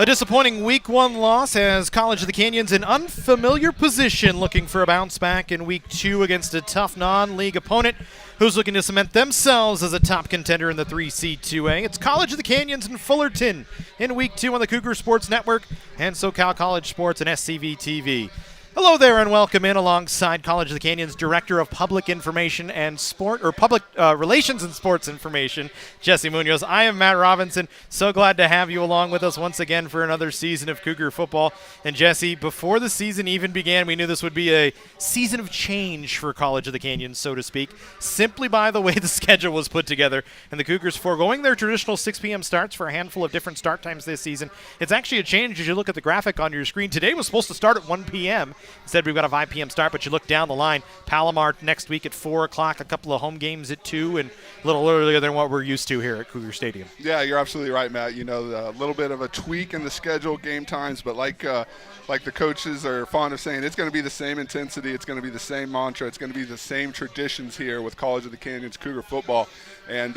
A disappointing Week 1 loss has College of the Canyons in unfamiliar position, looking for a bounce back in Week 2 against a tough non-league opponent who's looking to cement themselves as a top contender in the 3C 2A. It's College of the Canyons in Fullerton in Week 2 on the Cougar Sports Network and SoCal College Sports and SCV TV. Hello there and welcome in alongside College of the Canyons Director of Public Information and Public Relations and Sports Information, Jesse Munoz. I am Matt Robinson. So glad to have you along with us once again for another season of Cougar football. And Jesse, before the season even began, we knew this would be a season of change for College of the Canyons, so to speak, simply by the way the schedule was put together. And the Cougars foregoing their traditional 6 p.m. starts for a handful of different start times this season. It's actually a change as you look at the graphic on your screen. Today was supposed to start at 1 p.m. Instead, we've got a 5 p.m. start, but you look down the line. Palomar next week at 4 o'clock, a couple of home games at 2, and a little earlier than what we're used to here at Cougar Stadium. Yeah, you're absolutely right, Matt. You know, a little bit of a tweak in the schedule, game times, but like the coaches are fond of saying, it's going to be the same intensity, it's going to be the same mantra, it's going to be the same traditions here with College of the Canyons Cougar football. And,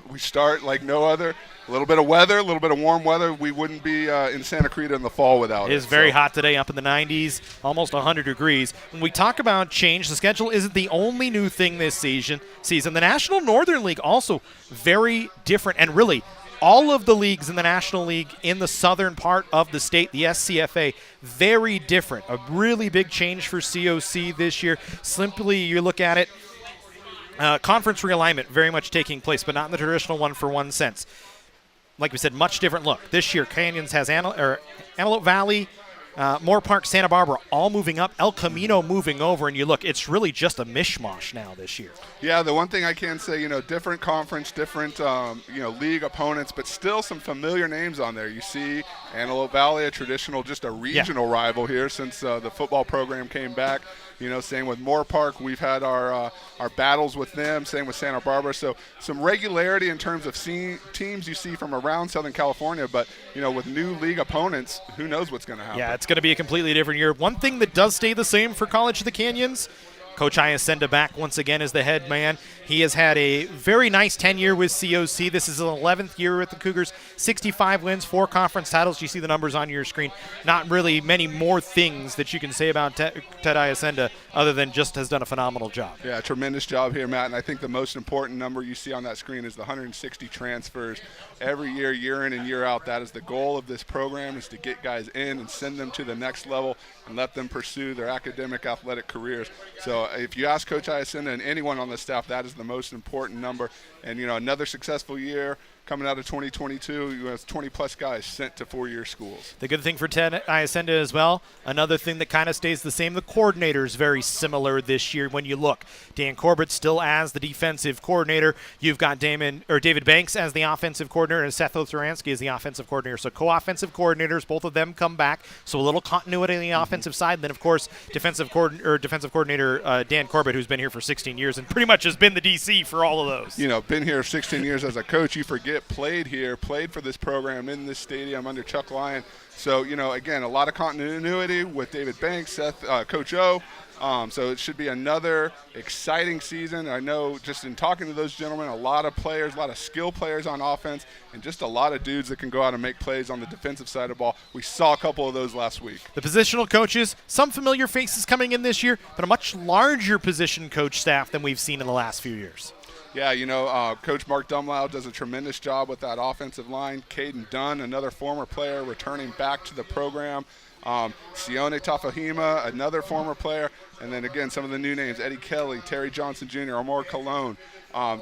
we start like no other. A little bit of weather, a little bit of warm weather. We wouldn't be in Santa Cruz in the fall without it. It is very hot today, up in the 90s, almost 100 degrees. When we talk about change, the schedule isn't the only new thing this season. The National Northern League also very different, and really all of the leagues in the National League in the southern part of the state, the SCFA, very different. A really big change for COC this year. Simply, you look at it, conference realignment very much taking place, but not in the traditional one-for-one sense. Like we said, much different look. This year, Canyons has Antelope Valley, Moore Park, Santa Barbara all moving up, El Camino moving over, and you look, it's really just a mishmash now this year. Yeah, the one thing I can say, different conference, different, league opponents, but still some familiar names on there. You see Antelope Valley, a traditional, just a regional rival here since the football program came back. Same with Moore Park. We've had our battles with them. Same with Santa Barbara. So some regularity in terms of seeing teams you see from around Southern California. But, with new league opponents, who knows what's going to happen. Yeah, it's going to be a completely different year. One thing that does stay the same for College of the Canyons, Coach Iacenda back once again as the head man. He has had a very nice tenure with COC. This is his 11th year with the Cougars. 65 wins, 4 conference titles. You see the numbers on your screen. Not really many more things that you can say about Ted Iacenda other than just has done a phenomenal job. Yeah, tremendous job here, Matt. And I think the most important number you see on that screen is the 160 transfers. Every year, year in and year out, that is the goal of this program, is to get guys in and send them to the next level and let them pursue their academic, athletic careers. So if you ask Coach Iacenda and anyone on the staff, that is the most important number. And, another successful year coming out of 2022, you have 20-plus guys sent to 4-year schools. The good thing for Ted Iacenda as well, another thing that kind of stays the same, the coordinator is very similar this year when you look. Dan Corbett still as the defensive coordinator. You've got David Banks as the offensive coordinator and Seth Othransky as the offensive coordinator. So co-offensive coordinators, both of them come back. So a little continuity on the offensive side. And then, of course, defensive coordinator Dan Corbett, who's been here for 16 years and pretty much has been the DC for all of those. Been here 16 years as a coach. You forget played for this program in this stadium under Chuck Lyon. So, again, a lot of continuity with David Banks, Seth, Coach O. So it should be another exciting season. I know just in talking to those gentlemen, a lot of players, a lot of skill players on offense, and just a lot of dudes that can go out and make plays on the defensive side of the ball. We saw a couple of those last week. The positional coaches, some familiar faces coming in this year, but a much larger position coach staff than we've seen in the last few years. Yeah, Coach Mark Dumlau does a tremendous job with that offensive line. Caden Dunn, another former player, returning back to the program. Sione Tafahima, another former player. And then, again, some of the new names, Eddie Kelly, Terry Johnson Jr., Amor Colon.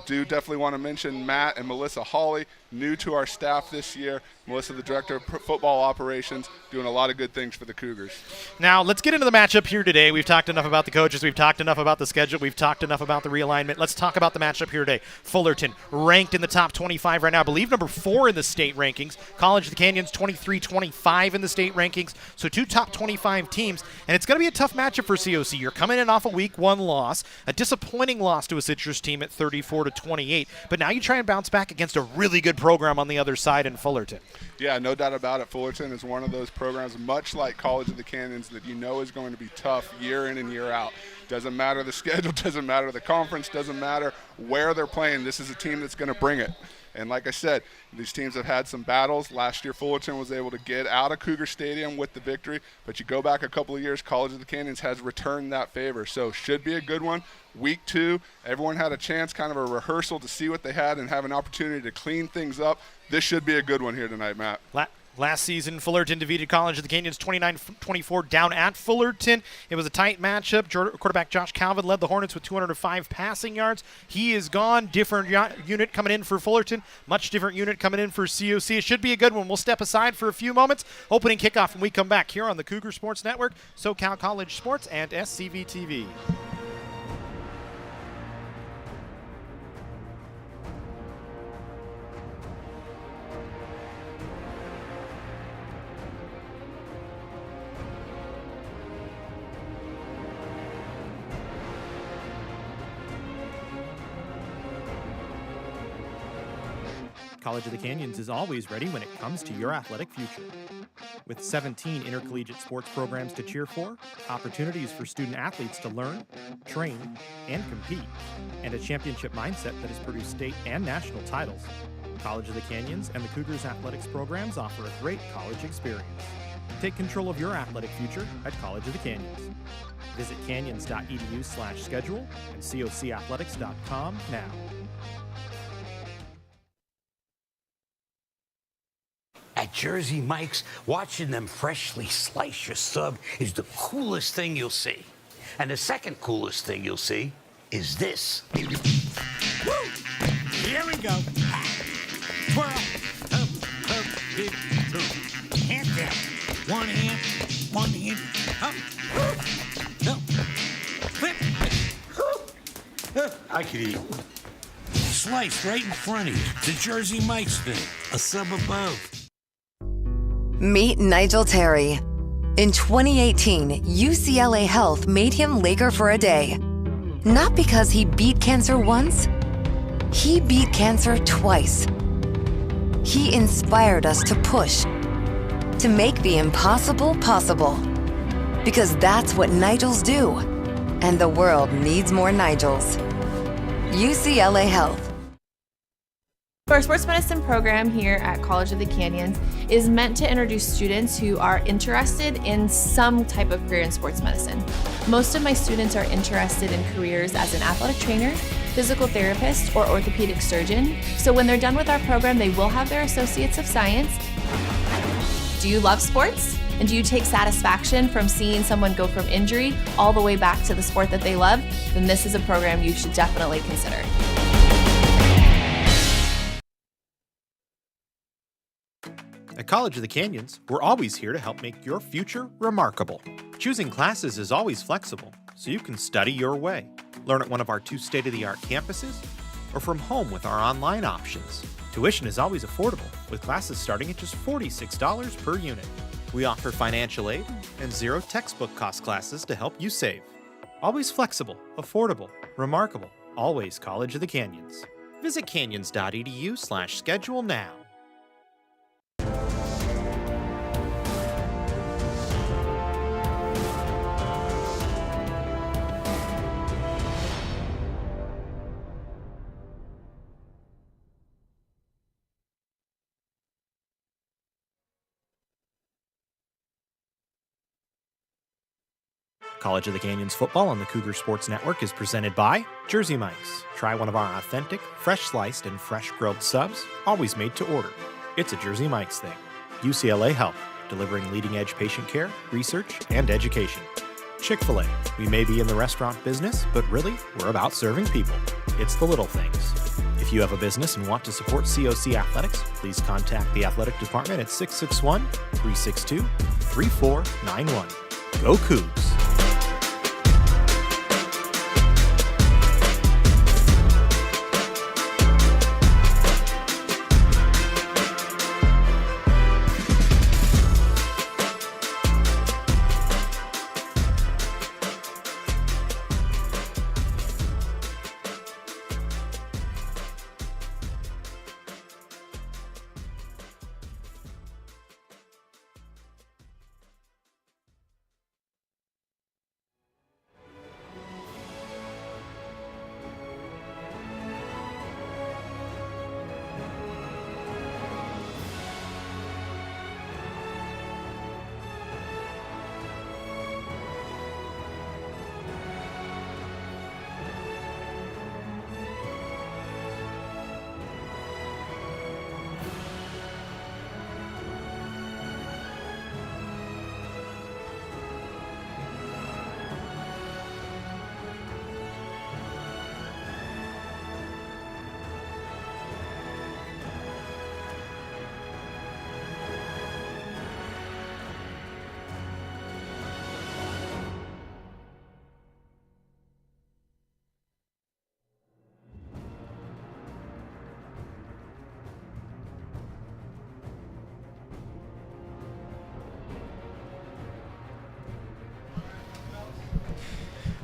Do definitely want to mention Matt and Melissa Hawley, new to our staff this year. Melissa, the Director of Football Operations, doing a lot of good things for the Cougars. Now, let's get into the matchup here today. We've talked enough about the coaches. We've talked enough about the schedule. We've talked enough about the realignment. Let's talk about the matchup here today. Fullerton, ranked in the top 25 right now. I believe number 4 in the state rankings. College of the Canyons, 23-25 in the state rankings. So 2 top 25 teams. And it's going to be a tough matchup for COC. You're coming in off a Week 1 loss, a disappointing loss to a Citrus team at 34-28. But now you try and bounce back against a really good program on the other side in Fullerton. Yeah, no doubt about it. Fullerton is one of those programs, much like College of the Canyons, that is going to be tough year in and year out. Doesn't matter the schedule, doesn't matter the conference, doesn't matter where they're playing. This is a team that's going to bring it. And like I said, these teams have had some battles. Last year, Fullerton was able to get out of Cougar Stadium with the victory. But you go back a couple of years, College of the Canyons has returned that favor. So should be a good one. Week 2, everyone had a chance, kind of a rehearsal to see what they had and have an opportunity to clean things up. This should be a good one here tonight, Matt. Last season, Fullerton defeated College of the Canyons 29-24 down at Fullerton. It was a tight matchup. Quarterback Josh Calvin led the Hornets with 205 passing yards. He is gone. Different unit coming in for Fullerton. Much different unit coming in for COC. It should be a good one. We'll step aside for a few moments. Opening kickoff when we come back here on the Cougar Sports Network, SoCal College Sports, and SCV TV. College of the Canyons is always ready when it comes to your athletic future. With 17 intercollegiate sports programs to cheer for, opportunities for student athletes to learn, train, and compete, and a championship mindset that has produced state and national titles, College of the Canyons and the Cougars athletics programs offer a great college experience. Take control of your athletic future at College of the Canyons. Visit canyons.edu/schedule and cocathletics.com now. At Jersey Mike's, watching them freshly slice your sub is the coolest thing you'll see. And the second coolest thing you'll see is this. Woo! Here we go. Twirl. Up, big two. Hand down. One hand. Up. No. Flip. I could eat. Slice right in front of you. The Jersey Mike's thing. A sub above. Meet Nigel Terry. In 2018, UCLA Health made him Laker for a day. Not because he beat cancer once, he beat cancer twice. He inspired us to push, to make the impossible possible. Because that's what Nigels do. And the world needs more Nigels. UCLA Health. Our sports medicine program here at College of the Canyons is meant to introduce students who are interested in some type of career in sports medicine. Most of my students are interested in careers as an athletic trainer, physical therapist, or orthopedic surgeon. So when they're done with our program, they will have their Associates of Science. Do you love sports? And do you take satisfaction from seeing someone go from injury all the way back to the sport that they love? Then this is a program you should definitely consider. At College of the Canyons, we're always here to help make your future remarkable. Choosing classes is always flexible, so you can study your way. Learn at one of our 2 state-of-the-art campuses, or from home with our online options. Tuition is always affordable, with classes starting at just $46 per unit. We offer financial aid and 0 textbook cost classes to help you save. Always flexible, affordable, remarkable. Always College of the Canyons. Visit canyons.edu/schedule now. College of the Canyons football on the Cougar Sports Network is presented by Jersey Mike's. Try one of our authentic, fresh sliced and fresh grilled subs, always made to order. It's a Jersey Mike's thing. UCLA Health, delivering leading-edge patient care, research, and education. Chick-fil-A, we may be in the restaurant business, but really, we're about serving people. It's the little things. If you have a business and want to support COC Athletics, please contact the athletic department at 661-362-3491. Go Cougs!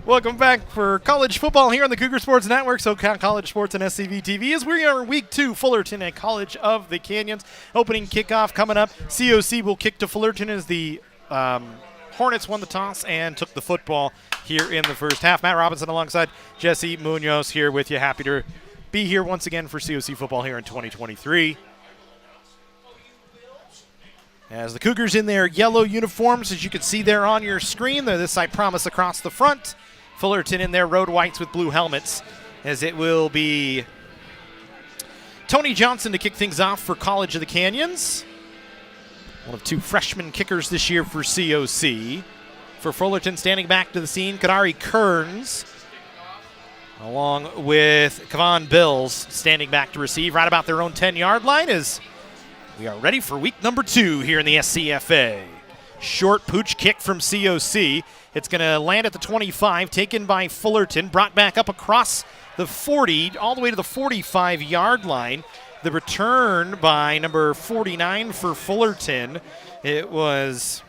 Welcome back for college football here on the Cougar Sports Network, SoCal College Sports and SCV TV. As we are week 2, Fullerton at College of the Canyons. Opening kickoff coming up. COC will kick to Fullerton as the Hornets won the toss and took the football here in the first half. Matt Robinson alongside Jesse Munoz here with you. Happy to be here once again for COC football here in 2023. As the Cougars in their yellow uniforms, as you can see there on your screen, they're this I promise across the front. Fullerton in their road whites with blue helmets, as it will be Tony Johnson to kick things off for College of the Canyons. One of 2 freshman kickers this year for COC. For Fullerton, standing back to the scene, Kadari Kearns, along with Kavan Bills, standing back to receive right about their own 10-yard line as we are ready for week number 2 here in the SCFA. Short pooch kick from COC. It's going to land at the 25, taken by Fullerton, brought back up across the 40, all the way to the 45-yard line. The return by number 49 for Fullerton. It was,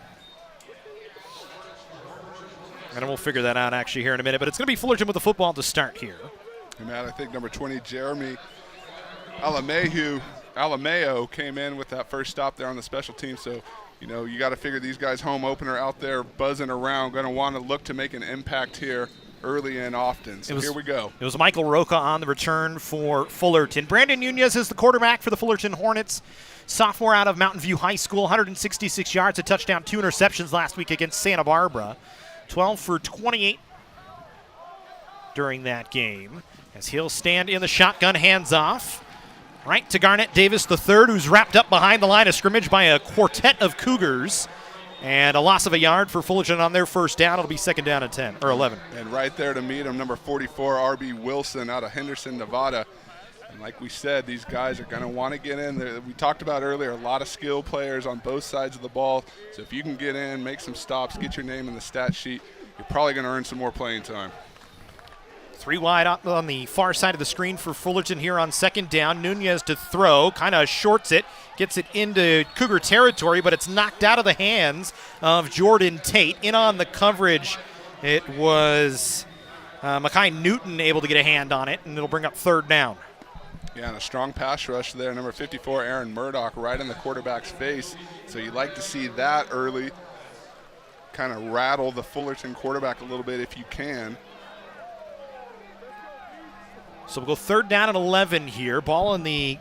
and we'll figure that out actually here in a minute, but it's going to be Fullerton with the football to start here. And Matt, I think number 20, Jeremy Alameo came in with that first stop there on the special team. So, you know, you got to figure these guys home opener out there buzzing around, going to want to look to make an impact here early and often. So here we go. It was Michael Roca on the return for Fullerton. Brandon Nunez is the quarterback for the Fullerton Hornets. Sophomore out of Mountain View High School, 166 yards, a touchdown, 2 interceptions last week against Santa Barbara. 12 for 28 during that game. As he'll stand in the shotgun, hands off. Right to Garnett Davis III, who's wrapped up behind the line of scrimmage by a quartet of Cougars. And a loss of a yard for Fullerton on their first down. It'll be second down at 10 or 11. And right there to meet him, number 44, R.B. Wilson out of Henderson, Nevada. And like we said, these guys are going to want to get in there. We talked about earlier, a lot of skill players on both sides of the ball. So if you can get in, make some stops, get your name in the stat sheet, you're probably going to earn some more playing time. 3 wide on the far side of the screen for Fullerton here on second down. Nunez to throw, kind of shorts it, gets it into Cougar territory, but it's knocked out of the hands of Jordan Tate. In on the coverage, it was Makai Newton able to get a hand on it, and it'll bring up third down. Yeah, and a strong pass rush there. Number 54, Aaron Murdoch, right in the quarterback's face. So you like to see that early, kind of rattle the Fullerton quarterback a little bit if you can. So we'll go third down and 11 here. Ball in the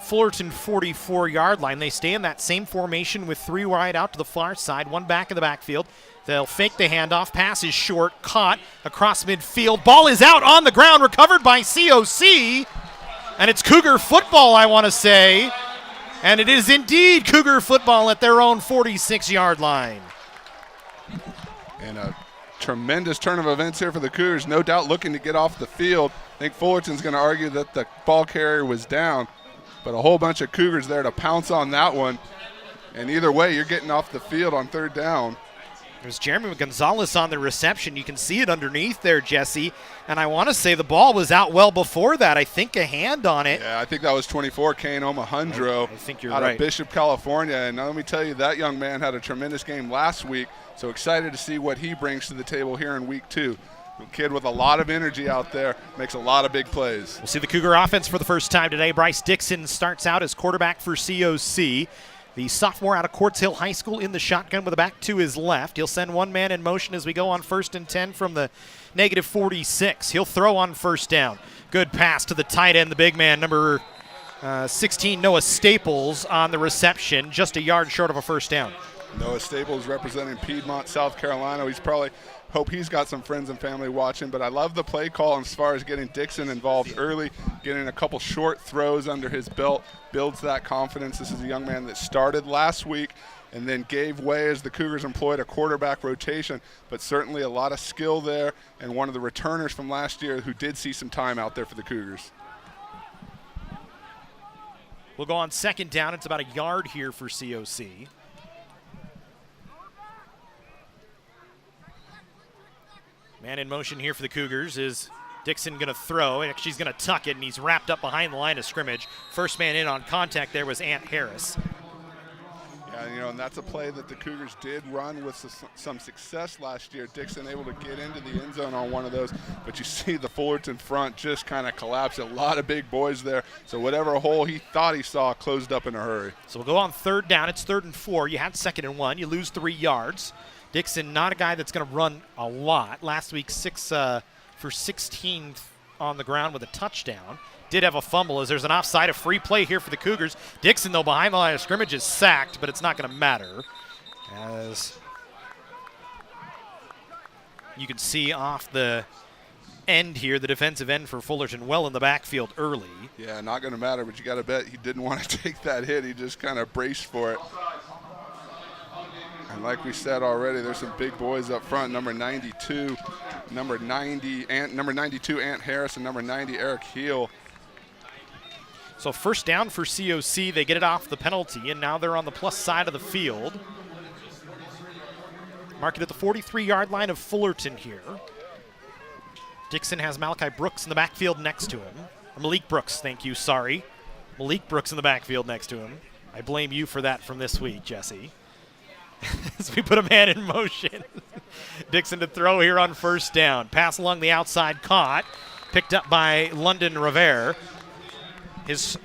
Fullerton 44-yard line. They stay in that same formation with 3 wide out to the far side, 1 back in the backfield. They'll fake the handoff. Pass is short, caught across midfield. Ball is out on the ground, recovered by COC. And it's Cougar football, I want to say. And it is indeed Cougar football at their own 46-yard line. And a tremendous turn of events here for the Cougars, no doubt looking to get off the field. I think Fullerton's going to argue that the ball carrier was down, but a whole bunch of Cougars there to pounce on that one. And either way, you're getting off the field on third down. There's Jeremy Gonzalez on the reception. You can see it underneath there, Jesse. And I want to say the ball was out well before that. I think a hand on it. Yeah, I think that was 24, Kane Omahundro. I think you're out right. of Bishop, California. And let me tell you, that young man had a tremendous game last week. So excited to see what he brings to the table here in week 2. A kid with a lot of energy out there, makes a lot of big plays. We'll see the Cougar offense for the first time today. Bryce Dixon starts out as quarterback for COC. The sophomore out of Quartz Hill High School in the shotgun with a back to his left. He'll send 1 man in motion as we go on first and 10 from the negative 46. He'll throw on first down. Good pass to the tight end, the big man, number 16, Noah Staples on the reception, just a yard short of a first down. Noah Staples representing Piedmont, South Carolina. He's probably hope he's got some friends and family watching, but I love the play call as far as getting Dixon involved early, getting a couple short throws under his belt, builds that confidence. This is a young man that started last week and then gave way as the Cougars employed a quarterback rotation, but certainly a lot of skill there, and one of the returners from last year who did see some time out there for the Cougars. We'll go on second down. It's about a yard here for COC. Man in motion here for the Cougars is Dixon going to throw. Actually, he's going to tuck it, and he's wrapped up behind the line of scrimmage. First man in on contact there was Ant Harris. Yeah, you know, and that's a play that the Cougars did run with some success last year. Dixon able to get into the end zone on one of those, but you see the Fullerton front just kind of collapse. A lot of big boys there, so whatever hole he thought he saw closed up in a hurry. So we'll go on third down. It's 3rd and 4. You had 2nd and 1. You lose 3 yards. Dixon, not a guy that's going to run a lot. Last week, 6 for 16 on the ground with a touchdown. Did have a fumble as there's an offside, a free play here for the Cougars. Dixon, though, behind the line of scrimmage is sacked, but it's not going to matter. As you can see off the end here, the defensive end for Fullerton well in the backfield early. Yeah, not going to matter, but you got to bet he didn't want to take that hit. He just kind of braced for it. And like we said already, there's some big boys up front. Number 92, number 92, Ant Harris, and number 90, Eric Heel. So first down for COC. They get it off the penalty, and now they're on the plus side of the field. Mark it at the 43-yard line of Fullerton here. Dixon has Malachi Brooks in the backfield next to him. Or Malik Brooks, thank you, sorry. Malik Brooks in the backfield next to him. I blame you for that from this week, Jesse. As we put a man in motion. Dixon to throw here on first down. Pass along the outside, caught. Picked up by London Rivera. His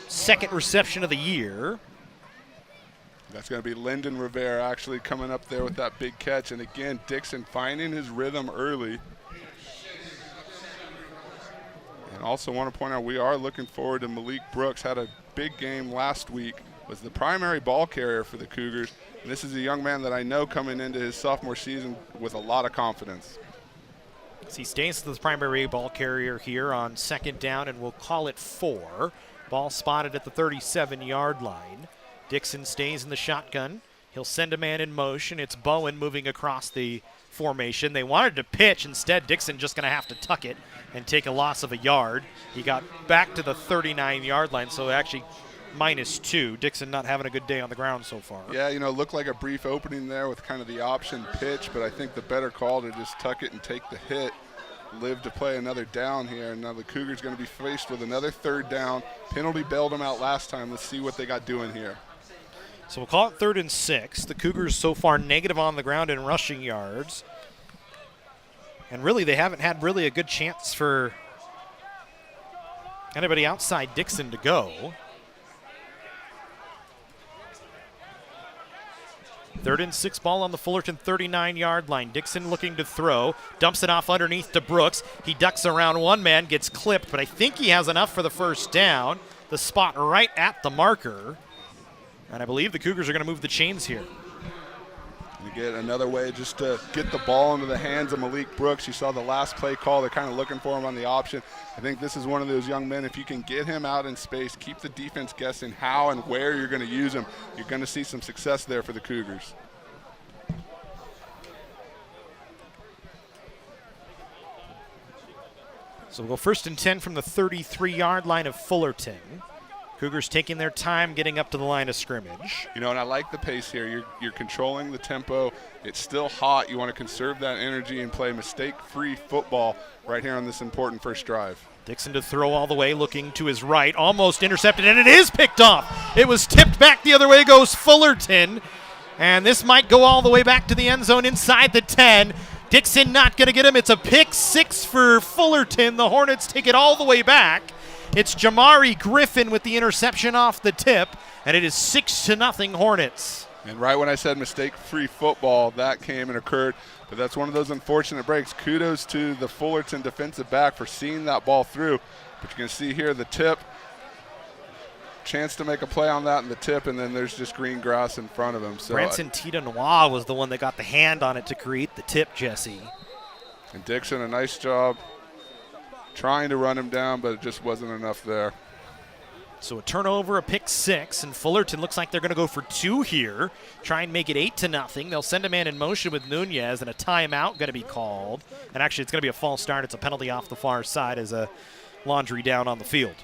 2nd reception of the year. That's going to be Lyndon Rivera actually coming up there with that big catch. And again, Dixon finding his rhythm early. And also want to point out we are looking forward to Malik Brooks. Had a big game last week. Was the primary ball carrier for the Cougars. And this is a young man that I know coming into his sophomore season with a lot of confidence. So he stays the primary ball carrier here on 2nd down, and we'll call it 4. Ball spotted at the 37-yard line. Dixon stays in the shotgun. He'll send a man in motion. It's Bowen moving across the formation. They wanted to pitch. Instead, Dixon just going to have to tuck it and take a loss of a yard. He got back to the 39-yard line, so actually -2. Dixon not having a good day on the ground so far. Yeah, you know, looked like a brief opening there with kind of the option pitch, but I think the better call to just tuck it and take the hit, live to play another down here. And now the Cougars going to be faced with another 3rd down. Penalty bailed them out last time. Let's see what they got doing here. So we'll call it 3rd and 6. The Cougars so far negative on the ground in rushing yards. And really, they haven't had really a good chance for anybody outside Dixon to go. 3rd and 6 ball on the Fullerton 39-yard line. Dixon looking to throw. Dumps it off underneath to Brooks. He ducks around one man, gets clipped, but I think he has enough for the first down. The spot right at the marker. And I believe the Cougars are going to move the chains here. You get another way just to get the ball into the hands of Malik Brooks. You saw the last play call. They're kind of looking for him on the option. I think this is one of those young men, if you can get him out in space, keep the defense guessing how and where you're going to use him, you're going to see some success there for the Cougars. So we'll go 1st and 10 from the 33-yard line of Fullerton. Cougars taking their time getting up to the line of scrimmage. You know, and I like the pace here. You're controlling the tempo. It's still hot. You want to conserve that energy and play mistake-free football right here on this important first drive. Dixon to throw all the way, looking to his right, almost intercepted, and it is picked off. It was tipped back the other way, goes Fullerton, and this might go all the way back to the end zone inside the 10. Dixon not going to get him. It's a pick 6 for Fullerton. The Hornets take it all the way back. It's Jamari Griffin with the interception off the tip, and it is 6-0 Hornets. And right when I said mistake-free football, that came and occurred. But that's one of those unfortunate breaks. Kudos to the Fullerton defensive back for seeing that ball through. But you can see here the tip. Chance to make a play on that in the tip, and then there's just green grass in front of him. So Branson Tita Noir was the one that got the hand on it to create the tip, Jesse. And Dixon, a nice job trying to run him down, but it just wasn't enough there. So a turnover, a pick 6, and Fullerton looks like they're going to go for 2 here. Try and make it 8-0. They'll send a man in motion with Nunez, and a timeout going to be called. And actually, it's going to be a false start. It's a penalty off the far side as a laundry down on the field.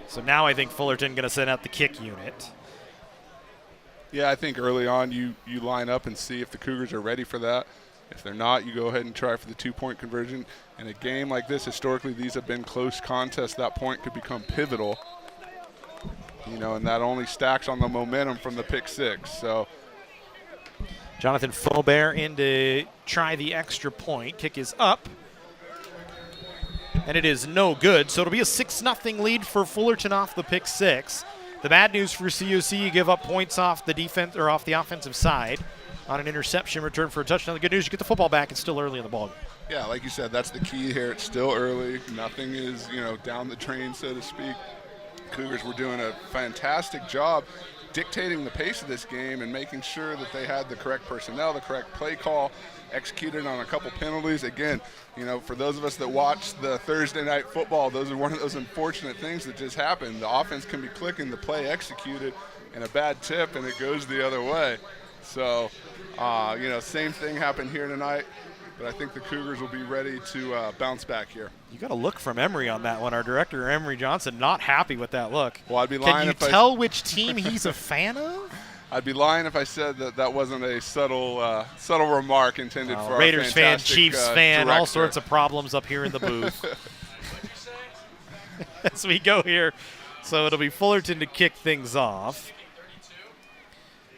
So now I think Fullerton going to send out the kick unit. Yeah, I think early on you line up and see if the Cougars are ready for that. If they're not, you go ahead and try for the 2-point conversion. In a game like this, historically, these have been close contests. That point could become pivotal, and that only stacks on the momentum from the pick six. So Jonathan Faubert in to try the extra point. Kick is up. And it is no good. So it'll be a 6-0 lead for Fullerton off the pick six. The bad news for COC, you give up points off the defense or off the offensive side on an interception return for a touchdown. The good news, you get the football back. It's still early in the ballgame. Yeah, like you said, that's the key here. It's still early. Nothing is, down the train, so to speak. Cougars were doing a fantastic job dictating the pace of this game and making sure that they had the correct personnel, the correct play call, executed on a couple penalties. Again, for those of us that watch the Thursday night football, those are one of those unfortunate things that just happen. The offense can be clicking, the play executed, and a bad tip, and it goes the other way. So, same thing happened here tonight, but I think the Cougars will be ready to bounce back here. You got a look from Emery on that one. Our director, Emery Johnson, not happy with that look. Well, I'd be lying if Can you tell which team he's a fan of? I'd be lying if I said that wasn't a subtle remark intended for Raiders our fan, fantastic, Chiefs fan, director. all sorts of problems up here in the booth. As we go here. So it'll be Fullerton to kick things off.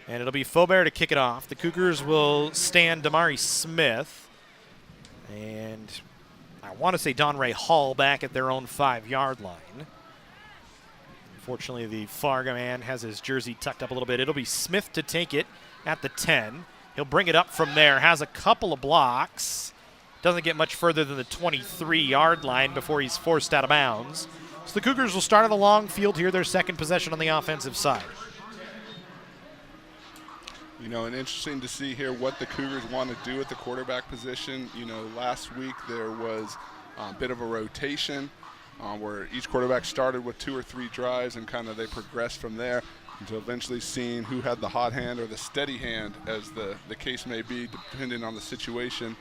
And it'll be Faubert to kick it off. The Cougars will stand Damari Smith. And I want to say Don Ray Hall back at their own 5-yard line. Unfortunately, the Fargo man has his jersey tucked up a little bit. It'll be Smith to take it at the 10. He'll bring it up from there. Has a couple of blocks. Doesn't get much further than the 23-yard line before he's forced out of bounds. So the Cougars will start on the long field here, their second possession on the offensive side. And interesting to see here what the Cougars want to do at the quarterback position. Last week there was a bit of a rotation where each quarterback started with 2 or 3 drives and kind of they progressed from there until eventually seeing who had the hot hand or the steady hand, as the case may be, depending on the situation.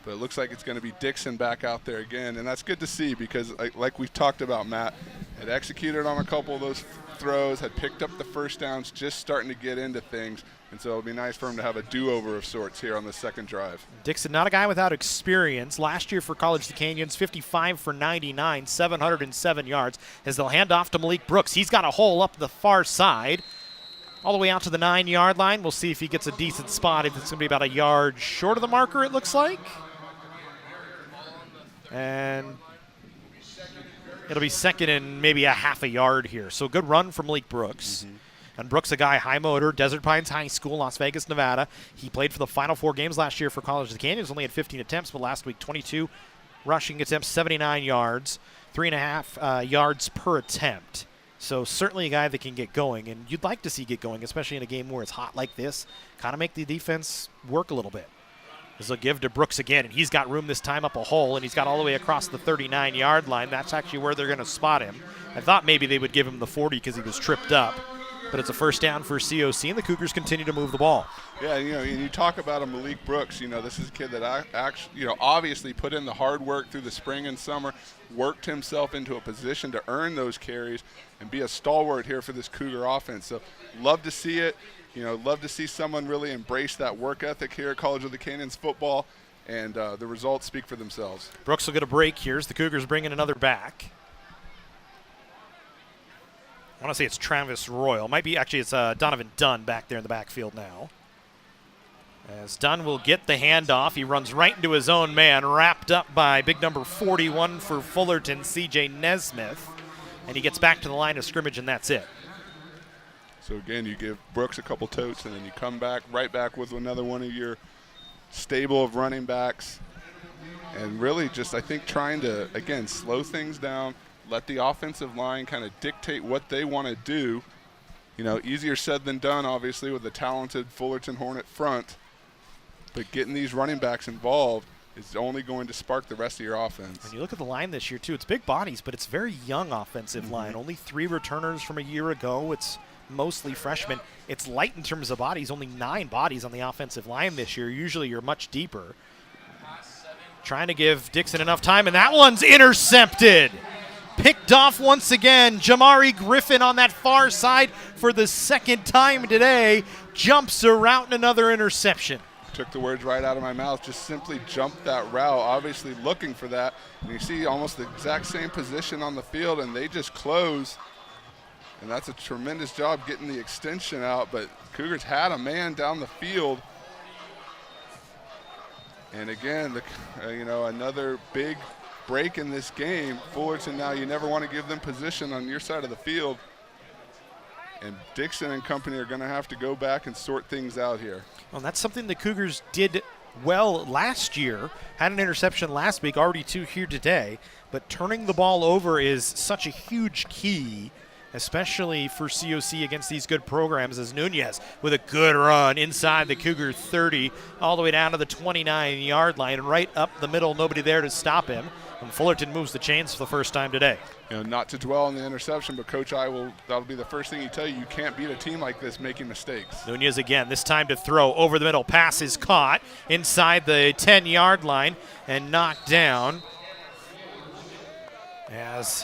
But it looks like it's going to be Dixon back out there again, and that's good to see because, like we've talked about, Matt, had executed on a couple of those throws, had picked up the first downs, just starting to get into things, and so it'll be nice for him to have a do-over of sorts here on the second drive. Dixon, not a guy without experience. Last year for College of the Canyons, 55 for 99, 707 yards, as they'll hand off to Malik Brooks. He's got a hole up the far side, all the way out to the 9-yard line. We'll see if he gets a decent spot. If it's going to be about a yard short of the marker, it looks like. And it'll be second and maybe a half a yard here. So good run from Malik Brooks. Mm-hmm. And Brooks, a guy, high motor, Desert Pines High School, Las Vegas, Nevada. He played for the final 4 games last year for College of the Canyons. Only had 15 attempts, but last week 22 rushing attempts, 79 yards, 3.5 yards per attempt. So certainly a guy that can get going, and you'd like to see get going, especially in a game where it's hot like this. Kind of make the defense work a little bit. This will give to Brooks again, and he's got room this time up a hole, and he's got all the way across the 39-yard line. That's actually where they're going to spot him. I thought maybe they would give him the 40 because he was tripped up, but it's a first down for COC, and the Cougars continue to move the ball. Yeah, and you talk about a Malik Brooks. This is a kid that actually, obviously put in the hard work through the spring and summer, worked himself into a position to earn those carries and be a stalwart here for this Cougar offense. So love to see it. Love to see someone really embrace that work ethic here at College of the Canyons football, and the results speak for themselves. Brooks will get a break here as the Cougars bring in another back. I want to say it's Travis Royal. Might be, actually, it's Donovan Dunn back there in the backfield now. As Dunn will get the handoff, he runs right into his own man, wrapped up by big number 41 for Fullerton, C.J. Nesmith, and he gets back to the line of scrimmage, and that's it. So, again, you give Brooks a couple totes, and then you come back right back with another one of your stable of running backs. And really just, I think, trying to, again, slow things down, let the offensive line kind of dictate what they want to do. Easier said than done, obviously, with the talented Fullerton Hornet front. But getting these running backs involved is only going to spark the rest of your offense. When you look at the line this year, too, it's big bodies, but it's very young offensive line. Only 3 returners from a year ago. It's mostly freshmen. It's light in terms of bodies, only 9 bodies on the offensive line this year. Usually you're much deeper. Trying to give Dixon enough time, and that one's intercepted. Picked off once again. Jamari Griffin on that far side for the second time today. Jumps a route and another interception. took the words right out of my mouth. Just simply jumped that route, obviously looking for that. And you see almost the exact same position on the field, and they just close. And that's a tremendous job getting the extension out. But Cougars had a man down the field. And again, another big break in this game. Fullerton now, you never want to give them position on your side of the field. And Dixon and company are going to have to go back and sort things out here. Well, that's something the Cougars did well last year. Had an interception last week, already 2 here today. But turning the ball over is such a huge key, especially for COC against these good programs, as Nunez with a good run inside the Cougar 30, all the way down to the 29-yard line, right up the middle, nobody there to stop him. And Fullerton moves the chains for the first time today. Not to dwell on the interception, but Coach that'll be the first thing you tell you. You can't beat a team like this making mistakes. Nunez again, this time to throw over the middle. Pass is caught inside the 10-yard line and knocked down. As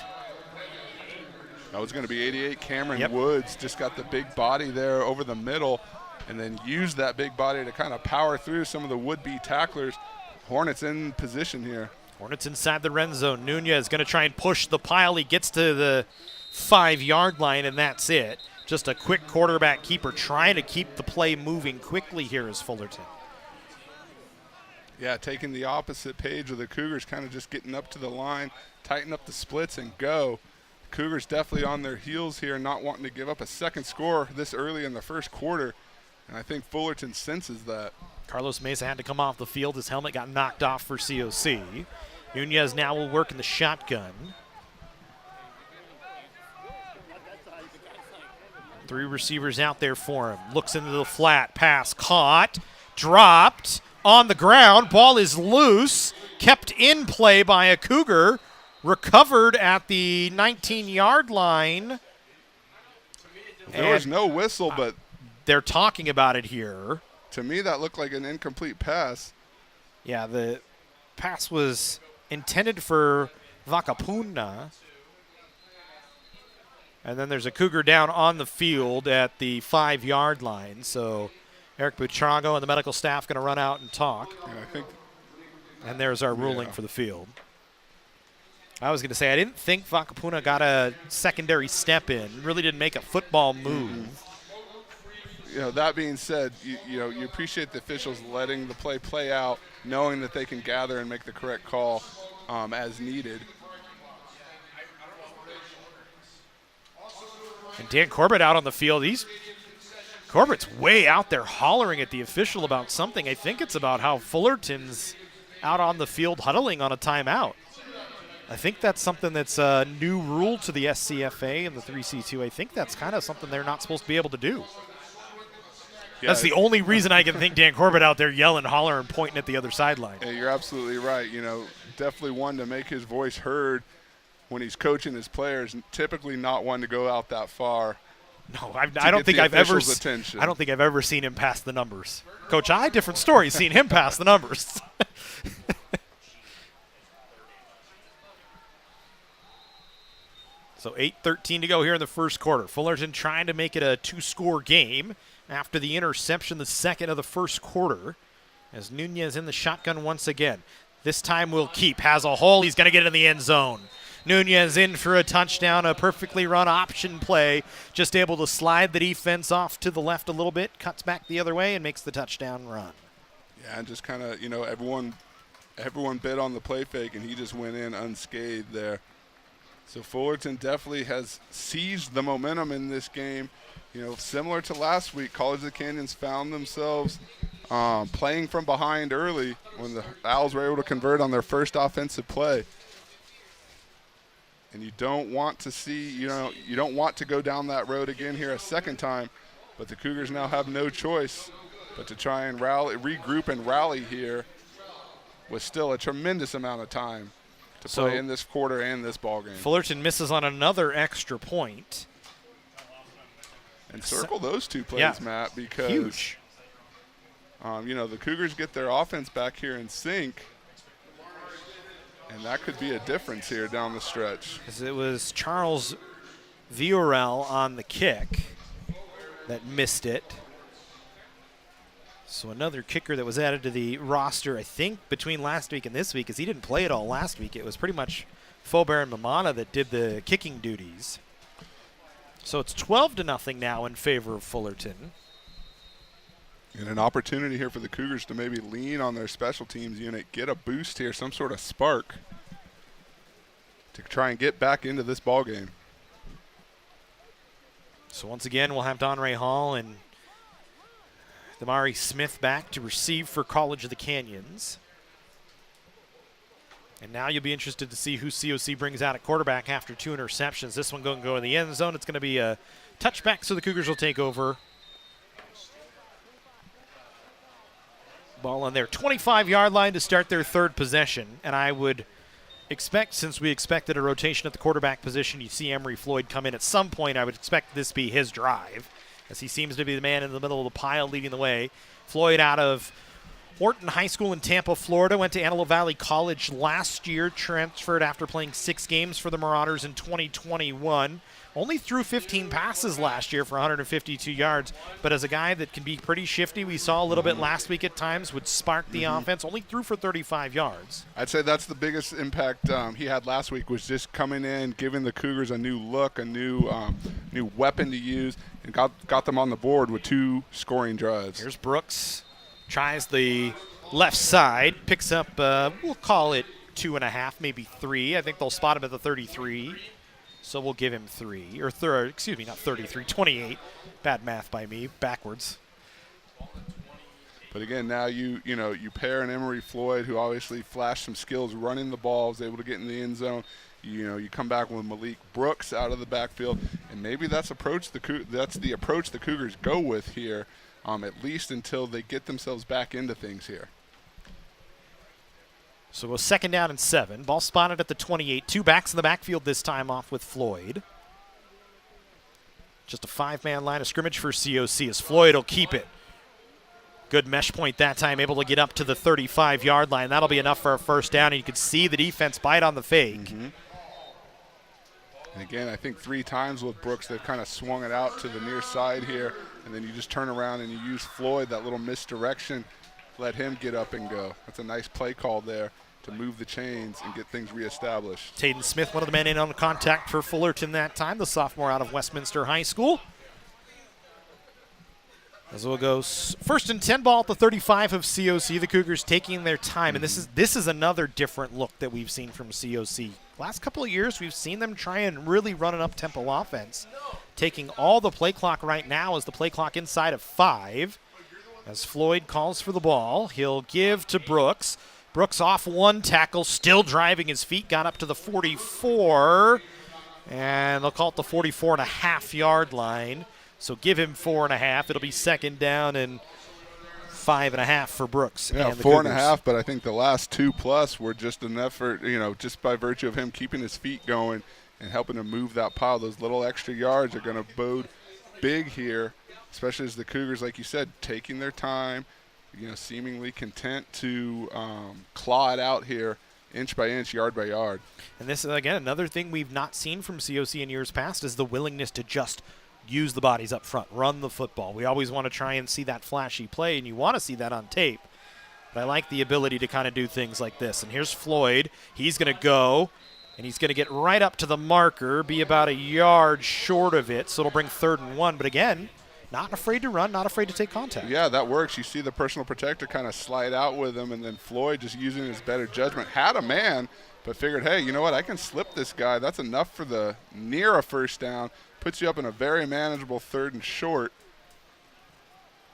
that was going to be 88. Cameron Woods just got the big body there over the middle and then used that big body to kind of power through some of the would-be tacklers. Hornets in position here. Hornets inside the red zone. Nunez going to try and push the pile. He gets to the 5-yard line, and that's it. Just a quick quarterback keeper trying to keep the play moving quickly here is Fullerton. Yeah, taking the opposite page of the Cougars, kind of just getting up to the line, tighten up the splits, and go. Cougars definitely on their heels here, not wanting to give up a second score this early in the first quarter, and I think Fullerton senses that. Carlos Mesa had to come off the field. His helmet got knocked off for COC. Nunez now will work in the shotgun. 3 receivers out there for him. Looks into the flat. Pass caught. Dropped. On the ground. Ball is loose. Kept in play by a Cougar. Recovered at the 19-yard line. There was no whistle, but they're talking about it here. To me, that looked like an incomplete pass. Yeah, the pass was intended for Vakapuna. And then there's a Cougar down on the field at the 5-yard line. So Eric Butrago and the medical staff going to run out and talk. And there's our ruling for the field. I was going to say, I didn't think Vakapuna got a secondary step in. Really didn't make a football move. That being said, you appreciate the officials letting the play out, knowing that they can gather and make the correct call as needed. And Dan Corbett out on the field. Corbett's way out there hollering at the official about something. I think it's about how Fullerton's out on the field huddling on a timeout. I think that's something that's a new rule to the SCFA and the 3C2. I think that's kind of something they're not supposed to be able to do. Yeah, that's the only reason I can think Dan Corbett out there yelling, hollering, pointing at the other sideline. Yeah, you're absolutely right. Definitely one to make his voice heard when he's coaching his players. Typically not one to go out that far. No, I don't think I've ever seen him pass the numbers. Coach I, different story, seen him pass the numbers. So 8:13 to go here in the first quarter. Fullerton trying to make it a 2-score game after the interception, the second of the first quarter, as Nunez in the shotgun once again. This time will keep. Has a hole. He's going to get it in the end zone. Nunez in for a touchdown, a perfectly run option play. Just able to slide the defense off to the left a little bit, cuts back the other way, and makes the touchdown run. Yeah, and just kind of, everyone bid on the play fake, and he just went in unscathed there. So Fullerton definitely has seized the momentum in this game. Similar to last week, College of the Canyons found themselves playing from behind early when the Owls were able to convert on their first offensive play. And you don't want to see, you don't want to go down that road again here a second time, but the Cougars now have no choice but to try and regroup and rally here with still a tremendous amount of time to play in this quarter and this ball game. Fullerton misses on another extra point. And circle those 2 plays, Matt, because huge. The Cougars get their offense back here in sync, and that could be a difference here down the stretch. Because it was Charles Viorel on the kick that missed it. So another kicker that was added to the roster, I think, between last week and this week, as he didn't play at all last week. It was pretty much Faubert and Mamana that did the kicking duties. So it's 12-0 now in favor of Fullerton. And an opportunity here for the Cougars to maybe lean on their special teams unit, get a boost here, some sort of spark to try and get back into this ball game. So once again, we'll have Donray Hall and Damari Smith back to receive for College of the Canyons. And now you'll be interested to see who COC brings out at quarterback after 2 interceptions. This one going to go in the end zone. It's going to be a touchback, so the Cougars will take over. Ball on their 25-yard line to start their third possession. And I would expect, since we expected a rotation at the quarterback position, you see Emery Floyd come in at some point. I would expect this to be his drive, as he seems to be the man in the middle of the pile leading the way. Floyd out of Horton High School in Tampa, Florida, went to Antelope Valley College last year, transferred after playing 6 games for the Marauders in 2021. Only threw 15 passes last year for 152 yards, but as a guy that can be pretty shifty, we saw a little bit last week at times, would spark the offense, only threw for 35 yards. I'd say that's the biggest impact he had last week, was just coming in, giving the Cougars a new look, a new weapon to use, and got them on the board with 2 scoring drives. Here's Brooks, tries the left side, picks up, we'll call it 2.5, maybe 3. I think they'll spot him at the 33. So we'll give him 3, or excuse me, not 33, 28. Bad math by me, backwards. But again, now you pair an Emery Floyd, who obviously flashed some skills running the ball, was able to get in the end zone. You come back with Malik Brooks out of the backfield, and maybe that's the approach the Cougars go with here, at least until they get themselves back into things here. So we'll 2nd down and 7. Ball spotted at the 28. 2 backs in the backfield this time, off with Floyd. Just a 5-man line of scrimmage for COC, as Floyd will keep it. Good mesh point that time, able to get up to the 35-yard line. That'll be enough for a 1st down, and you can see the defense bite on the fake. And again, I think 3 times with Brooks, they've kind of swung it out to the near side here, and then you just turn around and you use Floyd, that little misdirection, let him get up and go. That's a nice play call there to move the chains and get things reestablished. Taden Smith, one of the men in on contact for Fullerton that time, the sophomore out of Westminster High School. As we'll go 1st and 10, ball at the 35 of COC. The Cougars taking their time, and this is another different look that we've seen from COC. Last couple of years, we've seen them try and really run an up-tempo offense, taking all the play clock right now as the play clock inside of 5. As Floyd calls for the ball, he'll give to Brooks. Brooks off 1 tackle, still driving his feet, got up to the 44, and they'll call it the 44.5-yard line. So give him 4.5. It'll be 2nd down and 5.5 for Brooks. Yeah, and the 4.5, but I think the last 2+ were just an effort, just by virtue of him keeping his feet going and helping to move that pile. Those little extra yards are going to bode big here, especially as the Cougars, like you said, taking their time, seemingly content to claw it out here inch by inch, yard by yard. And this is, again, another thing we've not seen from COC in years past is the willingness to just use the bodies up front, run the football. We always want to try and see that flashy play, and you want to see that on tape. But I like the ability to kind of do things like this. And here's Floyd. He's going to go, and he's going to get right up to the marker, be about a yard short of it, so it'll bring 3rd and 1. But again, not afraid to run, not afraid to take contact. Yeah, that works. You see the personal protector kind of slide out with him, and then Floyd just using his better judgment. Had a man, but figured, hey, you know what? I can slip this guy. That's enough for the near a 1st down. Puts you up in a very manageable 3rd and short.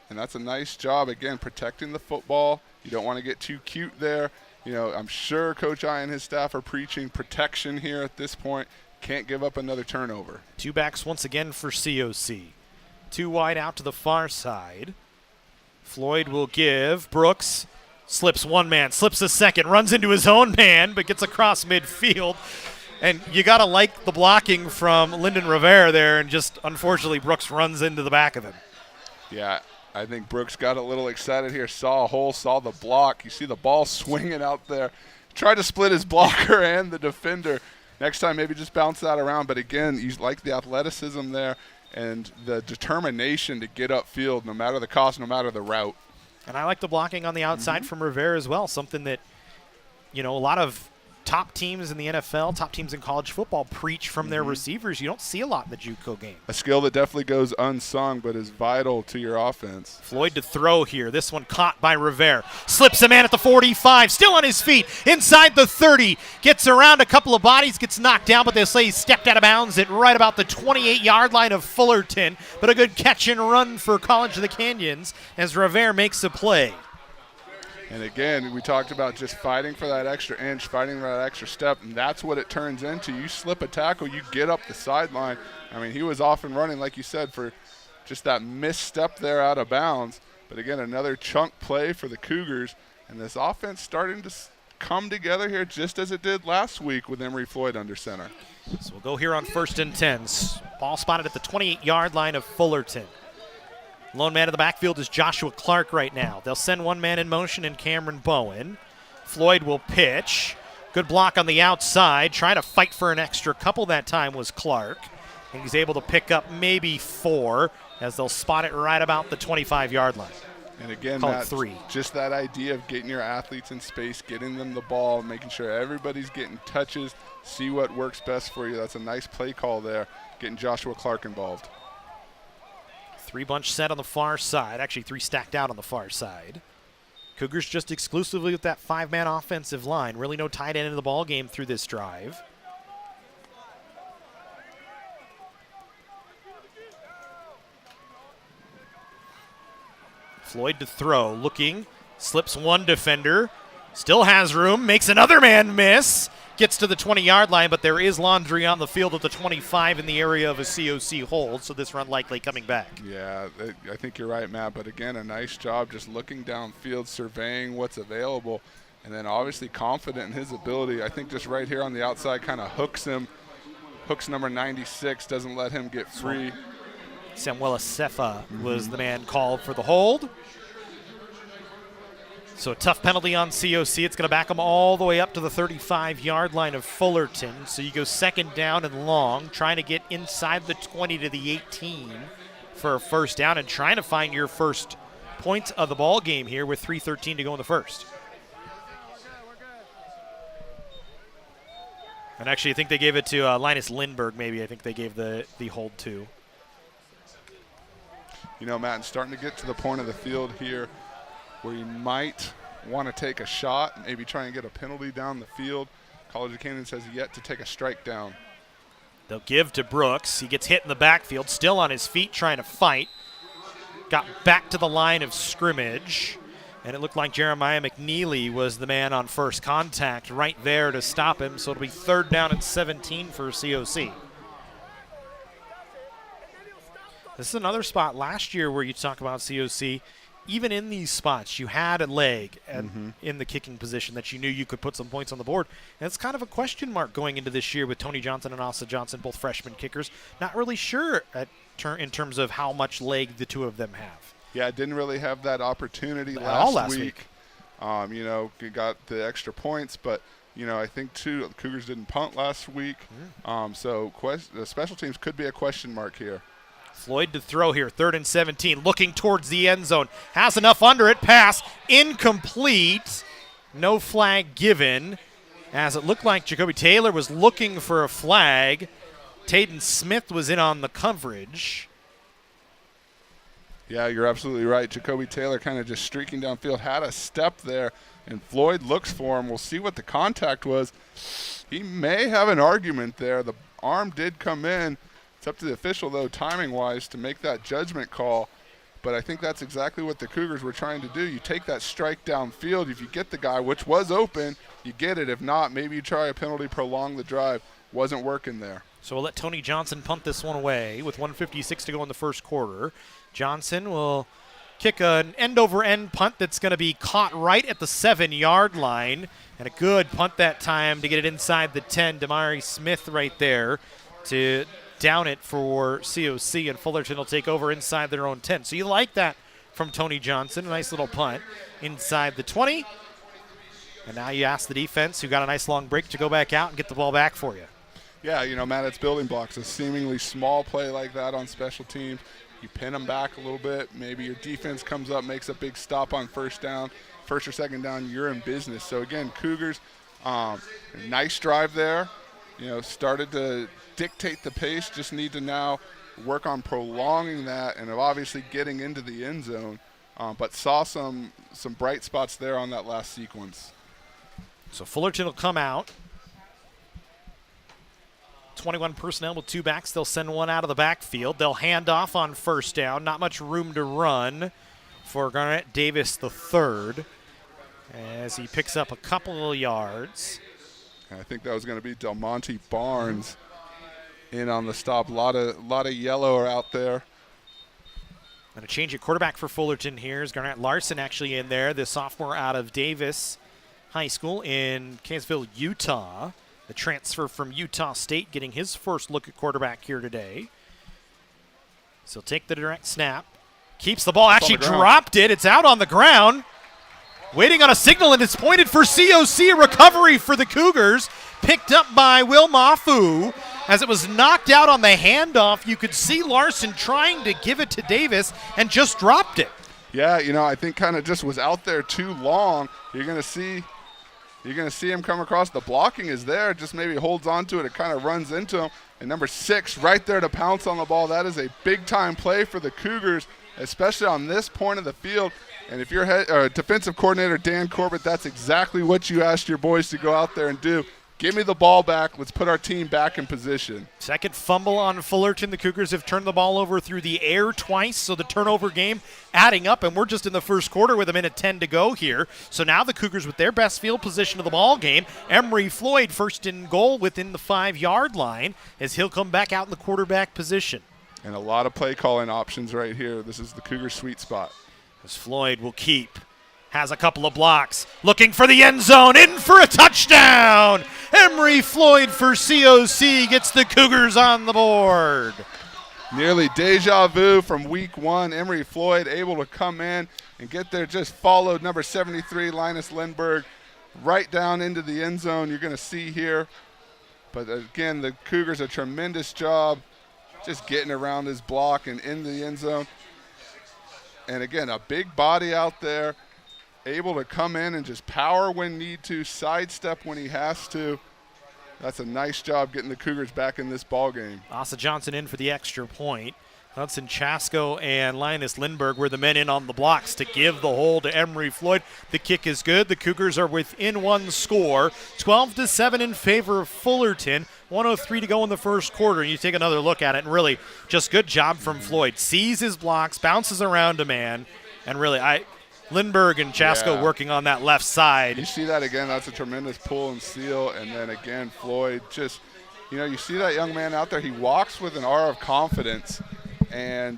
And that's a nice job, again, protecting the football. You don't want to get too cute there. I'm sure Coach I and his staff are preaching protection here at this point. Can't give up another turnover. 2 backs once again for COC. 2 wide out to the far side. Floyd will give. Brooks slips 1 man, slips a 2nd, runs into his own man, but gets across midfield. And you got to like the blocking from Lyndon Rivera there, and just unfortunately Brooks runs into the back of him. Yeah, I think Brooks got a little excited here, saw a hole, saw the block. You see the ball swinging out there. Tried to split his blocker and the defender. Next time maybe just bounce that around. But again, you like the athleticism there and the determination to get upfield no matter the cost, no matter the route. And I like the blocking on the outside from Rivera as well, something that, a lot of top teams in the NFL, top teams in college football preach from their receivers. You don't see a lot in the JUCO game. A skill that definitely goes unsung but is vital to your offense. Floyd to throw here. This one caught by Rivera. Slips a man at the 45, still on his feet, inside the 30. Gets around a couple of bodies, gets knocked down, but they'll say he stepped out of bounds at right about the 28-yard line of Fullerton. But a good catch and run for College of the Canyons as Rivera makes a play. And again, we talked about just fighting for that extra inch, fighting for that extra step, and that's what it turns into. You slip a tackle, you get up the sideline. I mean, he was off and running, like you said, for just that misstep there out of bounds. But again, another chunk play for the Cougars, and this offense starting to come together here just as it did last week with Emory Floyd under center. So we'll go here on 1st and 10s. Ball spotted at the 28-yard line of Fullerton. Lone man in the backfield is Joshua Clark right now. They'll send one man in motion in Cameron Bowen. Floyd will pitch. Good block on the outside. Trying to fight for an extra couple that time was Clark. And he's able to pick up maybe 4 as they'll spot it right about the 25-yard line. And again, just that idea of getting your athletes in space, getting them the ball, making sure everybody's getting touches, see what works best for you. That's a nice play call there, getting Joshua Clark involved. 3-bunch set on the far side. Actually, 3 stacked out on the far side. Cougars just exclusively with that 5-man offensive line. Really no tight end in the ball game through this drive. Floyd to throw. Looking. Slips one defender. Still has room. Makes another man miss. Gets to the 20-yard line, but there is laundry on the field at the 25 in the area of a COC hold, so this run likely coming back. Yeah, I think you're right, Matt, but again, a nice job just looking downfield, surveying what's available, and then obviously confident in his ability. I think just right here on the outside kind of hooks him, hooks number 96, doesn't let him get free. Samuel SCFA was the man called for the hold. So a tough penalty on COC. It's going to back them all the way up to the 35-yard line of Fullerton. So you go 2nd down and long, trying to get inside the 20 to the 18 for a 1st down and trying to find your first points of the ball game here with 3:13 to go in the 1st. And actually, I think they gave it to Linus Lindbergh, maybe. I think they gave the hold to. You know, Matt, starting to get to the point of the field here where you might want to take a shot, maybe try and get a penalty down the field. College of Canyons has yet to take a strike down. They'll give to Brooks. He gets hit in the backfield, still on his feet trying to fight. Got back to the line of scrimmage, and it looked like Jeremiah McNeely was the man on first contact right there to stop him, so it'll be 3rd down and 17 for COC. This is another spot last year where you talk about COC. Even in these spots, you had a leg and in the kicking position that you knew you could put some points on the board. And it's kind of a question mark going into this year with Tony Johnson and Asa Johnson, both freshman kickers. Not really sure in terms of how much leg the two of them have. Yeah, didn't really have that opportunity last week. You know, got the extra points, but, you know, I think, too, the Cougars didn't punt last week. So the special teams could be a question mark here. Floyd to throw here, 3rd and 17, looking towards the end zone. Has enough under it, pass, incomplete. No flag given, as it looked like Jacoby Taylor was looking for a flag. Taden Smith was in on the coverage. Yeah, you're absolutely right. Jacoby Taylor kind of just streaking downfield, had a step there, and Floyd looks for him. We'll see what the contact was. He may have an argument there. The arm did come in. It's up to the official, though, timing-wise, to make that judgment call. But I think that's exactly what the Cougars were trying to do. You take that strike downfield. If you get the guy, which was open, you get it. If not, maybe you try a penalty, prolong the drive. Wasn't working there. So we'll let Tony Johnson punt this one away with 1:56 to go in the 1st quarter. Johnson will kick an end-over-end punt that's going to be caught right at the 7-yard line. And a good punt that time to get it inside the 10. Damari Smith right there to down it for COC, and Fullerton will take over inside their own 10. So you like that from Tony Johnson, a nice little punt inside the 20. And now you ask the defense, who got a nice long break, to go back out and get the ball back for you. Yeah, Matt, it's building blocks. A seemingly small play like that on special teams, you pin them back a little bit. Maybe your defense comes up, makes a big stop on first or second down, you're in business. So, again, Cougars, nice drive there. Started to dictate the pace, just need to now work on prolonging that and obviously getting into the end zone, but saw some bright spots there on that last sequence. So Fullerton will come out. 21 personnel with 2 backs. They'll send one out of the backfield. They'll hand off on first down. Not much room to run for Garnett Davis III as he picks up a couple of yards. I think that was going to be Del Monte Barnes in on the stop. A lot of yellow are out there. Going to change at quarterback for Fullerton here is Garnett Larson actually in there, the sophomore out of Davis High School in Kaysville, Utah. The transfer from Utah State getting his first look at quarterback here today. So he'll take the direct snap. Keeps the ball. Actually dropped it. It's out on the ground. Waiting on a signal, and it's pointed for COC. A recovery for the Cougars. Picked up by Will Mafu. As it was knocked out on the handoff, you could see Larson trying to give it to Davis and just dropped it. Yeah, I think kind of just was out there too long. You're going to see him come across. The blocking is there. Just maybe holds on to it. It kind of runs into him. And number 6 right there to pounce on the ball. That is a big-time play for the Cougars, especially on this point of the field. And if you're defensive coordinator Dan Corbett, that's exactly what you asked your boys to go out there and do. Give me the ball back. Let's put our team back in position. Second fumble on Fullerton. The Cougars have turned the ball over through the air twice, so the turnover game adding up, and we're just in the first quarter with 1:10 to go here. So now the Cougars with their best field position of the ball game. Emery Floyd first and goal within the 5-yard line as he'll come back out in the quarterback position. And a lot of play calling options right here. This is the Cougars' sweet spot. As Floyd will keep. Has a couple of blocks. Looking for the end zone. In for a touchdown. Emery Floyd for COC gets the Cougars on the board. Nearly deja vu from week 1. Emery Floyd able to come in and get there. Just followed number 73, Linus Lindbergh, right down into the end zone. You're going to see here. But again, the Cougars a tremendous job just getting around his block and into the end zone. And again, a big body out there, able to come in and just power when need to, sidestep when he has to. That's a nice job getting the Cougars back in this ball game. Asa Johnson in for the extra point. Hudson Chasko and Linus Lindbergh were the men in on the blocks to give the hole to Emery Floyd. The kick is good. The Cougars are within 1 score. 12-7 in favor of Fullerton. 1:03 to go in the first quarter. You take another look at it, and really just good job from Floyd. Sees his blocks, bounces around a man, and really Lindbergh and Chasko working on that left side. You see that again. That's a tremendous pull and seal. And then again, Floyd just, you see that young man out there. He walks with an aura of confidence. And,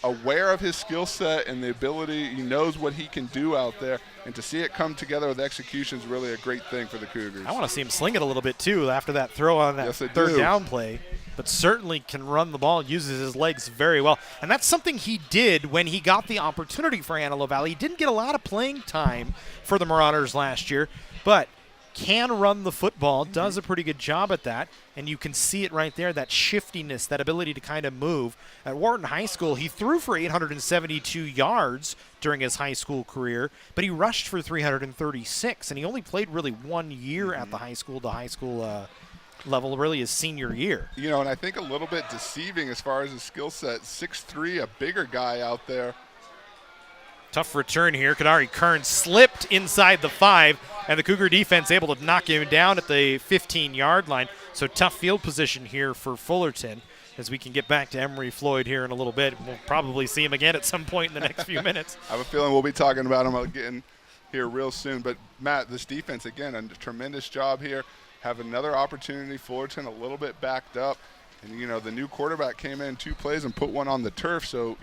aware of his skill set and the ability. He knows what he can do out there. And to see it come together with execution is really a great thing for the Cougars. I want to see him sling it a little bit, too, after that throw on that third down play. But certainly can run the ball, uses his legs very well. And that's something he did when he got the opportunity for Antelope Valley. He didn't get a lot of playing time for the Marauders last year, but can run the football, does a pretty good job at that, and you can see it right there, that shiftiness, that ability to kind of move. At Wharton High School, he threw for 872 yards during his high school career, but he rushed for 336, and he only played really 1 year at the high school level, really his senior year. And I think a little bit deceiving as far as his skill set. 6'3", a bigger guy out there. Tough return here. Kadari Kern slipped inside the 5, and the Cougar defense able to knock him down at the 15-yard line. So tough field position here for Fullerton as we can get back to Emery Floyd here in a little bit. We'll probably see him again at some point in the next few minutes. I have a feeling we'll be talking about him again here real soon. But, Matt, this defense, again, a tremendous job here. Have another opportunity. Fullerton a little bit backed up. And, the new quarterback came in 2 plays and put one on the turf, so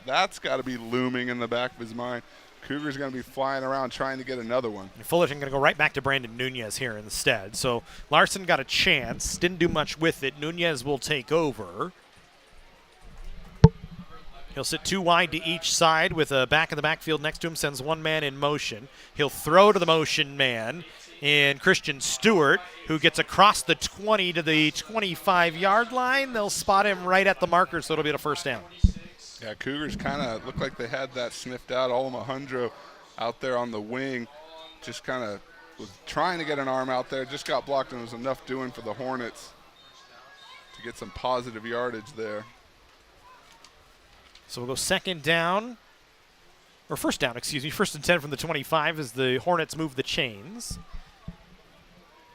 that's got to be looming in the back of his mind. Cougars going to be flying around trying to get another one. And Fullerton going to go right back to Brandon Nunez here instead. So Larson got a chance, didn't do much with it. Nunez will take over. He'll sit 2 wide to each side with a back in the backfield next to him, sends one man in motion. He'll throw to the motion man in Christian Stewart, who gets across the 20 to the 25-yard line. They'll spot him right at the marker, so it'll be a first down. Yeah, Cougars kind of looked like they had that sniffed out. Alejandro out there on the wing just kind of was trying to get an arm out there, just got blocked, and it was enough doing for the Hornets to get some positive yardage there. So we'll go second down, or first down, excuse me, 1st and 10 from the 25 as the Hornets move the chains.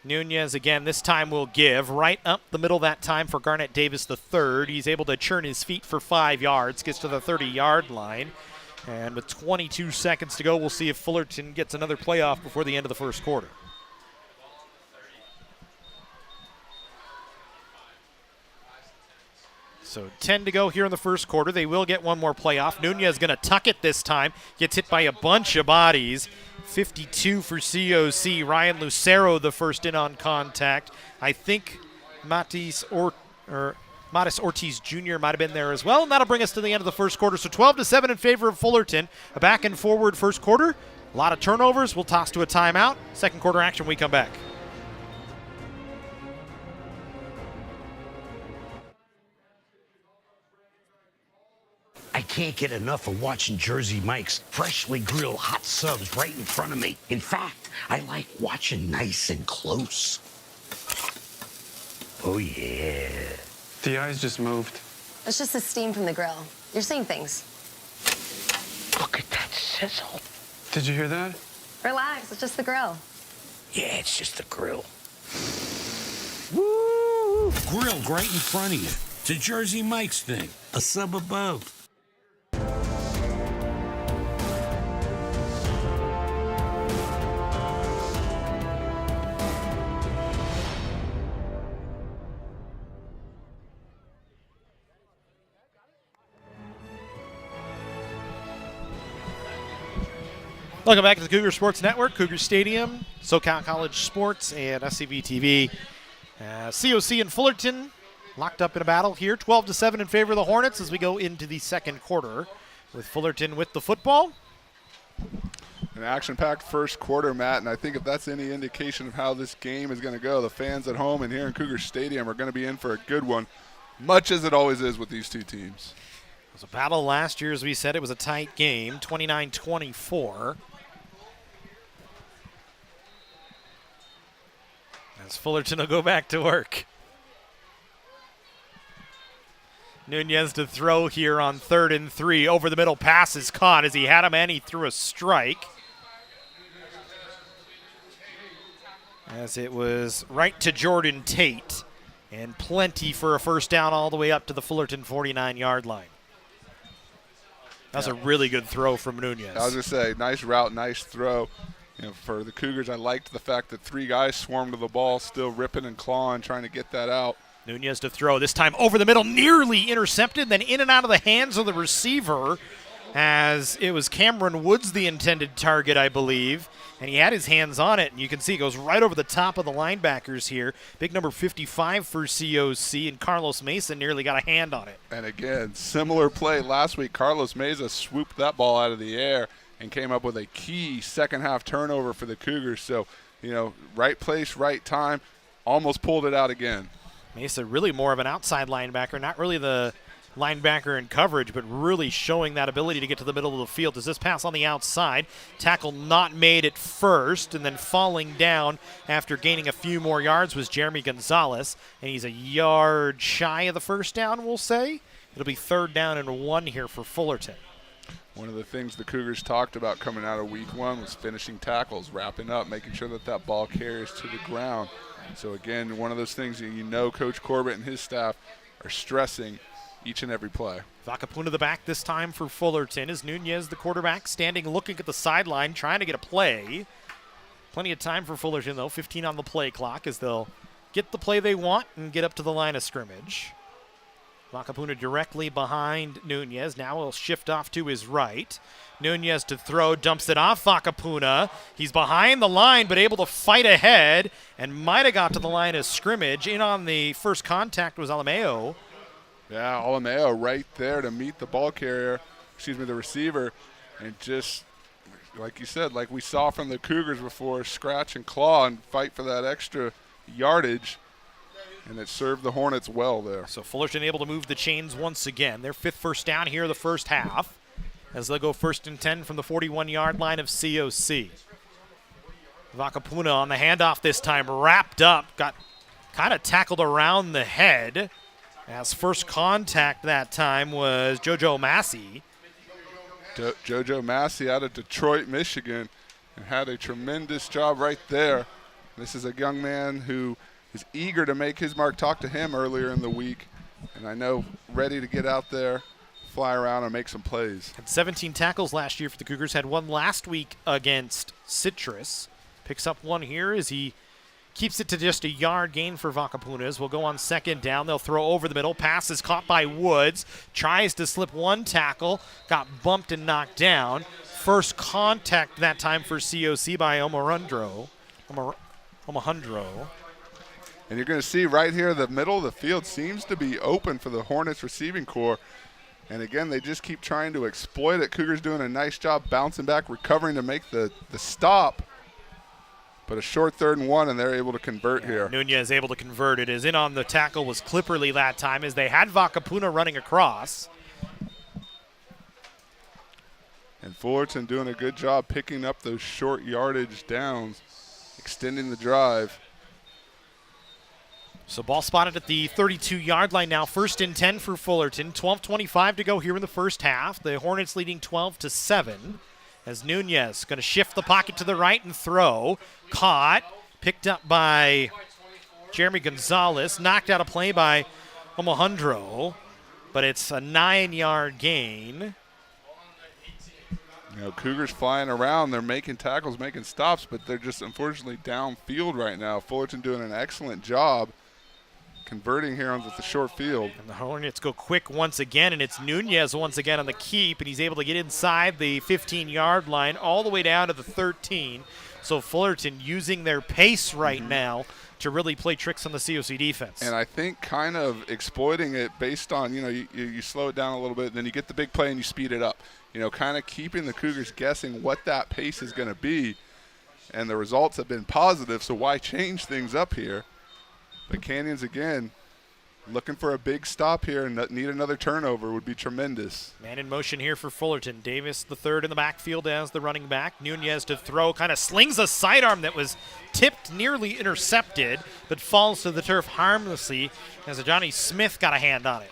Nunez again, this time will give right up the middle that time for Garnett Davis III. He's able to churn his feet for 5 yards, gets to the 30-yard line. And with 22 seconds to go, we'll see if Fullerton gets another playoff before the end of the first quarter. So 10 to go here in the first quarter. They will get one more playoff. Nunez going to tuck it this time. Gets hit by a bunch of bodies. 52 for COC. Ryan Lucero the first in on contact. I think Matis Ortiz Jr. might have been there as well. And that'll bring us to the end of the first quarter. So 12-7 in favor of Fullerton. A back and forward first quarter. A lot of turnovers. We'll toss to a timeout. Second quarter action when we come back. I can't get enough of watching Jersey Mike's freshly grilled hot subs right in front of me. In fact, I like watching nice and close. Oh, yeah. The eyes just moved. It's just the steam from the grill. You're seeing things. Look at that sizzle. Did you hear that? Relax, it's just the grill. Yeah, it's just the grill. Woo! Grilled right in front of you. It's a Jersey Mike's thing. A sub above. Welcome back to the Cougar Sports Network, Cougar Stadium, SoCal College Sports, and SCV TV. COC and Fullerton locked up in a battle here, 12-7 in favor of the Hornets as we go into the second quarter with Fullerton with the football. An action-packed first quarter, Matt, and I think if that's any indication of how this game is going to go, the fans at home and here in Cougar Stadium are going to be in for a good one, much as it always is with these two teams. It was a battle last year, as we said. It was a tight game, 29-24. As Fullerton will go back to work. Nunez to throw here on 3rd and 3. Over the middle, pass is caught as he had a man. He threw a strike. As it was right to Jordan Tate. And plenty for a first down all the way up to the Fullerton 49-yard line. That's a really good throw from Nunez. I was going to say, nice route, nice throw. You know, for the Cougars, I liked the fact that 3 guys swarmed to the ball, still ripping and clawing, trying to get that out. Nunez to throw, this time over the middle, nearly intercepted, then in and out of the hands of the receiver, as it was Cameron Woods the intended target, I believe, and he had his hands on it, and you can see it goes right over the top of the linebackers here. Big number 55 for COC, and Carlos Mesa nearly got a hand on it. And again, similar play last week. Carlos Mesa swooped that ball out of the air and came up with a key second-half turnover for the Cougars. So, you know, right place, right time, almost pulled it out again. Mesa really more of an outside linebacker, not really the linebacker in coverage, but really showing that ability to get to the middle of the field. Does this pass on the outside? Tackle not made at first, and then falling down after gaining a few more yards was Jeremy Gonzalez, and he's a yard shy of the first down, we'll say. It'll be 3rd down and 1 here for Fullerton. One of the things the Cougars talked about coming out of week 1 was finishing tackles, wrapping up, making sure that that ball carries to the ground. So, again, one of those things that you know Coach Corbett and his staff are stressing each and every play. Vakapuna the back this time for Fullerton. Is Nunez the quarterback standing looking at the sideline trying to get a play. Plenty of time for Fullerton, though. 15 on the play clock as they'll get the play they want and get up to the line of scrimmage. Vakapuna directly behind Nunez. Now he'll shift off to his right. Nunez to throw, dumps it off Vakapuna. He's behind the line but able to fight ahead and might have got to the line of scrimmage. In on the first contact was Alameo. Yeah, Alameo right there to meet the ball carrier, the receiver, and just like you said, like we saw from the Cougars before, scratch and claw and fight for that extra yardage, and it served the Hornets well there. So Fullerton able to move the chains once again. Their 5th first down here the first half, as they'll go 1st and 10 from the 41-yard line of COC. Vakapuna on the handoff this time, wrapped up, got kind of tackled around the head, as first contact that time was JoJo Massey. JoJo Massey out of Detroit, Michigan, and had a tremendous job right there. This is a young man who is eager to make his mark. Talked to him earlier in the week, and I know ready to get out there, fly around, and make some plays. Had 17 tackles last year for the Cougars, had one last week against Citrus. Picks up one here as he keeps it to just a yard gain for Vakapunas. We'll go on 2nd down. They'll throw over the middle. Pass is caught by Woods. Tries to slip one tackle. Got bumped and knocked down. First contact that time for COC by Omohundro. And you're going to see right here the middle of the field seems to be open for the Hornets receiving corps. And again, they just keep trying to exploit it. Cougars doing a nice job bouncing back, recovering to make the stop. But a short 3rd and 1, and they're able to convert here. Nunez able to convert it. As in on the tackle was Clipperly that time, as they had Vakapuna running across. And Fullerton doing a good job picking up those short yardage downs, extending the drive. So ball spotted at the 32-yard line now. 1st and 10 for Fullerton. 12:25 to go here in the first half. The Hornets leading 12-7. As Nunez going to shift the pocket to the right and throw. Caught, picked up by Jeremy Gonzalez, knocked out a play by Omohundro, but it's a 9-yard gain. You know, Cougars flying around, they're making tackles, making stops, but they're just unfortunately downfield right now. Fullerton doing an excellent job converting here onto the short field. And the Hornets go quick once again, and it's Nunez once again on the keep, and he's able to get inside the 15-yard line all the way down to the 13. So Fullerton using their pace right now to really play tricks on the COC defense. And I think kind of exploiting it based on, you know, you slow it down a little bit, then you get the big play and you speed it up. You know, kind of keeping the Cougars guessing what that pace is going to be. And the results have been positive, so why change things up here? But Canyons, again, looking for a big stop here and need another turnover would be tremendous. Man in motion here for Fullerton. Davis the third in the backfield as the running back. Nunez to throw, kind of slings a sidearm that was tipped, nearly intercepted, but falls to the turf harmlessly as Johnny Smith got a hand on it.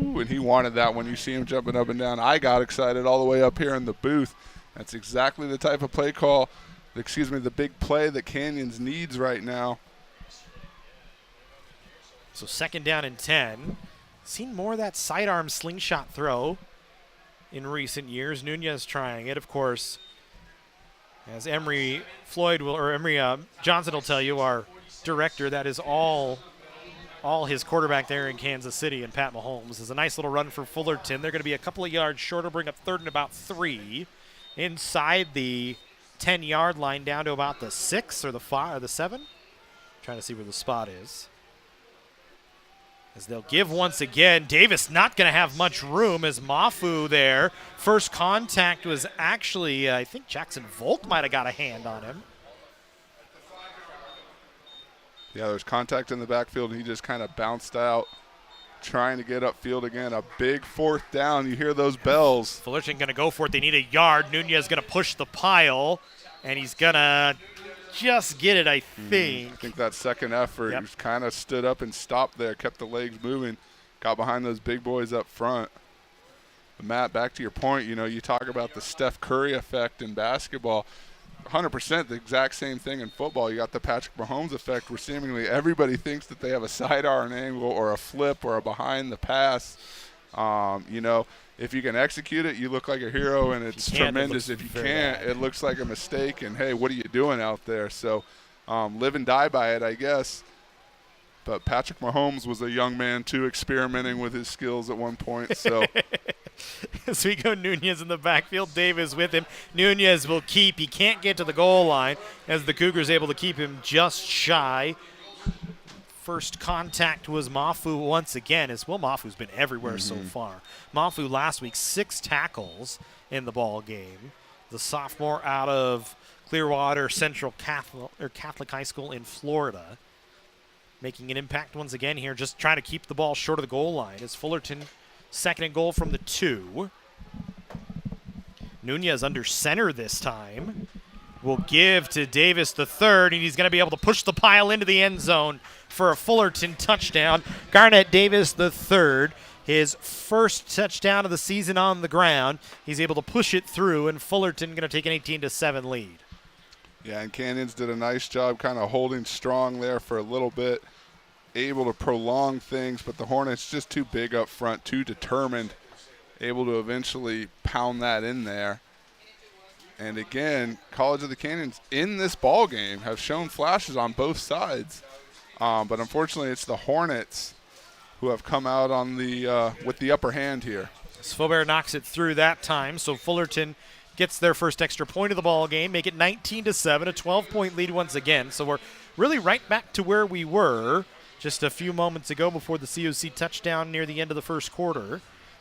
Ooh, and he wanted that when you see him jumping up and down. I got excited all the way up here in the booth. That's exactly the type of play call, the big play that Canyons needs right now. So 2nd down and 10. Seen more of that sidearm slingshot throw in recent years. Nunez trying it, of course, as Emory Johnson will tell you, our director, that is all his quarterback there in Kansas City, and Pat Mahomes. Is a nice little run for Fullerton. They're going to be a couple of yards short, bring up 3rd and about 3 inside the 10-yard line down to about the 6 or the 5 or the 7. Trying to see where the spot is. As they'll give once again. Davis not going to have much room as Mafu there. First contact was actually, I think Jackson Volk might have got a hand on him. Yeah, there's contact in the backfield, and he just kind of bounced out, trying to get upfield again. A big 4th down. You hear those bells. Fullerton going to go for it. They need a yard. Nunez going to push the pile, and he's going to just get it, I think. I think that second effort, he kind of stood up and stopped there, kept the legs moving, got behind those big boys up front. But Matt, back to your point, you know, you talk about the Steph Curry effect in basketball. 100% the exact same thing in football. You got the Patrick Mahomes effect where seemingly everybody thinks that they have a sidearm angle or a flip or a behind the pass. You know, if you can execute it, you look like a hero, and it's tremendous. If you can't, it looks like a mistake, and, hey, what are you doing out there? So live and die by it, I guess. But Patrick Mahomes was a young man, too, experimenting with his skills at one point. So as we go, Nunez in the backfield, Davis with him. Nunez will keep. He can't get to the goal line as the Cougars able to keep him just shy. First contact was Mafu once again, as Will Mafu's been everywhere so far. Mafu last week, 6 tackles in the ball game. the sophomore out of Clearwater Central Catholic High School in Florida, making an impact once again here, just trying to keep the ball short of the goal line. As Fullerton, second and goal from the 2. Nunez under center this time. Will give to Davis the third, and he's going to be able to push the pile into the end zone for a Fullerton touchdown. Garnett Davis the third, his first touchdown of the season on the ground. He's able to push it through, and Fullerton going to take an 18-7 lead. Yeah, and Canyons did a nice job kind of holding strong there for a little bit, able to prolong things, but the Hornets just too big up front, too determined, able to eventually pound that in there. And again, College of the Canyons in this ball game have shown flashes on both sides, but unfortunately, it's the Hornets who have come out on the with the upper hand here. Faubert knocks it through that time, so Fullerton gets their first extra point of the ball game, make it 19-7, a 12-point lead once again. So we're really right back to where we were just a few moments ago before the COC touchdown near the end of the first quarter.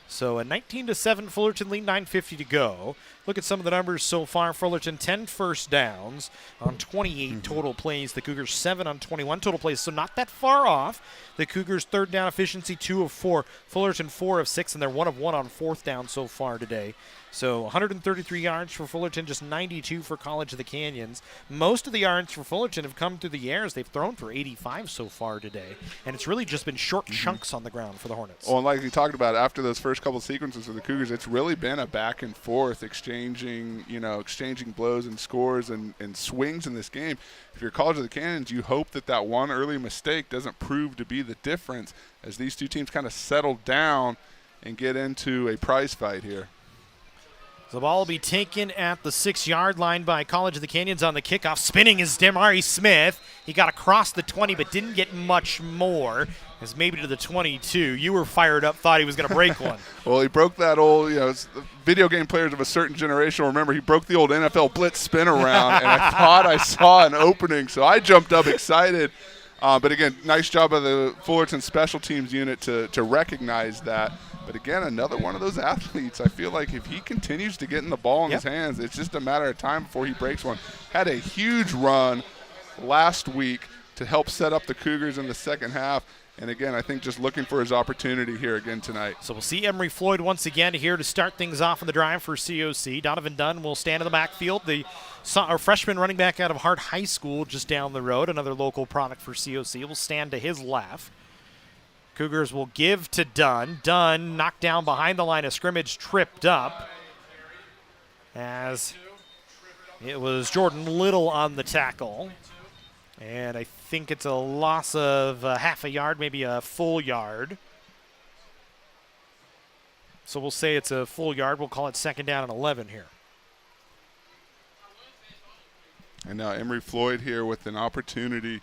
So a 19-7 Fullerton lead, 9:50 to go. Look at some of the numbers so far. Fullerton 10 first downs on 28 total plays. The Cougars 7 on 21 total plays, so not that far off. The Cougars third down efficiency 2 of 4. Fullerton 4 of 6, and they're 1 of 1 on fourth down so far today. So 133 yards for Fullerton, just 92 for College of the Canyons. Most of the yards for Fullerton have come through the airs. They've thrown for 85 so far today, and it's really just been short chunks on the ground for the Hornets. Well, and like we talked about, after those first couple sequences of the Cougars, it's really been a back and forth, exchanging blows and scores and swings in this game. If you're College of the Canyons, you hope that one early mistake doesn't prove to be the difference as these two teams kind of settle down and get into a prize fight here. The ball will be taken at the 6-yard line by College of the Canyons on the kickoff. Spinning is Demari Smith. He got across the 20 but didn't get much more. As maybe to the 22. You were fired up, thought he was going to break one. Well, he broke that old, video game players of a certain generation will remember he broke the old NFL blitz spin around, and I thought I saw an opening, so I jumped up excited. But again, nice job of the Fullerton special teams unit to recognize that. But again, another one of those athletes, I feel like if he continues to get in the ball in his hands, it's just a matter of time before he breaks one. Had a huge run last week to help set up the Cougars in the second half. And again, I think just looking for his opportunity here again tonight. So we'll see Emery Floyd once again here to start things off in the drive for COC. Donovan Dunn will stand in the backfield. The freshman running back out of Hart High School just down the road, another local product for COC, will stand to his left. Cougars will give to Dunn. Dunn knocked down behind the line of scrimmage, tripped up, as it was Jordan Little on the tackle. And I think it's a loss of half a yard, maybe a full yard. So we'll say it's a full yard. We'll call it second down and 11 here. And now Emery Floyd here with an opportunity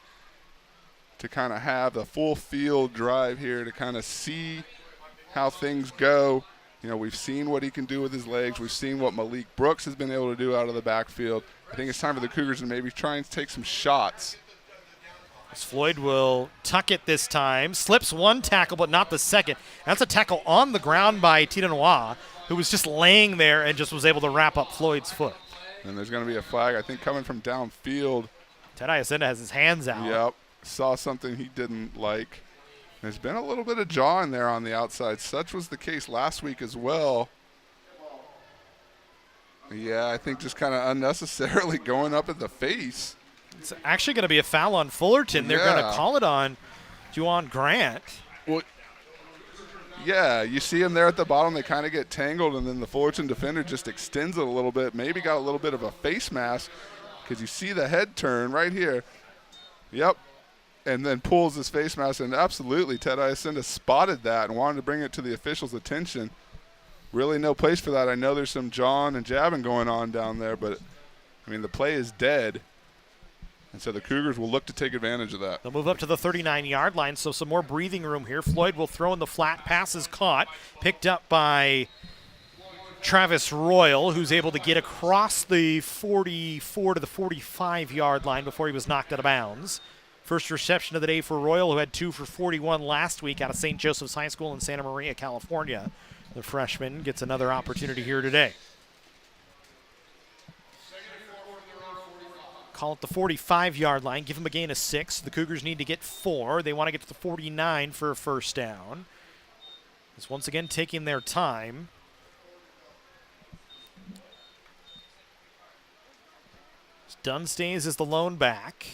to kind of have the full field drive here to kind of see how things go. We've seen what he can do with his legs. We've seen what Malik Brooks has been able to do out of the backfield. I think it's time for the Cougars to maybe try and take some shots. As Floyd will tuck it this time. Slips one tackle, but not the second. That's a tackle on the ground by Tita Noir, who was just laying there and just was able to wrap up Floyd's foot. And there's going to be a flag, I think, coming from downfield. Ted Iacenda has his hands out. Yep. Saw something he didn't like. There's been a little bit of jaw in there on the outside. Such was the case last week as well. Yeah, I think just kind of unnecessarily going up at the face. It's actually going to be a foul on Fullerton. They're going to call it on Juwan Grant. Well, yeah, you see him there at the bottom. They kind of get tangled, and then the Fullerton defender just extends it a little bit. Maybe got a little bit of a face mask because you see the head turn right here. Yep. And then pulls his face mask, and absolutely Ted Iacenda spotted that and wanted to bring it to the officials' attention. Really no place for that. I know there's some jawing and jabbing going on down there, but, the play is dead. And so the Cougars will look to take advantage of that. They'll move up to the 39-yard line, so some more breathing room here. Floyd will throw in the flat. Pass is caught. Picked up by Travis Royal, who's able to get across the 44 to the 45-yard line before he was knocked out of bounds. First reception of the day for Royal, who had 2 for 41 last week out of St. Joseph's High School in Santa Maria, California. The freshman gets another opportunity here today. call it the 45-yard line, give them a gain of 6. The Cougars need to get 4. They want to get to the 49 for a first down. It's once again taking their time. Dunn stays as the lone back.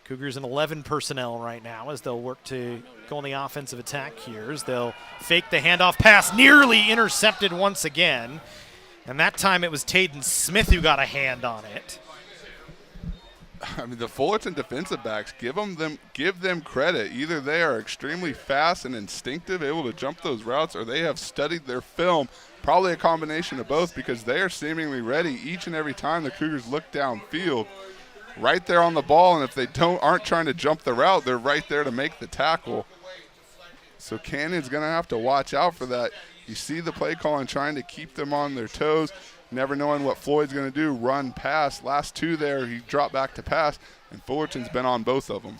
Cougars in 11 personnel right now as they'll work to go on the offensive attack here. As they'll fake the handoff pass, nearly intercepted once again. And that time it was Taden Smith who got a hand on it. I mean, the Fullerton defensive backs, give them credit. Either they are extremely fast and instinctive, able to jump those routes, or they have studied their film. Probably a combination of both, because they are seemingly ready each and every time the Cougars look downfield, right there on the ball. And if they aren't trying to jump the route, they're right there to make the tackle. So Canyon's going to have to watch out for that. You see the play calling trying to keep them on their toes, never knowing what Floyd's going to do, run, pass. Last two there, he dropped back to pass, and Fullerton's been on both of them.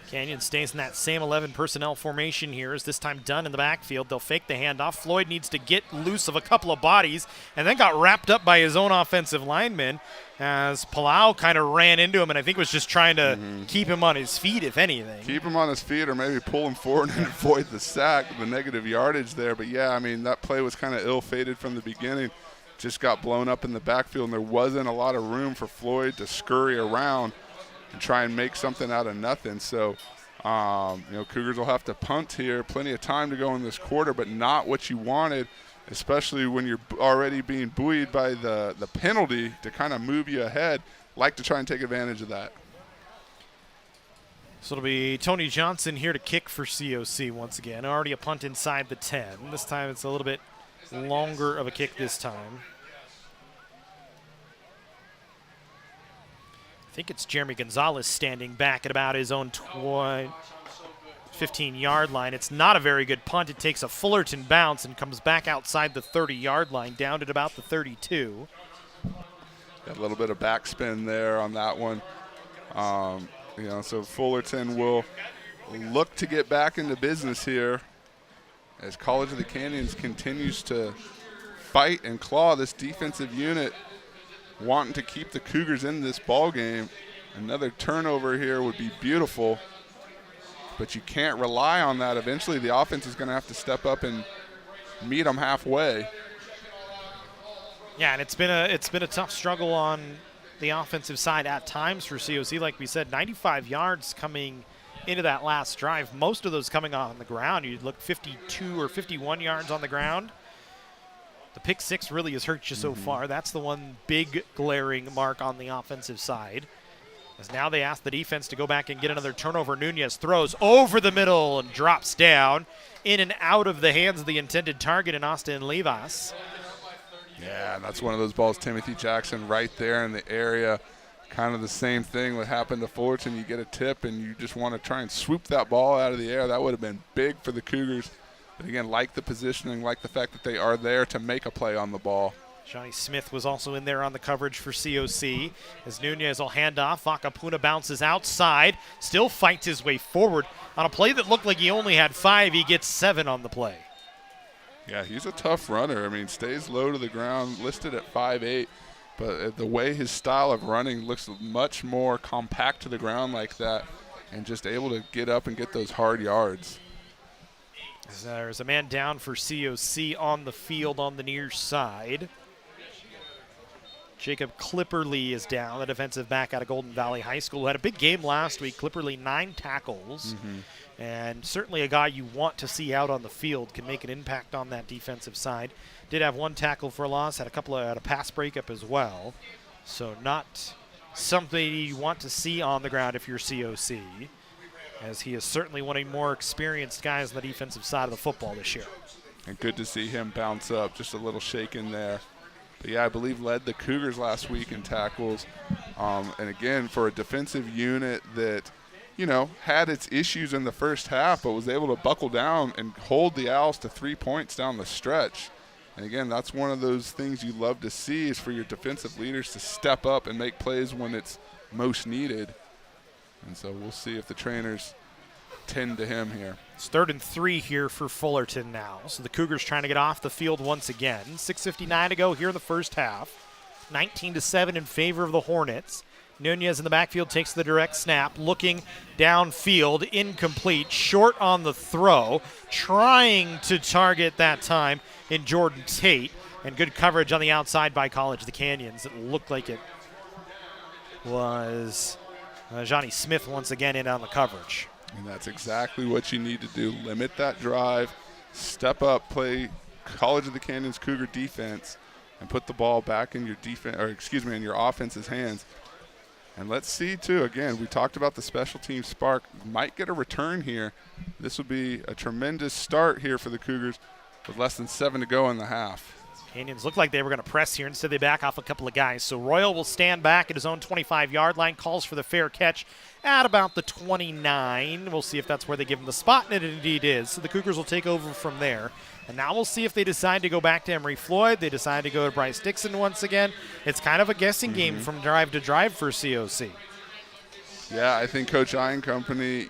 Canyon stays in that same 11 personnel formation here, as this time Dunn in the backfield. They'll fake the handoff. Floyd needs to get loose of a couple of bodies and then got wrapped up by his own offensive lineman as Palau kind of ran into him and I think was just trying to keep him on his feet, if anything. Keep him on his feet or maybe pull him forward and avoid the sack, the negative yardage there. But, yeah, I mean, that play was kind of ill-fated from the beginning. Just got blown up in the backfield, and there wasn't a lot of room for Floyd to scurry around and try and make something out of nothing. So, Cougars will have to punt here. Plenty of time to go in this quarter, but not what you wanted, especially when you're already being buoyed by the penalty to kind of move you ahead. Like to try and take advantage of that. So it'll be Tony Johnson here to kick for COC once again. Already a punt inside the 10. This time it's a little bit longer of a kick this time. I think it's Jeremy Gonzalez standing back at about his own 15-yard line. It's not a very good punt. It takes a Fullerton bounce and comes back outside the 30-yard line, down at about the 32. Got a little bit of backspin there on that one. So Fullerton will look to get back into business here as College of the Canyons continues to fight and claw this defensive unit, wanting to keep the Cougars in this ball game. Another turnover here would be beautiful, but you can't rely on that. Eventually the offense is going to have to step up and meet them halfway. Yeah, and it's been a tough struggle on the offensive side at times for COC. Like we said, 95 yards coming into that last drive, most of those coming on the ground. You'd look 52 or 51 yards on the ground. The pick six really has hurt you so far. That's the one big glaring mark on the offensive side. As now they ask the defense to go back and get another turnover. Nunez throws over the middle and drops down in and out of the hands of the intended target in Austin Levas. Yeah, and that's one of those balls, Timothy Jackson, right there in the area. Kind of the same thing that happened to Fullerton. You get a tip and you just want to try and swoop that ball out of the air. That would have been big for the Cougars. But again, like the positioning, like the fact that they are there to make a play on the ball. Johnny Smith was also in there on the coverage for COC. As Nunez will hand off, Vakapuna bounces outside, still fights his way forward. On a play that looked like he only had 5, he gets 7 on the play. Yeah, he's a tough runner. I mean, stays low to the ground, listed at 5'8", but the way his style of running looks much more compact to the ground like that and just able to get up and get those hard yards. There's a man down for COC on the field on the near side. Jacob Clipperly is down, the defensive back out of Golden Valley High School, who had a big game last week. Clipperly, 9 tackles, and certainly a guy you want to see out on the field, can make an impact on that defensive side. Did have 1 tackle for a loss, had a pass breakup as well. So not something you want to see on the ground if you're COC, as he is certainly one of the more experienced guys on the defensive side of the football this year. And good to see him bounce up, just a little shaken there. But yeah, I believe led the Cougars last week in tackles. And again, for a defensive unit that, had its issues in the first half, but was able to buckle down and hold the Owls to 3 points down the stretch. And again, that's one of those things you love to see, is for your defensive leaders to step up and make plays when it's most needed. And so we'll see if the trainers tend to him here. It's 3rd and 3 here for Fullerton now. So the Cougars trying to get off the field once again. 6:59 to go here in the first half. 19-7 in favor of the Hornets. Nunez in the backfield takes the direct snap, looking downfield, incomplete, short on the throw, trying to target that time in Jordan Tate, and good coverage on the outside by College of the Canyons. It looked like it was Johnny Smith once again in on the coverage. And that's exactly what you need to do. Limit that drive, step up, play College of the Canyons Cougar defense, and put the ball back in your in your offense's hands. And let's see, too, again, we talked about the special team spark. Might get a return here. This would be a tremendous start here for the Cougars with less than 7 to go in the half. Canyons looked like they were going to press here. Instead, they back off a couple of guys. So Royal will stand back at his own 25-yard line, calls for the fair catch at about the 29. We'll see if that's where they give him the spot, and it indeed is. So the Cougars will take over from there. And now we'll see if they decide to go back to Emery Floyd. They decide to go to Bryce Dixon once again. It's kind of a guessing game from drive to drive for COC. Yeah, I think Coach Iron Company,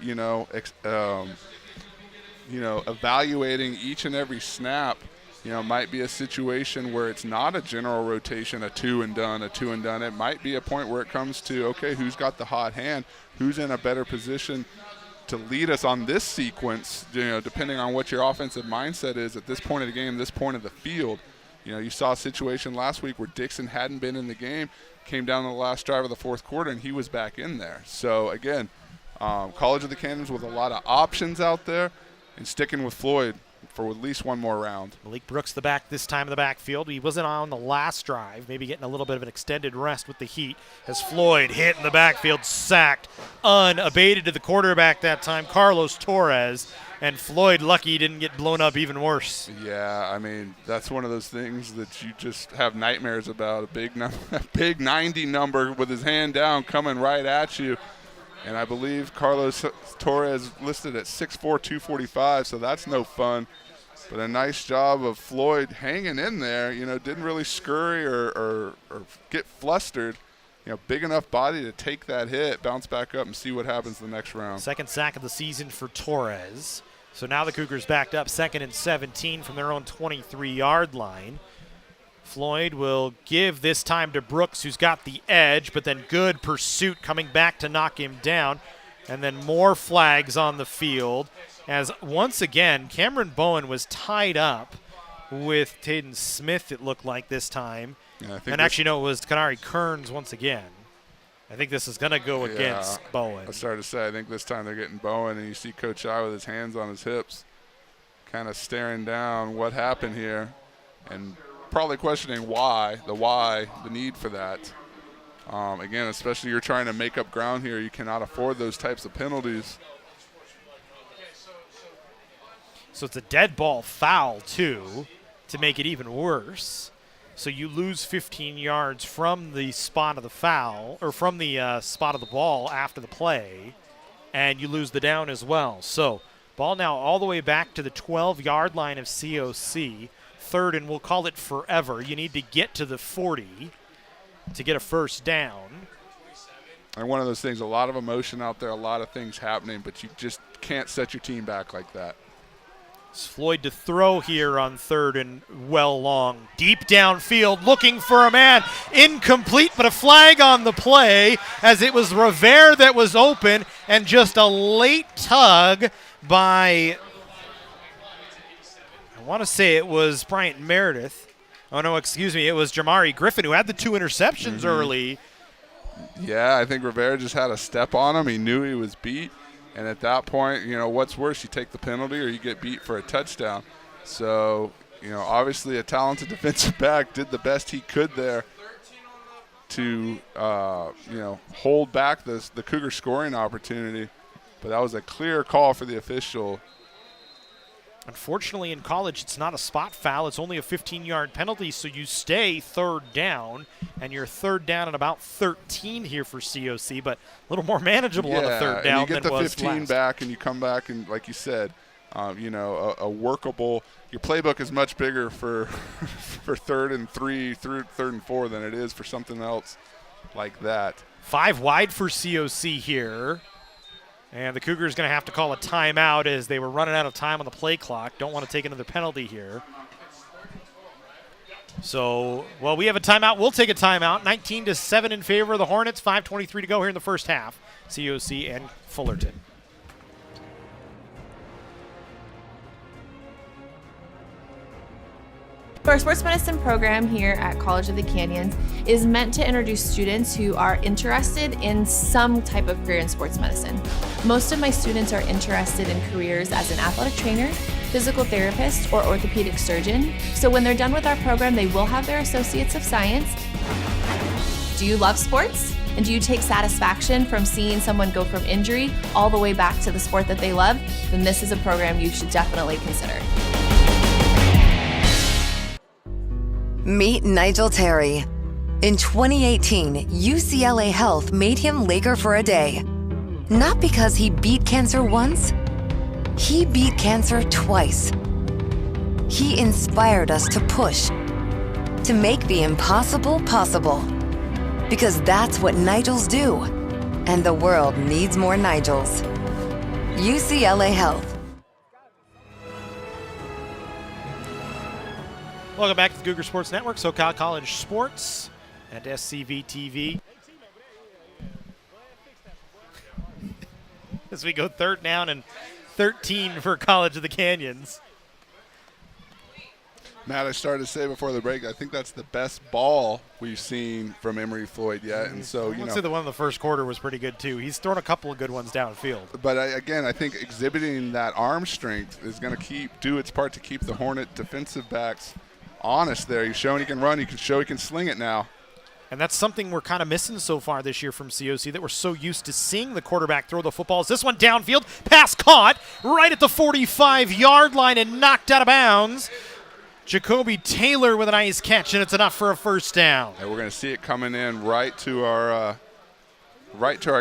evaluating each and every snap, might be a situation where it's not a general rotation, a two and done. It might be a point where it comes to, okay, who's got the hot hand, who's in a better position to lead us on this sequence, depending on what your offensive mindset is at this point of the game, this point of the field. You saw a situation last week where Dixon hadn't been in the game, came down to the last drive of the fourth quarter, and he was back in there. So, again, College of the Canyons with a lot of options out there and sticking with Floyd for at least one more round. Malik Brooks the back this time in the backfield. He wasn't on the last drive, maybe getting a little bit of an extended rest with the heat as Floyd hit in the backfield, sacked, unabated to the quarterback that time, Carlos Torres, and Floyd lucky he didn't get blown up even worse. Yeah, I mean, that's one of those things that you just have nightmares about, a big 90 number with his hand down coming right at you. And I believe Carlos Torres listed at 6'4", 245, so that's no fun. But a nice job of Floyd hanging in there, didn't really scurry or get flustered. Big enough body to take that hit, bounce back up, and see what happens the next round. Second sack of the season for Torres. So now the Cougars backed up 2nd and 17 from their own 23-yard line. Floyd will give this time to Brooks, who's got the edge, but then good pursuit coming back to knock him down. And then more flags on the field as once again Cameron Bowen was tied up with Taden Smith, it looked like this time. Yeah, and actually, no, it was Kanari Kearns once again. I think this is going to go against Bowen. I started to say, I think this time they're getting Bowen, and you see Coach I with his hands on his hips, kind of staring down what happened here, and probably questioning the need for that. Again, especially you're trying to make up ground here. You cannot afford those types of penalties. So it's a dead ball foul, too, to make it even worse. So you lose 15 yards from the spot of the foul, or from the spot of the ball after the play, and you lose the down as well. So ball now all the way back to the 12-yard line of COC. 3rd, and we'll call it forever. You need to get to the 40 to get a first down. And one of those things, a lot of emotion out there, a lot of things happening, but you just can't set your team back like that. It's Floyd to throw here on 3rd and well long. Deep downfield, looking for a man. Incomplete, but a flag on the play as it was Rivera that was open, and just a late tug by, I want to say it was Bryant Meredith. Oh, no, excuse me. It was Jamari Griffin who had the 2 interceptions early. Yeah, I think Rivera just had a step on him. He knew he was beat. And at that point, what's worse, you take the penalty or you get beat for a touchdown. So, obviously a talented defensive back did the best he could there to, hold back the Cougar scoring opportunity. But that was a clear call for the official. Unfortunately, in college, it's not a spot foul. It's only a 15-yard penalty, so you stay 3rd down, and you're 3rd down at about 13 here for COC, but a little more manageable on the 3rd down and you get than the was 15 last. back, and you come back, and like you said, a workable. Your playbook is much bigger for 3rd and 3, 3rd and 4 than it is for something else like that. 5 wide for COC here. And the Cougars going to have to call a timeout as they were running out of time on the play clock. Don't want to take another penalty here. So, well, we have a timeout. We'll take a timeout. 19-7 in favor of the Hornets. 5:23 to go here in the first half. COC and Fullerton. Our sports medicine program here at College of the Canyons is meant to introduce students who are interested in some type of career in sports medicine. Most of my students are interested in careers as an athletic trainer, physical therapist, or orthopedic surgeon. So when they're done with our program, they will have their Associates of Science. Do you love sports? And do you take satisfaction from seeing someone go from injury all the way back to the sport that they love? Then this is a program you should definitely consider. Meet Nigel Terry. In 2018, UCLA Health made him Laker for a day. Not because he beat cancer once, he beat cancer twice. He inspired us to push, to make the impossible possible. Because that's what Nigels do. And the world needs more Nigels. UCLA Health. Welcome back to the Cougar Sports Network, SoCal College Sports and SCV TV. As we go third down and 13 for College of the Canyons. Matt, I started to say before the break, I think that's the best ball we've seen from Emory Floyd yet. And so, I'd say the one in the first quarter was pretty good, too. He's thrown a couple of good ones downfield. But I think exhibiting that arm strength is going to do its part to keep the Hornet defensive backs honest there. He's showing he can run. He can show he can sling it now. And that's something we're kind of missing so far this year from COC, that we're so used to seeing the quarterback throw the footballs. This one downfield, pass caught right at the 45-yard line and knocked out of bounds. Jacoby Taylor with a nice catch, and it's enough for a first down. And we're going to see it coming in right to our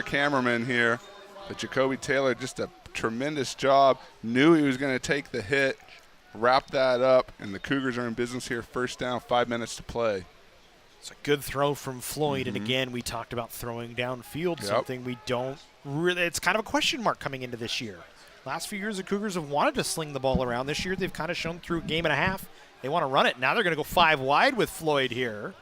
cameraman here. But Jacoby Taylor, just a tremendous job. Knew he was going to take the hit, wrap that up, and the Cougars are in business here. First down, 5 minutes to play. It's a good throw from Floyd, and again, we talked about throwing downfield, something we don't really – it's kind of a question mark coming into this year. Last few years, the Cougars have wanted to sling the ball around. This year, they've kind of shown through a game and a half they want to run it. Now they're going to go 5 wide with Floyd here.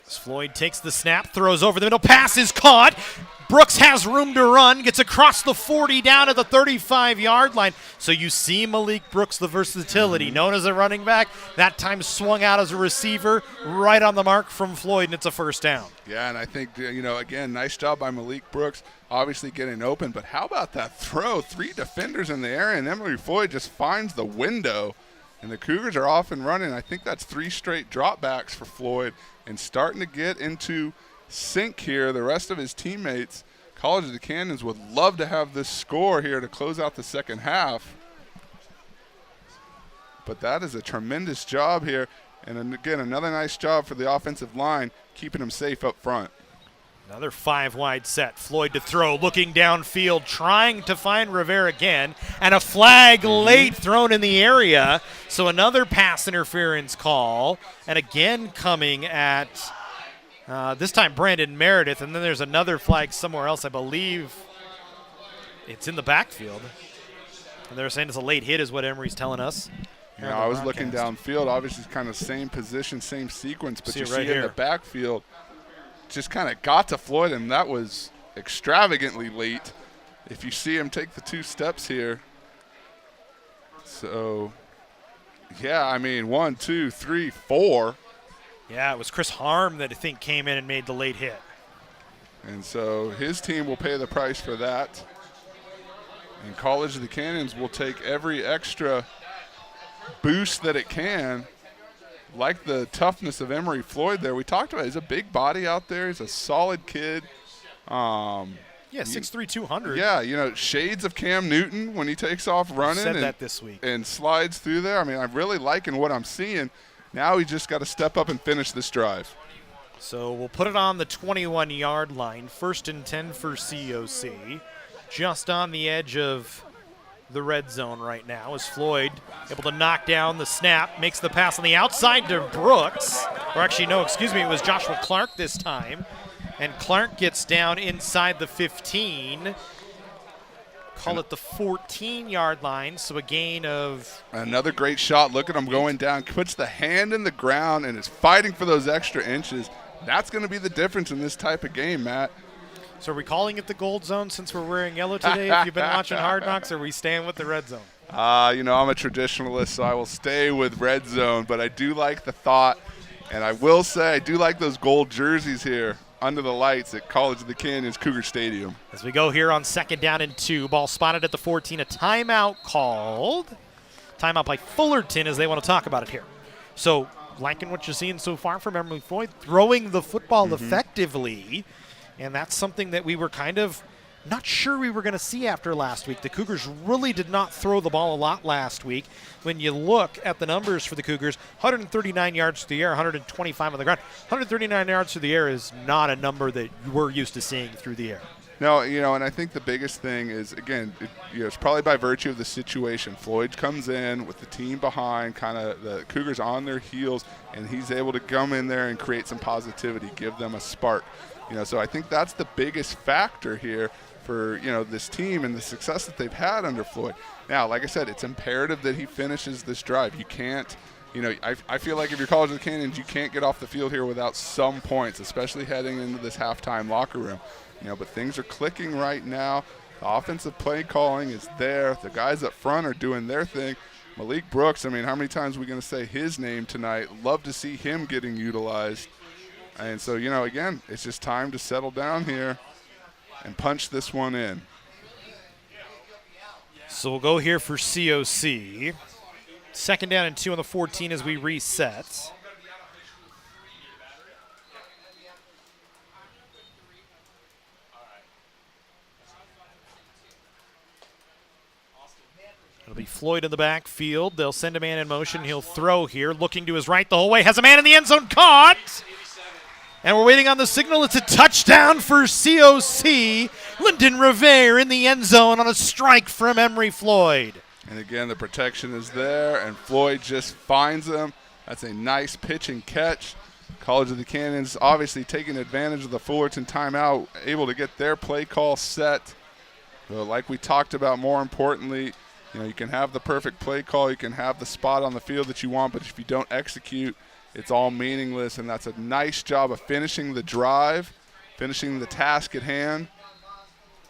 As Floyd takes the snap, throws over the middle, pass is caught. Brooks has room to run, gets across the 40 down at the 35-yard line. So you see Malik Brooks, the versatility, known as a running back, that time swung out as a receiver, right on the mark from Floyd, and it's a first down. Yeah, and I think, again, nice job by Malik Brooks, obviously getting open. But how about that throw? 3 defenders in the area, and Emory Floyd just finds the window. And the Cougars are off and running. I think that's 3 straight dropbacks for Floyd and starting to get into sync here. The rest of his teammates, College of the Canyons, would love to have this score here to close out the second half. But that is a tremendous job here. And again, another nice job for the offensive line, keeping them safe up front. Another 5 wide set. Floyd to throw, looking downfield, trying to find Rivera again, and a flag late thrown in the area. So another pass interference call, and again coming at this time Brandon Meredith, and then there's another flag somewhere else. I believe it's in the backfield. And they're saying it's a late hit is what Emory's telling us. Yeah, I was looking downfield. Obviously, it's kind of same position, same sequence, but you see it in the backfield. Just kind of got to Floyd, and that was extravagantly late. If you see him take the 2 steps here. So, yeah, I mean, 1, 2, 3, 4. Yeah, it was Chris Harm that I think came in and made the late hit. And so his team will pay the price for that. And College of the Canyons will take every extra boost that it can. Like the toughness of Emory Floyd there. We talked about, he's a big body out there. He's a solid kid. Yeah, 6'3", 200. Yeah, shades of Cam Newton when he takes off running. Said that this week. And slides through there. I mean, I'm really liking what I'm seeing. Now he just got to step up and finish this drive. So we'll put it on the 21-yard line. 1st and 10 for COC. Just on the edge of the red zone right now as Floyd able to knock down the snap, makes the pass on the outside to Brooks. Or actually, no, excuse me, it was Joshua Clark this time. And Clark gets down inside the 15. Call it the 14-yard line, so a gain of... Another great shot. Look at him going down. Puts the hand in the ground and is fighting for those extra inches. That's going to be the difference in this type of game, Matt. So are we calling it the gold zone since we're wearing yellow today? If you've been watching Hard Knocks, or are we staying with the red zone? I'm a traditionalist, so I will stay with red zone. But I do like the thought, and I will say I do like those gold jerseys here under the lights at College of the Canyons Cougar Stadium. As we go here on 2nd down and 2, ball spotted at the 14, a timeout called. Timeout by Fullerton as they want to talk about it here. So liking what you're seeing so far from Emily Floyd, throwing the football effectively, and that's something that we were kind of not sure we were going to see after last week. The Cougars really did not throw the ball a lot last week. When you look at the numbers for the Cougars, 139 yards through the air, 125 on the ground. 139 yards through the air is not a number that we're used to seeing through the air. No, and I think the biggest thing is, again, it's probably by virtue of the situation. Floyd comes in with the team behind, kind of the Cougars on their heels, and he's able to come in there and create some positivity, give them a spark. So I think that's the biggest factor here for, this team and the success that they've had under Floyd. Now, like I said, it's imperative that he finishes this drive. You can't, I feel like if you're College of the Canyons, you can't get off the field here without some points, especially heading into this halftime locker room. But things are clicking right now. The offensive play calling is there. The guys up front are doing their thing. Malik Brooks, how many times are we going to say his name tonight? Love to see him getting utilized. And so, again, it's just time to settle down here and punch this one in. So we'll go here for COC. 2nd down and 2 on the 14 as we reset. It'll be Floyd in the backfield. They'll send a man in motion. He'll throw here, looking to his right the whole way. Has a man in the end zone, caught. And we're waiting on the signal. It's a touchdown for COC. Lyndon Revere in the end zone on a strike from Emery Floyd. And again, the protection is there, and Floyd just finds him. That's a nice pitch and catch. College of the Canyons obviously taking advantage of the Fullerton timeout, able to get their play call set. So like we talked about, more importantly, you can have the perfect play call, you can have the spot on the field that you want, but if you don't execute, it's all meaningless, and that's a nice job of finishing the drive, finishing the task at hand,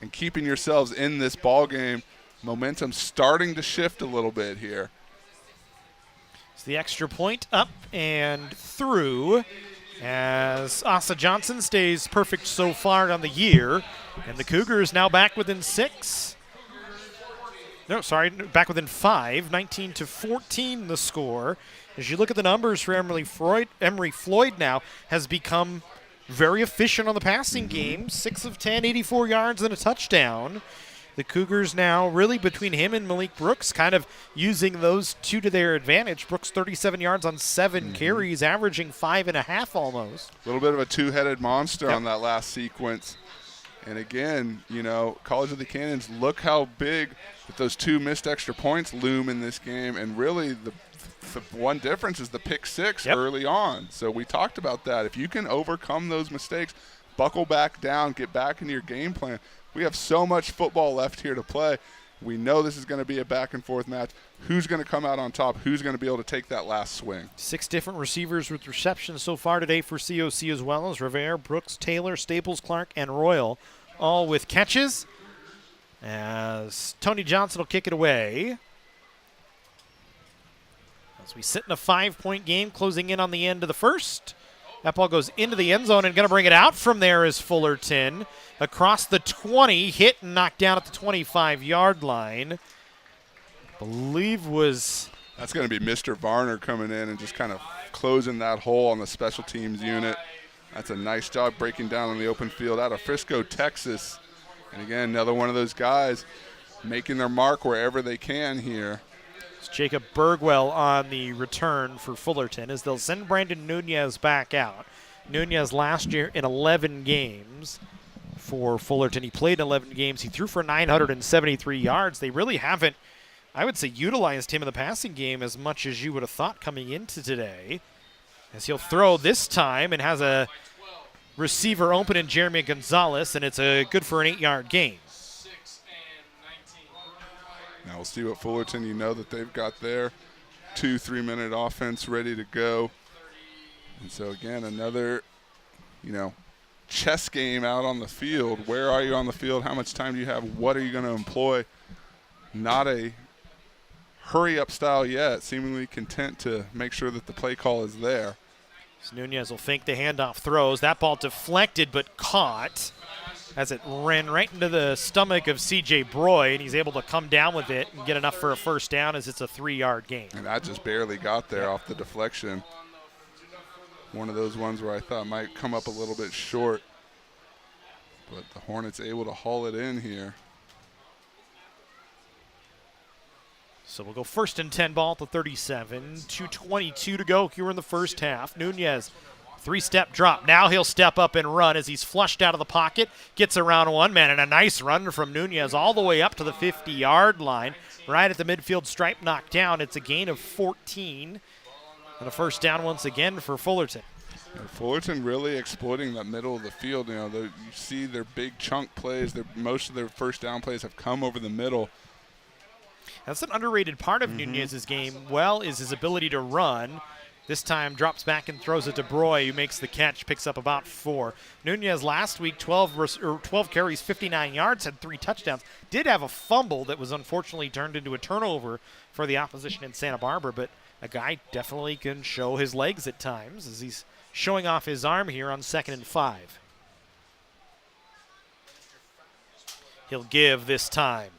and keeping yourselves in this ball game. Momentum starting to shift a little bit here. It's the extra point up and through as Asa Johnson stays perfect so far on the year, and the Cougars now back within 6. Back within 5, 19-14 the score. As you look at the numbers for Emery Floyd now has become very efficient on the passing game. 6 of 10, 84 yards and a touchdown. The Cougars now really between him and Malik Brooks kind of using those two to their advantage. Brooks 37 yards on 7 carries, averaging 5.5 almost. A little bit of a two-headed monster on that last sequence. And again, College of the Canyons, look how big that those 2 missed extra points loom in this game. And really the one difference is the pick 6 early on. So we talked about that. If you can overcome those mistakes, buckle back down, get back into your game plan. We have so much football left here to play. We know this is going to be a back-and-forth match. Who's going to come out on top? Who's going to be able to take that last swing? 6 different receivers with receptions so far today for COC as well as Revere, Brooks, Taylor, Staples, Clark, and Royal, all with catches. As Tony Johnson will kick it away. As we sit in a 5-point game, closing in on the end of the first. That ball goes into the end zone, and going to bring it out from there is Fullerton. Across the 20, hit and knocked down at the 25-yard line. Believe was... That's going to be Mr. Varner coming in and just kind of closing that hole on the special teams unit. That's a nice job breaking down on the open field out of Frisco, Texas. And again, another one of those guys making their mark wherever they can here. It's Jacob Bergwell on the return for Fullerton as they'll send Brandon Nunez back out. Nunez last year in 11 games for Fullerton. He played in 11 games. He threw for 973 yards. They really haven't, I would say, utilized him in the passing game as much as you would have thought coming into today. As he'll throw this time and has a receiver open in Jeremy Gonzalez, and it's good for an 8-yard gain. Now we'll see what Fullerton, you know that they've got their 2-3-minute offense ready to go. And so again, another, chess game out on the field. Where are you on the field? How much time do you have? What are you going to employ? Not a hurry-up style yet, seemingly content to make sure that the play call is there. So Nunez will fake the handoff throws. That ball deflected but caught as it ran right into the stomach of C.J. Broy, and he's able to come down with it and get enough for a first down as it's a 3-yard gain. And that just barely got there off the deflection. One of those ones where I thought might come up a little bit short. But the Hornets able to haul it in here. So we'll go 1st and 10 ball at the 37. 2:22 to go here in the first half. Nunez, 3-step drop. Now he'll step up and run as he's flushed out of the pocket. Gets around one man, and a nice run from Nunez all the way up to the 50-yard line. Right at the midfield stripe, knocked down. It's a gain of 14. And a first down once again for Fullerton. Fullerton really exploiting that middle of the field. You see their big chunk plays. Most of their first down plays have come over the middle. That's an underrated part of Nunez's game, is his ability to run. This time drops back and throws it to Broy, who makes the catch, picks up about 4. Nunez last week, 12 carries, 59 yards, had 3 touchdowns. Did have a fumble that was unfortunately turned into a turnover for the opposition in Santa Barbara, but a guy definitely can show his legs at times as he's showing off his arm here on 2nd and 5. He'll give this time.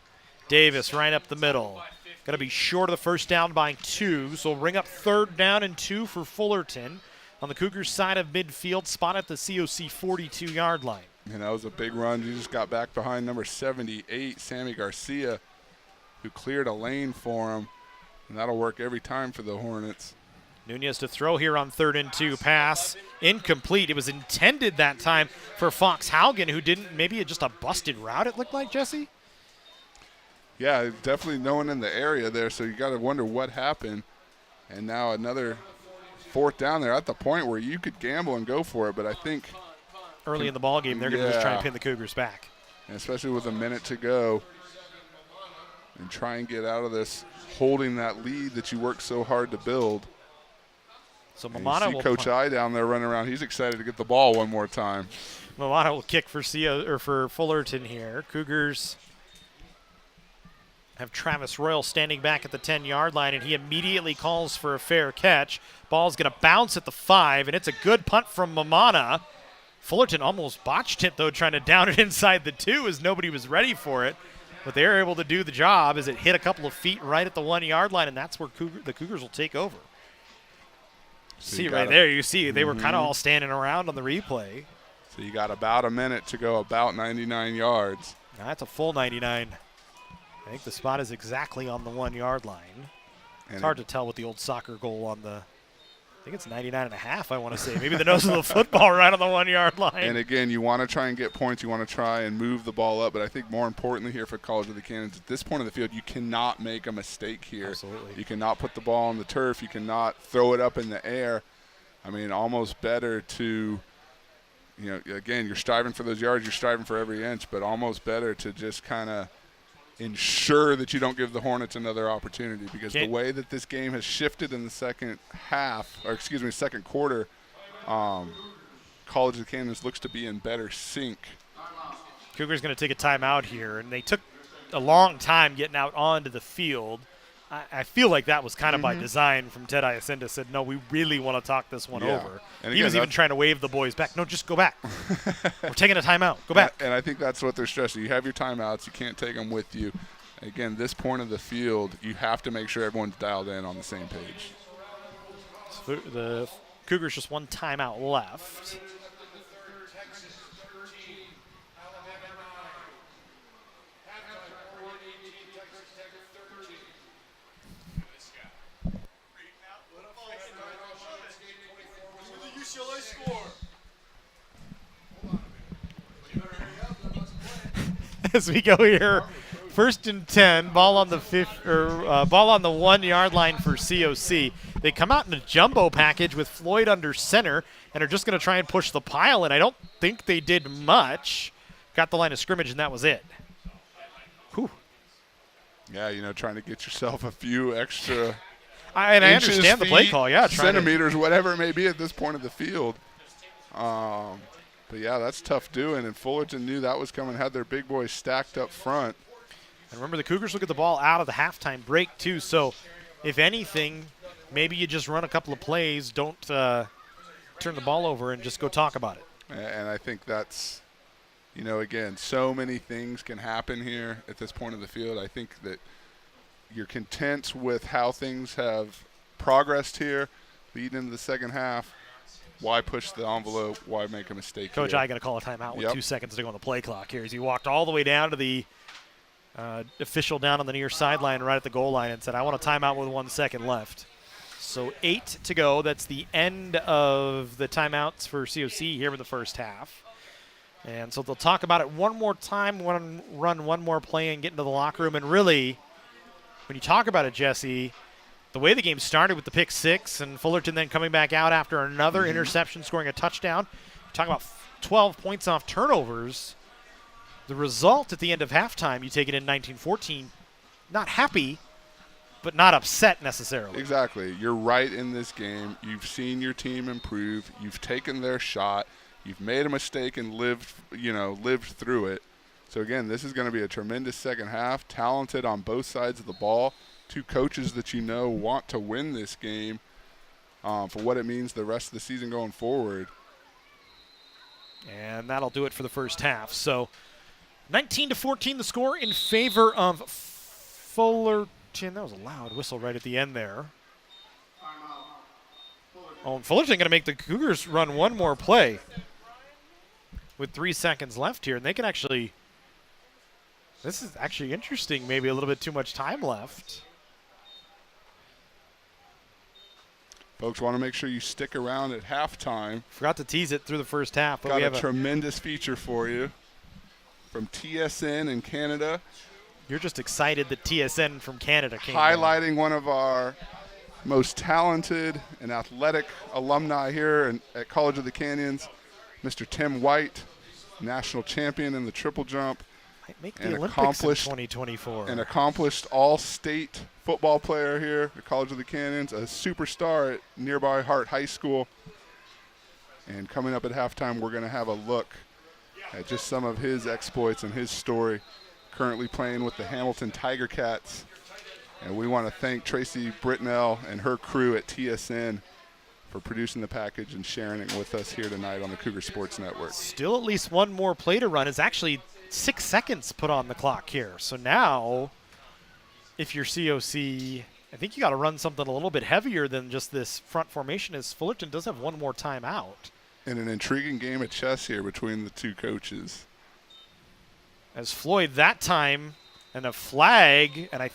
Davis right up the middle. Going to be short of the first down by 2, so ring up 3rd down and 2 for Fullerton on the Cougars' side of midfield, spot at the COC 42-yard line. And that was a big run. You just got back behind number 78, Sammy Garcia, who cleared a lane for him, and that'll work every time for the Hornets. Nunez to throw here on 3rd and 2. Pass incomplete. It was intended that time for Fox Haugen, who didn't. Maybe just a busted route, it looked like, Jesse? Yeah, definitely no one in the area there, so you got to wonder what happened. And now another 4th down there at the point where you could gamble and go for it, but I think early in the ball game, they're going to just try and pin the Cougars back. And especially with a minute to go and try and get out of this, holding that lead that you worked so hard to build. So Mamana will Coach I down there running around. He's excited to get the ball one more time. Mamana will kick for Fullerton here. Cougars have Travis Royal standing back at the 10-yard line, and he immediately calls for a fair catch. Ball's going to bounce at the 5, and it's a good punt from Mamana. Fullerton almost botched it, though, trying to down it inside the 2 as nobody was ready for it. But they were able to do the job as it hit a couple of feet right at the 1-yard line, and that's where the Cougars will take over. See right there, you see they were kind of all standing around on the replay. So you got about a minute to go, about 99 yards. Now that's a full 99. I think the spot is exactly on the 1-yard line. And it's hard to tell with the old soccer goal on the, I think it's 99.5, I want to say. Maybe the nose of the football right on the 1-yard line. And again, you want to try and get points. You want to try and move the ball up. But I think more importantly here for College of the Canyons, at this point of the field, you cannot make a mistake here. Absolutely. You cannot put the ball on the turf. You cannot throw it up in the air. I mean, almost better to, again, you're striving for those yards. You're striving for every inch. But almost better to just kind of ensure that you don't give the Hornets another opportunity, because the way that this game has shifted in the second quarter, College of the Canyons looks to be in better sync. Cougars going to take a timeout here, and they took a long time getting out onto the field. I feel like that was kind of by design from Ted Iacinta. Said, no, we really want to talk this one over. And he was even trying to wave the boys back. No, just go back. We're taking a timeout. Go back. And I think that's what they're stressing. You have your timeouts. You can't take them with you. Again, this point of the field, you have to make sure everyone's dialed in on the same page. So the Cougars just one timeout left. As we go here, 1st and 10, ball on the 1-yard line for COC. They come out in a jumbo package with Floyd under center and are just going to try and push the pile, and I don't think they did much. Got the line of scrimmage, and that was it. Whew. Yeah, you know, trying to get yourself a few extra I understand the play call, yeah. Centimeters, whatever it may be at this point of the field. But, yeah, that's tough doing, and Fullerton knew that was coming, had their big boys stacked up front. And remember, the Cougars will get the ball out of the halftime break, too. So, if anything, maybe you just run a couple of plays, don't turn the ball over, and just go talk about it. And I think that's, you know, again, so many things can happen here at this point of the field. I think that you're content with how things have progressed here leading into the second half. Why push the envelope? Why make a mistake Coach, here? I got to call a timeout with 2 seconds to go on the play clock here as he walked all the way down to the official down on the near sideline right at the goal line and said, I want a timeout with 1 second left. So 8 to go. That's the end of the timeouts for COC here in the first half. And so they'll talk about it one more time, run one more play and get into the locker room. And really, when you talk about it, Jesse, the way the game started with the pick six and Fullerton then coming back out after another interception, scoring a touchdown, talking about 12 points off turnovers. The result at the end of halftime, you take it in 19-14, not happy, but not upset necessarily. Exactly. You're right in this game. You've seen your team improve. You've taken their shot. You've made a mistake and lived through it. So, again, this is going to be a tremendous second half, talented on both sides of the ball. Two coaches that you know want to win this game for what it means the rest of the season going forward. And that'll do it for the first half. So 19-14 the score in favor of Fullerton. That was a loud whistle right at the end there. Oh, and Fullerton going to make the Cougars run one more play with 3 seconds left here. And they can actually, this is actually interesting, maybe a little bit too much time left. Folks, want to make sure you stick around at halftime. Forgot to tease it through the first half. But Got we a have tremendous feature for you from TSN in Canada. You're just excited that TSN from Canada came highlighting down. One of our most talented and athletic alumni here at College of the Canyons, Mr. Tim White, national champion in the triple jump. Might make the Olympics in 2024. An accomplished all-state football player here at College of the Canyons, a superstar at nearby Hart High School. And coming up at halftime, we're going to have a look at just some of his exploits and his story. Currently playing with the Hamilton Tiger Cats. And we want to thank Tracy Britnell and her crew at TSN for producing the package and sharing it with us here tonight on the Cougar Sports Network. Still at least one more play to run. Is actually 6 seconds put on the clock here. So now, if you're COC, I think you got to run something a little bit heavier than just this front formation, as Fullerton does have one more timeout. And an intriguing game of chess here between the two coaches. As Floyd that time, and a flag, and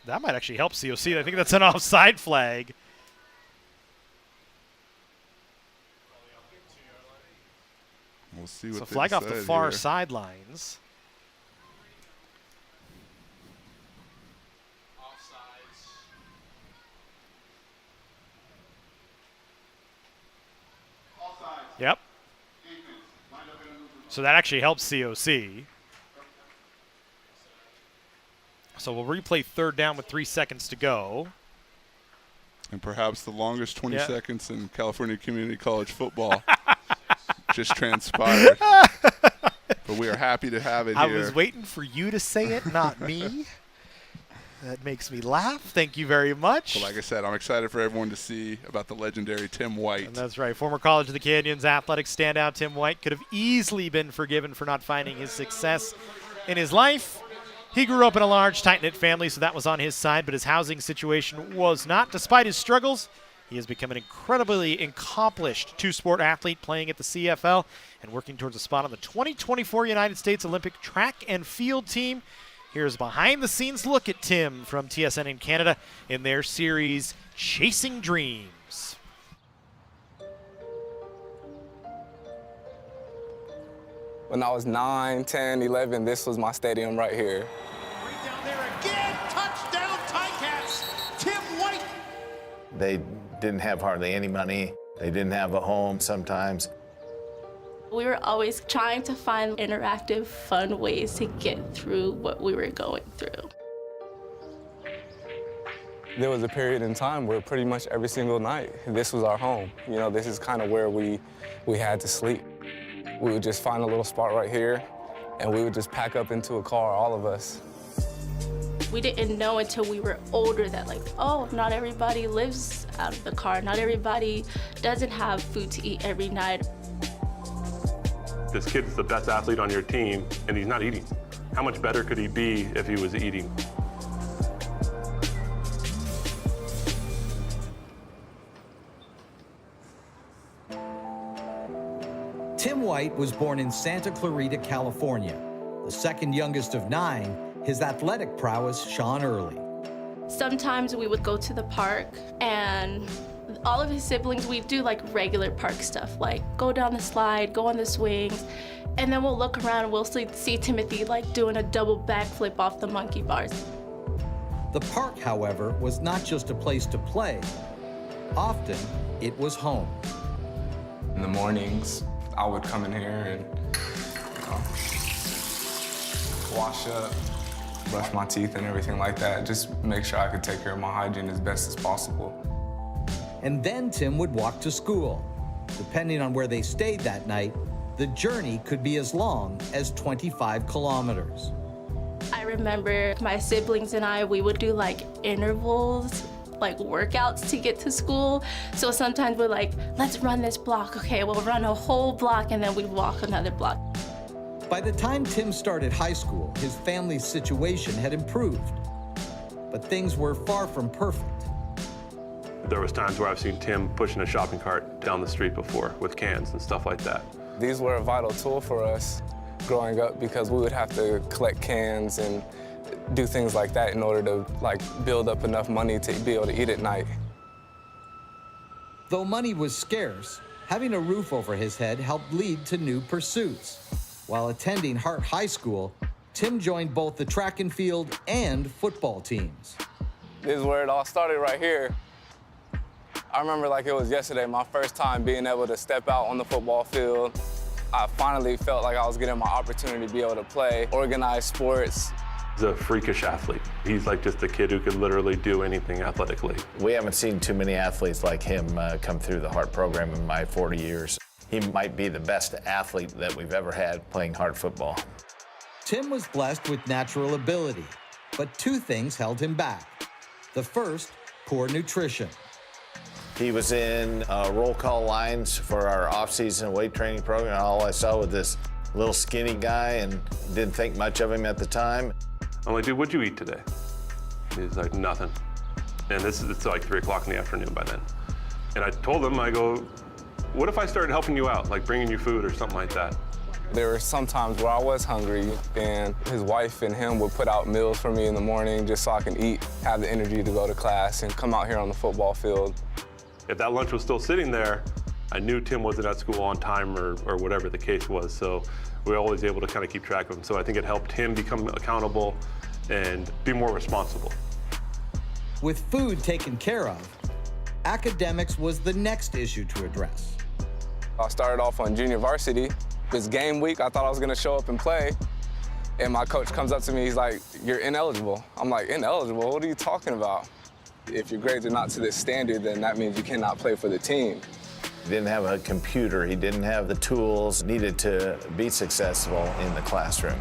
that might actually help COC. I think that's an offside flag. We'll see what so flag off the far here. sidelines. Yep. So that actually helps COC. So we'll replay third down with 3 seconds to go. And perhaps the longest 20 seconds in California Community College football just transpired. But we are happy to have it here. I was waiting for you to say it, not me. That makes me laugh. Thank you very much. But like I said, I'm excited for everyone to see about the legendary Tim White. And that's right. Former College of the Canyons athletic standout Tim White could have easily been forgiven for not finding his success in his life. He grew up in a large, tight-knit family, so that was on his side, but his housing situation was not. Despite his struggles, he has become an incredibly accomplished two-sport athlete playing at the CFL and working towards a spot on the 2024 United States Olympic track and field team. Here's a behind-the-scenes look at Tim from TSN in Canada in their series, Chasing Dreams. When I was 9, 10, 11, this was my stadium right here. Right down there again, touchdown Ticats, Tim White. They didn't have hardly any money. They didn't have a home sometimes. We were always trying to find interactive, fun ways to get through what we were going through. There was a period in time where pretty much every single night, this was our home. You know, this is kind of where we had to sleep. We would just find a little spot right here, and we would just pack up into a car, all of us. We didn't know until we were older that, like, oh, not everybody lives out of the car. Not everybody doesn't have food to eat every night. This kid's the best athlete on your team, and he's not eating. How much better could he be if he was eating? Tim White was born in Santa Clarita, California. The second youngest of 9, his athletic prowess shone early. Sometimes we would go to the park, and all of his siblings, we'd do like regular park stuff, like go down the slide, go on the swings, and then we'll look around and we'll see Timothy like doing a double backflip off the monkey bars. The park, however, was not just a place to play. Often, it was home. In the mornings, I would come in here and wash up, brush my teeth and everything like that, just make sure I could take care of my hygiene as best as possible. And then Tim would walk to school. Depending on where they stayed that night, the journey could be as long as 25 kilometers. I remember my siblings and I, we would do like intervals, like workouts to get to school. So sometimes we're like, let's run this block. Okay, we'll run a whole block and then we walk another block. By the time Tim started high school, his family's situation had improved. But things were far from perfect. There was times where I've seen Tim pushing a shopping cart down the street before with cans and stuff like that. These were a vital tool for us growing up because we would have to collect cans and do things like that in order to build up enough money to be able to eat at night. Though money was scarce, having a roof over his head helped lead to new pursuits. While attending Hart High School, Tim joined both the track and field and football teams. This is where it all started right here. I remember like it was yesterday, my first time being able to step out on the football field. I finally felt like I was getting my opportunity to be able to play organized sports. He's a freakish athlete. He's like just a kid who could literally do anything athletically. We haven't seen too many athletes like him come through the Hart program in my 40 years. He might be the best athlete that we've ever had playing Hart football. Tim was blessed with natural ability, but 2 things held him back. The first, poor nutrition. He was in roll call lines for our off-season weight training program. All I saw was this little skinny guy and didn't think much of him at the time. I'm like, dude, what'd you eat today? He's like, nothing. And it's like 3 o'clock in the afternoon by then. And I told him, I go, what if I started helping you out, like bringing you food or something like that? There were some times where I was hungry, and his wife and him would put out meals for me in the morning just so I can eat, have the energy to go to class, and come out here on the football field. If that lunch was still sitting there, I knew Tim wasn't at school on time or whatever the case was, so we were always able to kind of keep track of him. So I think it helped him become accountable and be more responsible. With food taken care of, academics was the next issue to address. I started off on junior varsity. This game week, I thought I was gonna show up and play, and my coach comes up to me, he's like, you're ineligible. I'm like, ineligible? What are you talking about? If your grades are not to this standard, then that means you cannot play for the team. He didn't have a computer. He didn't have the tools needed to be successful in the classroom.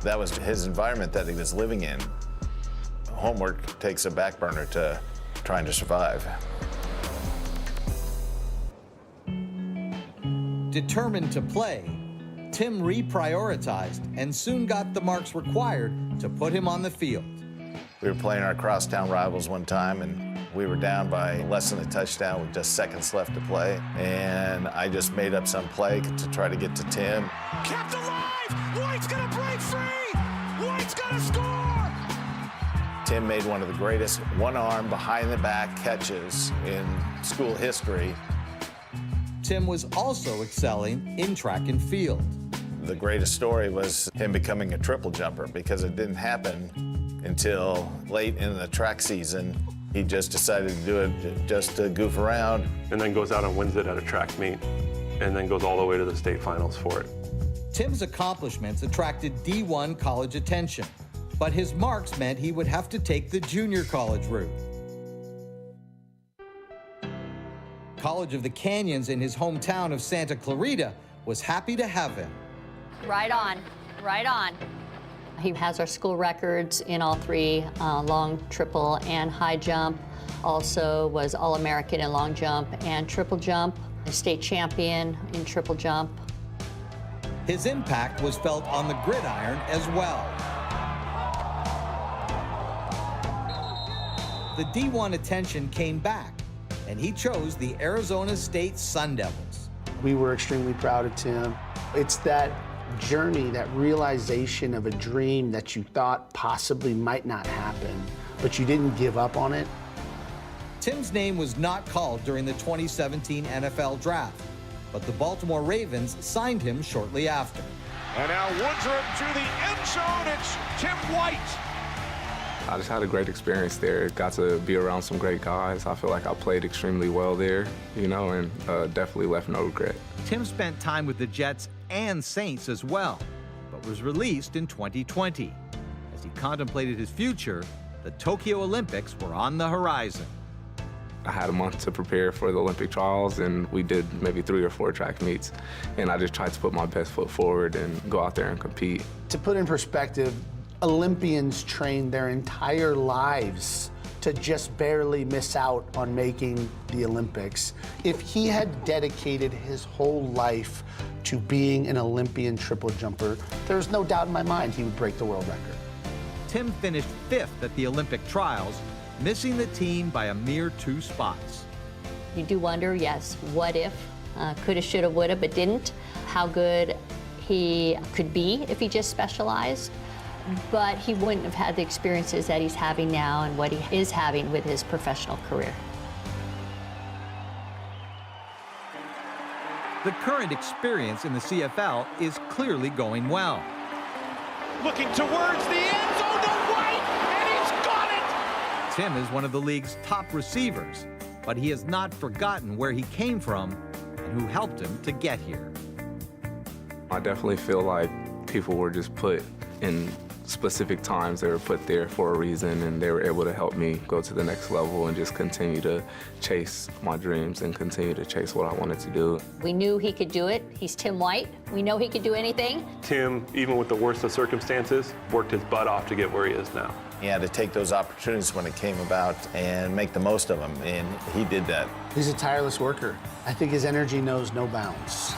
That was his environment that he was living in. Homework takes a back burner to trying to survive. Determined to play, Tim reprioritized and soon got the marks required to put him on the field. We were playing our crosstown rivals one time, and we were down by less than a touchdown with just seconds left to play. And I just made up some play to try to get to Tim. Kept alive! White's gonna break free! White's gonna score! Tim made one of the greatest one-arm, behind-the-back catches in school history. Tim was also excelling in track and field. The greatest story was him becoming a triple jumper because it didn't happen until late in the track season. He just decided to do it just to goof around. And then goes out and wins it at a track meet, and then goes all the way to the state finals for it. Tim's accomplishments attracted D1 college attention, but his marks meant he would have to take the junior college route. College of the Canyons in his hometown of Santa Clarita was happy to have him. Right on, right on. He has our school records in all three, long, triple, and high jump. Also was All-American in long jump and triple jump, a state champion in triple jump. His impact was felt on the gridiron as well. The D1 attention came back, and he chose the Arizona State Sun Devils. We were extremely proud of Tim. It's that journey, that realization of a dream that you thought possibly might not happen, but you didn't give up on it. Tim's name was not called during the 2017 NFL Draft, but the Baltimore Ravens signed him shortly after. And now Woodruff to the end zone. It's Tim White. I just had a great experience there. Got to be around some great guys. I feel like I played extremely well there, you know, and definitely left no regret. Tim spent time with the Jets and Saints as well, but was released in 2020. As he contemplated his future, the Tokyo Olympics were on the horizon. I had a month to prepare for the Olympic trials, and we did maybe 3 or 4 track meets, and I just tried to put my best foot forward and go out there and compete. To put in perspective, Olympians train their entire lives to just barely miss out on making the Olympics. If he had dedicated his whole life to being an Olympian triple jumper, there's no doubt in my mind he would break the world record. Tim finished 5th at the Olympic trials, missing the team by a mere 2 spots. You do wonder, yes, what if? Coulda, shoulda, woulda, but didn't. How good he could be if he just specialized. But he wouldn't have had the experiences that he's having now and what he is having with his professional career. The current experience in the CFL is clearly going well. Looking towards the end zone to White, and he's got it! Tim is one of the league's top receivers, but he has not forgotten where he came from and who helped him to get here. I definitely feel like people were just put in specific times. They were put there for a reason, and they were able to help me go to the next level and just continue to chase my dreams and continue to chase what I wanted to do. We knew he could do it. He's Tim White. We know he could do anything. Tim, even with the worst of circumstances, worked his butt off to get where he is now. He had to take those opportunities when it came about and make the most of them, and he did that. He's a tireless worker. I think his energy knows no bounds.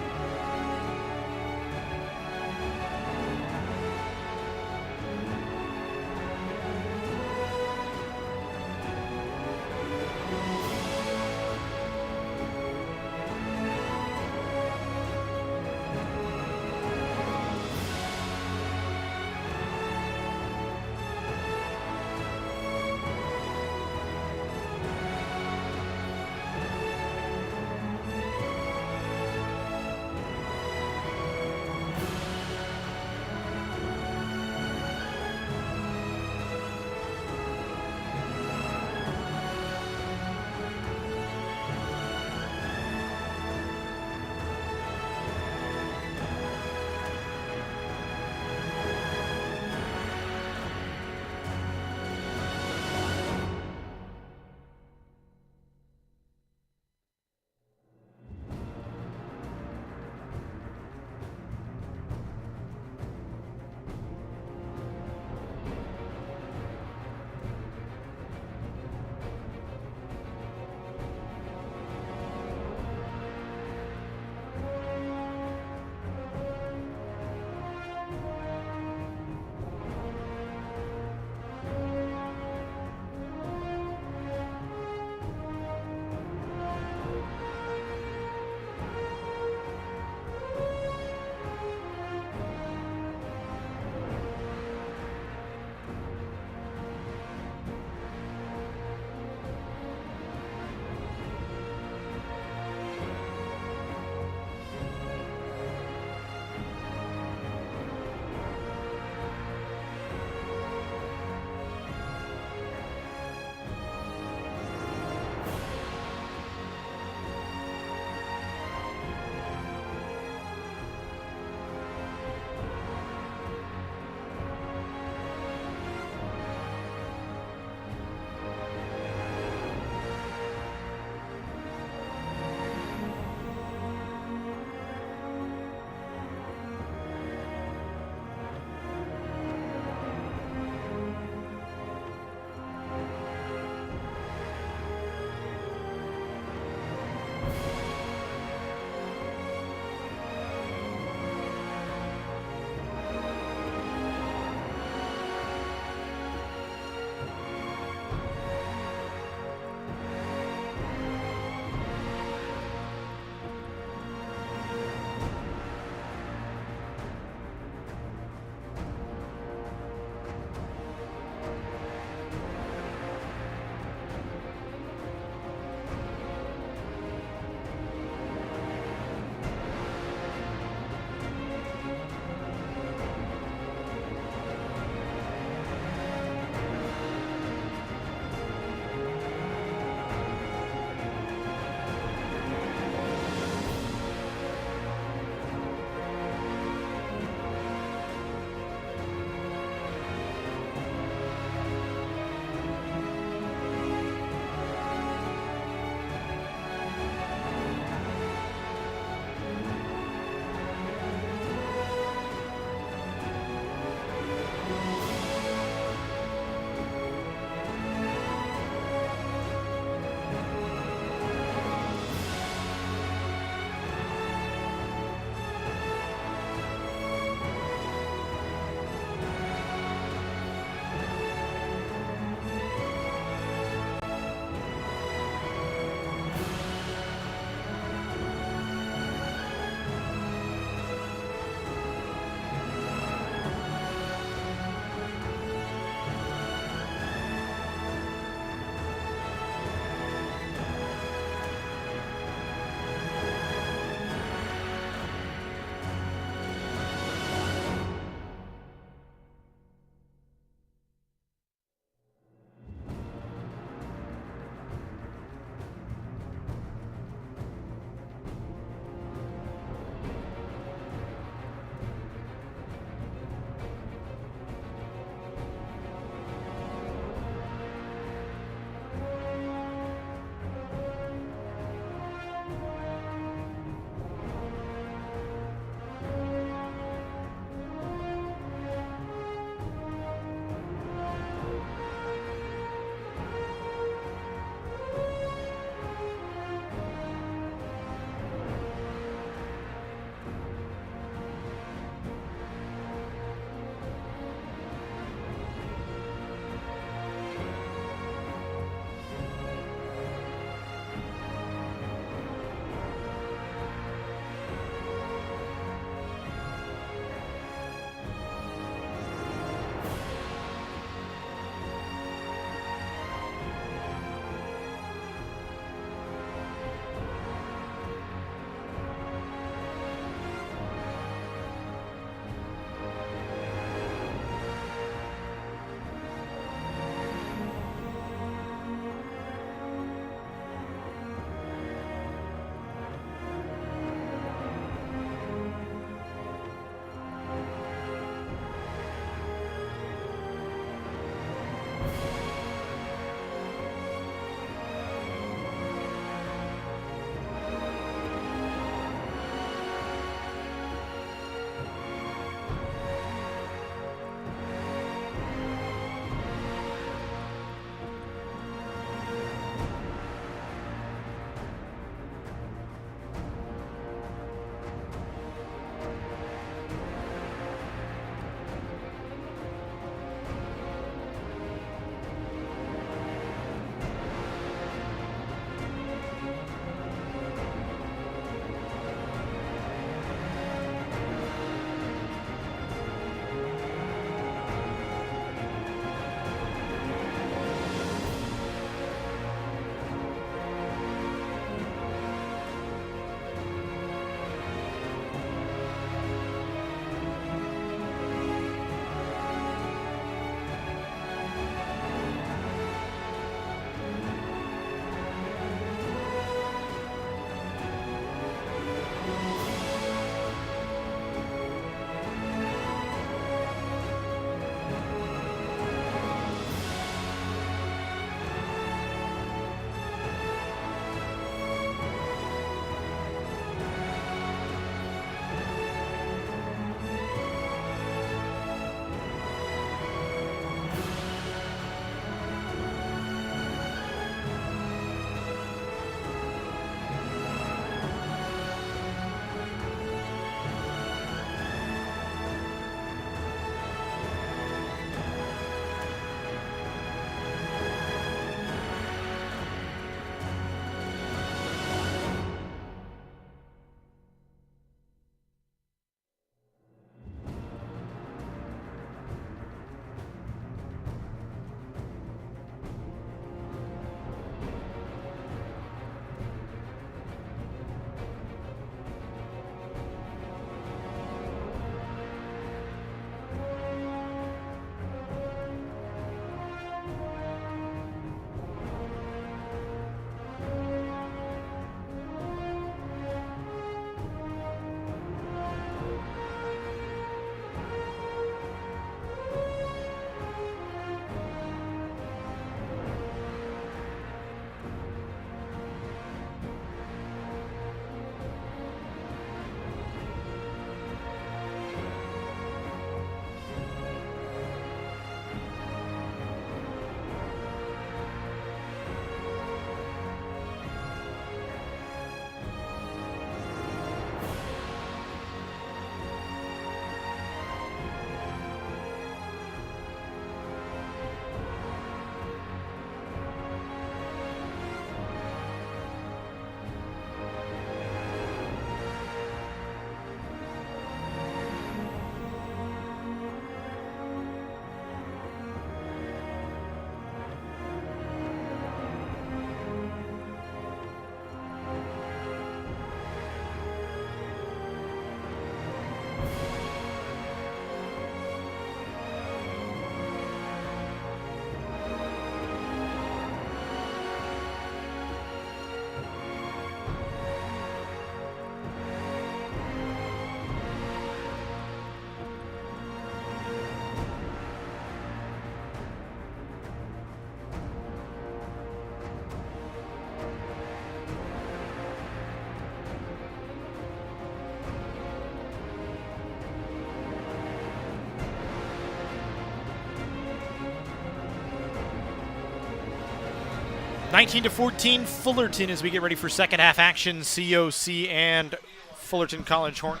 19-14 Fullerton as we get ready for second half action. COC and Fullerton College Horn.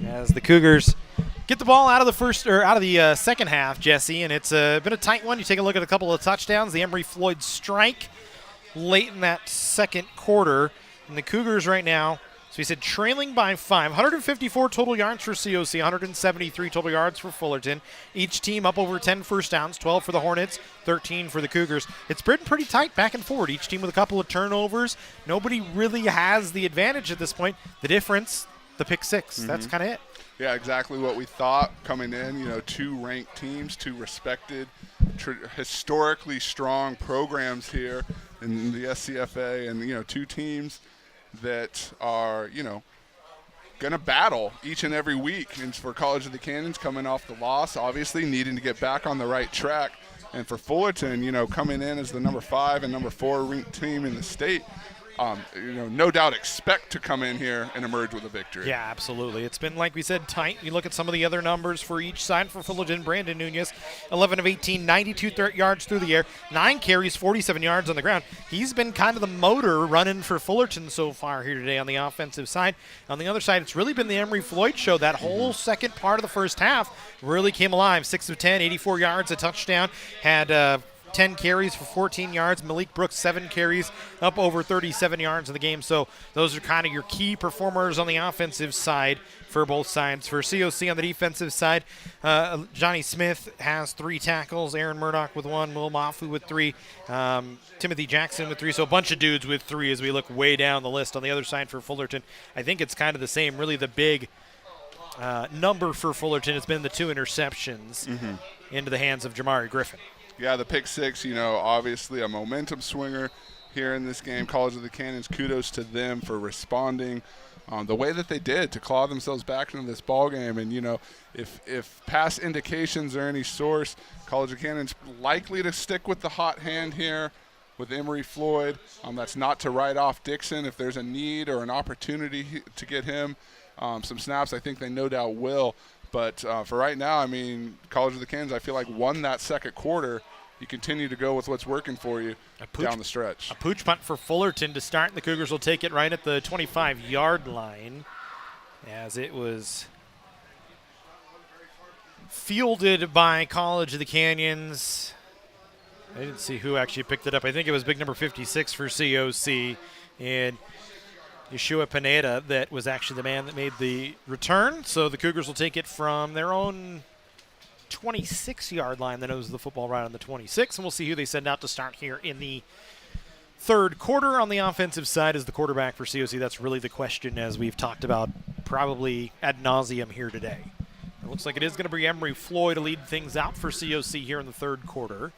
As the Cougars get the ball out of the second half, Jesse, and it's been a tight one. You take a look at a couple of touchdowns. The Emory Floyd strike late in that second quarter, and the Cougars right now, so we said trailing by 5. 154 total yards for COC, 173 total yards for Fullerton. Each team up over 10 first downs, 12 for the Hornets, 13 for the Cougars. It's been pretty tight back and forward, each team with a couple of turnovers. Nobody really has the advantage at this point. The difference, the pick six. That's kind of it. Yeah, exactly what we thought coming in. Two ranked teams, two respected, historically strong programs here in the SCFA, and two teams that are going to battle each and every week. And for College of the Canyons, coming off the loss, obviously needing to get back on the right track, and for Fullerton, coming in as the number 5 and number 4 ranked team in the state, no doubt expect to come in here and emerge with a victory. Yeah, absolutely. It's been, like we said, tight. You look at some of the other numbers for each side. For Fullerton, Brandon Nunez, 11 of 18, 92 yards through the air, 9 carries, 47 yards on the ground. He's been kind of the motor running for Fullerton so far here today on the offensive side. On the other side, it's really been the Emory Floyd show. That whole second part of the first half really came alive. 6 of 10, 84 yards, a touchdown. Had 10 carries for 14 yards. Malik Brooks, 7 carries, up over 37 yards in the game. So those are kind of your key performers on the offensive side for both sides. For COC on the defensive side, Johnny Smith has 3 tackles. Aaron Murdoch with 1. Will Mafu with 3. Timothy Jackson with 3. So a bunch of dudes with 3 as we look way down the list. On the other side for Fullerton, I think it's kind of the same. Really the big number for Fullerton has been the 2 interceptions into the hands of Jamari Griffin. Yeah, the pick 6, obviously a momentum swinger here in this game. College of the Canyons, kudos to them for responding the way that they did to claw themselves back into this ball game. And, if past indications are any source, College of Canyons likely to stick with the hot hand here with Emory Floyd. That's not to write off Dixon. If there's a need or an opportunity to get him some snaps, I think they no doubt will. But for right now, College of the Canyons, I feel like won that second quarter. You continue to go with what's working for you down the stretch. A pooch punt for Fullerton to start. The Cougars will take it right at the 25-yard line as it was fielded by College of the Canyons. I didn't see who actually picked it up. I think it was big number 56 for COC. And Yeshua Pineda, that was actually the man that made the return. So the Cougars will take it from their own 26-yard line. Then it was the football right on the 26, and we'll see who they send out to start here in the third quarter. On the offensive side is the quarterback for COC. That's really the question, as we've talked about probably ad nauseum here today. It looks like it is going to be Emory Floyd to lead things out for COC here in the third quarter.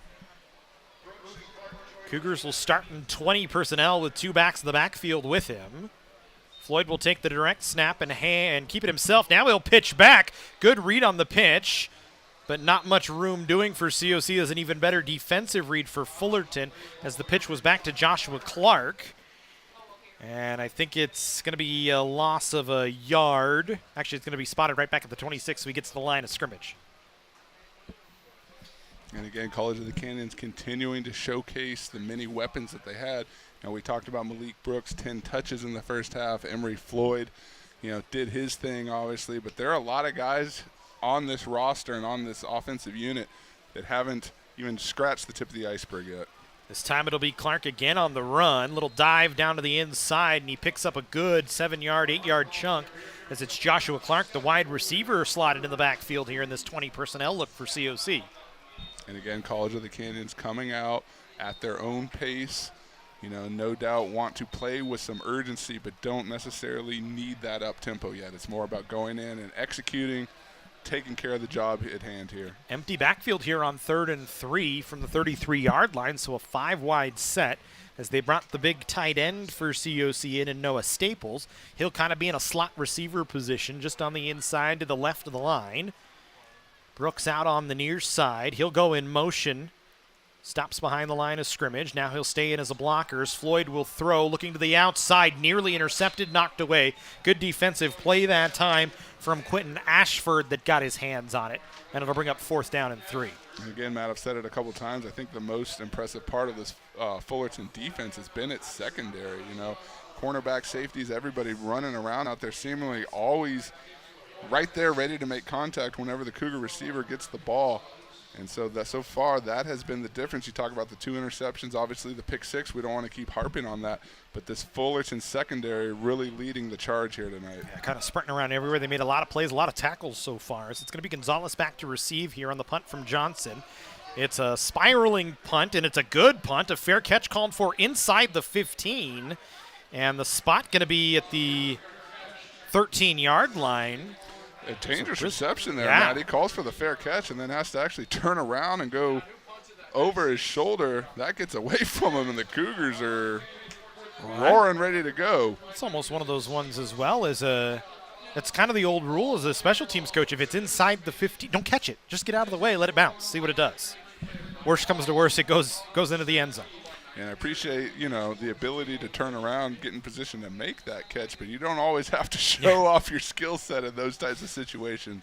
Cougars will start in 20 personnel with 2 backs in the backfield with him. Floyd will take the direct snap and keep it himself. Now he'll pitch back. Good read on the pitch, but not much room doing for COC. As an even better defensive read for Fullerton as the pitch was back to Joshua Clark. And I think it's going to be a loss of a yard. Actually, it's going to be spotted right back at the 26, so he gets to the line of scrimmage. And again, College of the Canyons continuing to showcase the many weapons that they had. We talked about Malik Brooks, 10 touches in the first half. Emory Floyd, did his thing, obviously. But there are a lot of guys on this roster and on this offensive unit that haven't even scratched the tip of the iceberg yet. This time it'll be Clark again on the run. Little dive down to the inside, and he picks up a good 7-yard, 8-yard chunk as it's Joshua Clark, the wide receiver, slotted in the backfield here in this 20 personnel look for COC. And again, College of the Canyons coming out at their own pace. No doubt want to play with some urgency, but don't necessarily need that up-tempo yet. It's more about going in and executing, taking care of the job at hand here. Empty backfield here on 3rd and 3 from the 33-yard line, so a 5-wide set as they brought the big tight end for COC in and Noah Staples. He'll kind of be in a slot receiver position just on the inside to the left of the line. Brooks out on the near side. He'll go in motion Stops behind the line of scrimmage. Now he'll stay in as a blocker. Floyd will throw, looking to the outside, nearly intercepted, knocked away. Good defensive play that time from Quentin Ashford that got his hands on it, and it'll bring up 4th down and 3. And again, Matt, I've said it a couple times. I think the most impressive part of this Fullerton defense has been its secondary. You know, cornerback, safeties, everybody running around out there, seemingly always right there, ready to make contact whenever the Cougar receiver gets the ball. And so far, that has been the difference. You talk about the 2 interceptions, obviously the pick 6. We don't want to keep harping on that. But this Fullerton secondary really leading the charge here tonight. Yeah, kind of sprinting around everywhere. They made a lot of plays, a lot of tackles so far. So it's going to be Gonzalez back to receive here on the punt from Johnson. It's a spiraling punt, and it's a good punt. A fair catch called for inside the 15. And the spot going to be at the 13-yard line. A dangerous reception there, yeah. Matt. He calls for the fair catch and then has to actually turn around and go over his shoulder. That gets away from him, and the Cougars are roaring, ready to go. It's almost one of those ones as well as that's kind of the old rule as a special teams coach. If it's inside the 50, don't catch it. Just get out of the way, let it bounce, see what it does. Worst comes to worst, it goes into the end zone. And I appreciate, the ability to turn around, get in position to make that catch, but you don't always have to show off your skill set in those types of situations.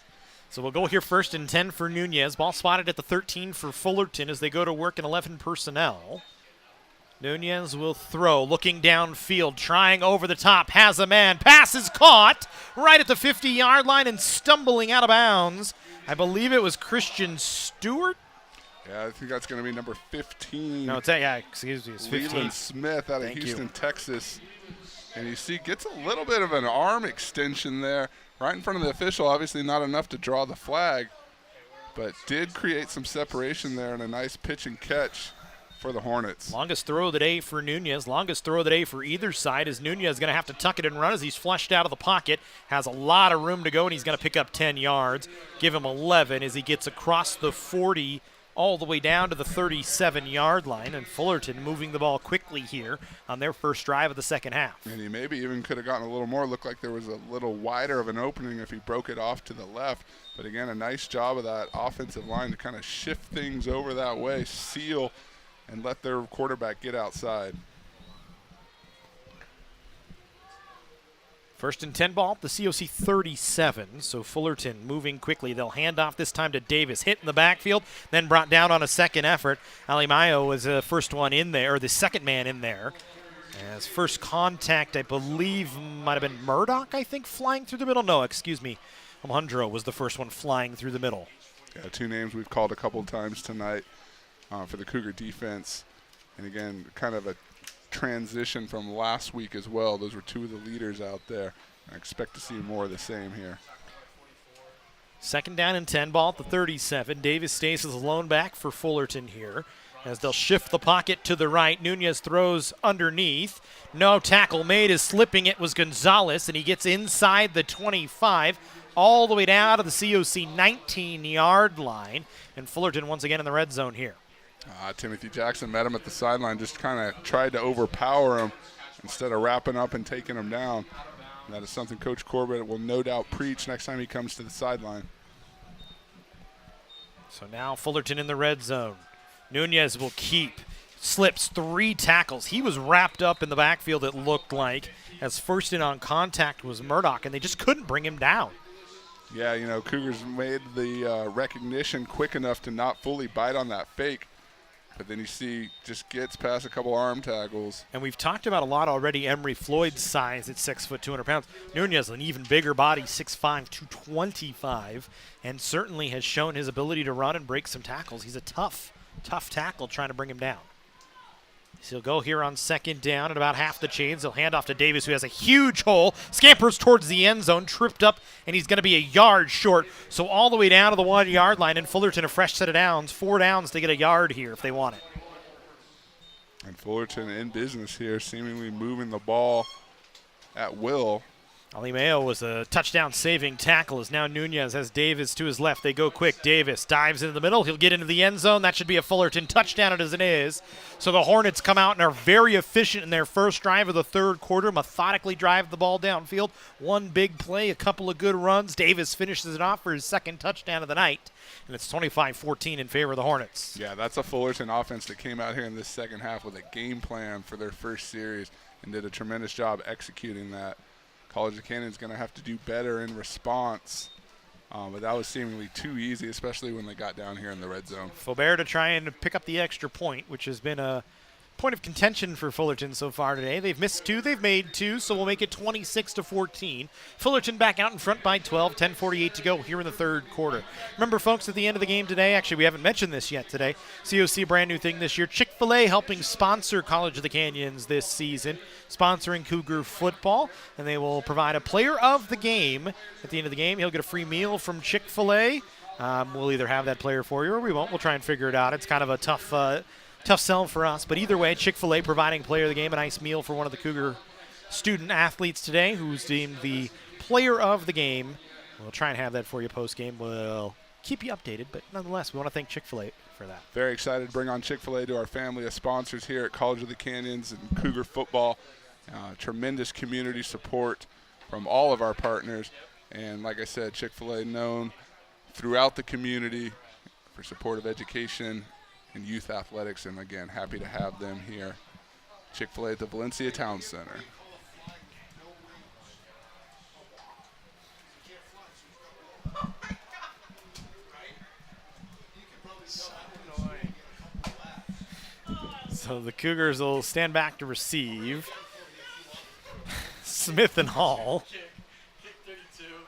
So we'll go here 1st and 10 for Nunez. Ball spotted at the 13 for Fullerton as they go to work in 11 personnel. Nunez will throw, looking downfield, trying over the top, has a man. Pass is caught right at the 50-yard line and stumbling out of bounds. I believe it was Christian Stewart. Yeah, I think that's going to be number 15. No, excuse me, it's 15. Leland Smith out of Houston, Texas. And you see, gets a little bit of an arm extension there right in front of the official. Obviously not enough to draw the flag, but did create some separation there and a nice pitch and catch for the Hornets. Longest throw of the day for Nunez. Longest throw of the day for either side as Nunez is going to have to tuck it and run as he's flushed out of the pocket. Has a lot of room to go, and he's going to pick up 10 yards. Give him 11 as he gets across the 40 all the way down to the 37-yard line, and Fullerton moving the ball quickly here on their first drive of the second half. And he maybe even could have gotten a little more. Looked like there was a little wider of an opening if he broke it off to the left. But again, a nice job of that offensive line to kind of shift things over that way, seal, and let their quarterback get outside. 1st and 10 ball, the COC 37, so Fullerton moving quickly. They'll hand off this time to Davis, hit in the backfield, then brought down on a second effort. Alimayo was the first one in there, or the second man in there. As first contact, I believe, might have been Murdoch, I think, flying through the middle. No, excuse me. Alejandro was the first one flying through the middle. Yeah, 2 names we've called a couple times tonight for the Cougar defense. And again, kind of a transition from last week as well. Those were 2 of the leaders out there. I expect to see more of the same here. 2nd down and 10 ball at the 37. Davis stays as a lone back for Fullerton here as they'll shift the pocket to the right. Nunez throws underneath. No tackle made as slipping it was Gonzalez, and he gets inside the 25 all the way down to the COC 19-yard line. And Fullerton once again in the red zone here. Timothy Jackson met him at the sideline, just kind of tried to overpower him instead of wrapping up and taking him down. And that is something Coach Corbett will no doubt preach next time he comes to the sideline. So now Fullerton in the red zone. Nunez will keep. Slips 3 tackles. He was wrapped up in the backfield, it looked like, as first in on contact was Murdoch, and they just couldn't bring him down. Yeah, Cougars made the recognition quick enough to not fully bite on that fake. But then you see just gets past a couple arm tackles. And we've talked about a lot already Emery Floyd's size at 6 foot 200 pounds. Nunez, an even bigger body, 6'5", 225, and certainly has shown his ability to run and break some tackles. He's a tough tackle trying to bring him down. So he'll go here on 2nd down at about half the chains. He'll hand off to Davis, who has a huge hole, scampers towards the end zone, tripped up, and he's going to be a yard short. So all the way down to the 1-yard line, and Fullerton a fresh set of downs. 4 downs to get a yard here if they want it. And Fullerton in business here, seemingly moving the ball at will. Ali Mayo was a touchdown-saving tackle as now Nunez has Davis to his left. They go quick. Davis dives into the middle. He'll get into the end zone. That should be a Fullerton touchdown as it is. So the Hornets come out and are very efficient in their first drive of the third quarter, methodically drive the ball downfield. One big play, a couple of good runs. Davis finishes it off for his second touchdown of the night, and it's 25-14 in favor of the Hornets. Yeah, that's a Fullerton offense that came out here in this second half with a game plan for their first series and did a tremendous job executing that. College of Canyon's going to have to do better in response, but that was seemingly too easy, especially when they got down here in the red zone. Faubert to try and pick up the extra point, which has been a point of contention for Fullerton so far today. They've missed 2, they've made 2, so we'll make it 26-14. Fullerton back out in front by 12, 10:48 to go here in the third quarter. Remember, folks, at the end of the game today, actually we haven't mentioned this yet today, COC brand new thing this year, Chick-fil-A helping sponsor College of the Canyons this season, sponsoring Cougar football, and they will provide a player of the game. At the end of the game, he'll get a free meal from Chick-fil-A. We'll either have that player for you or we won't. We'll try and figure it out. It's kind of a tough sell for us, but either way, Chick-fil-A providing player of the game, a nice meal for one of the Cougar student athletes today who's deemed the player of the game. We'll try and have that for you post-game. We'll keep you updated, but nonetheless, we want to thank Chick-fil-A for that. Very excited to bring on Chick-fil-A to our family of sponsors here at College of the Canyons and Cougar football. Tremendous community support from all of our partners, and like I said, Chick-fil-A known throughout the community for support of education and youth athletics, and again, happy to have them here. Chick-fil-A at the Valencia Town Center. So the Cougars will stand back to receive. Smith and Hall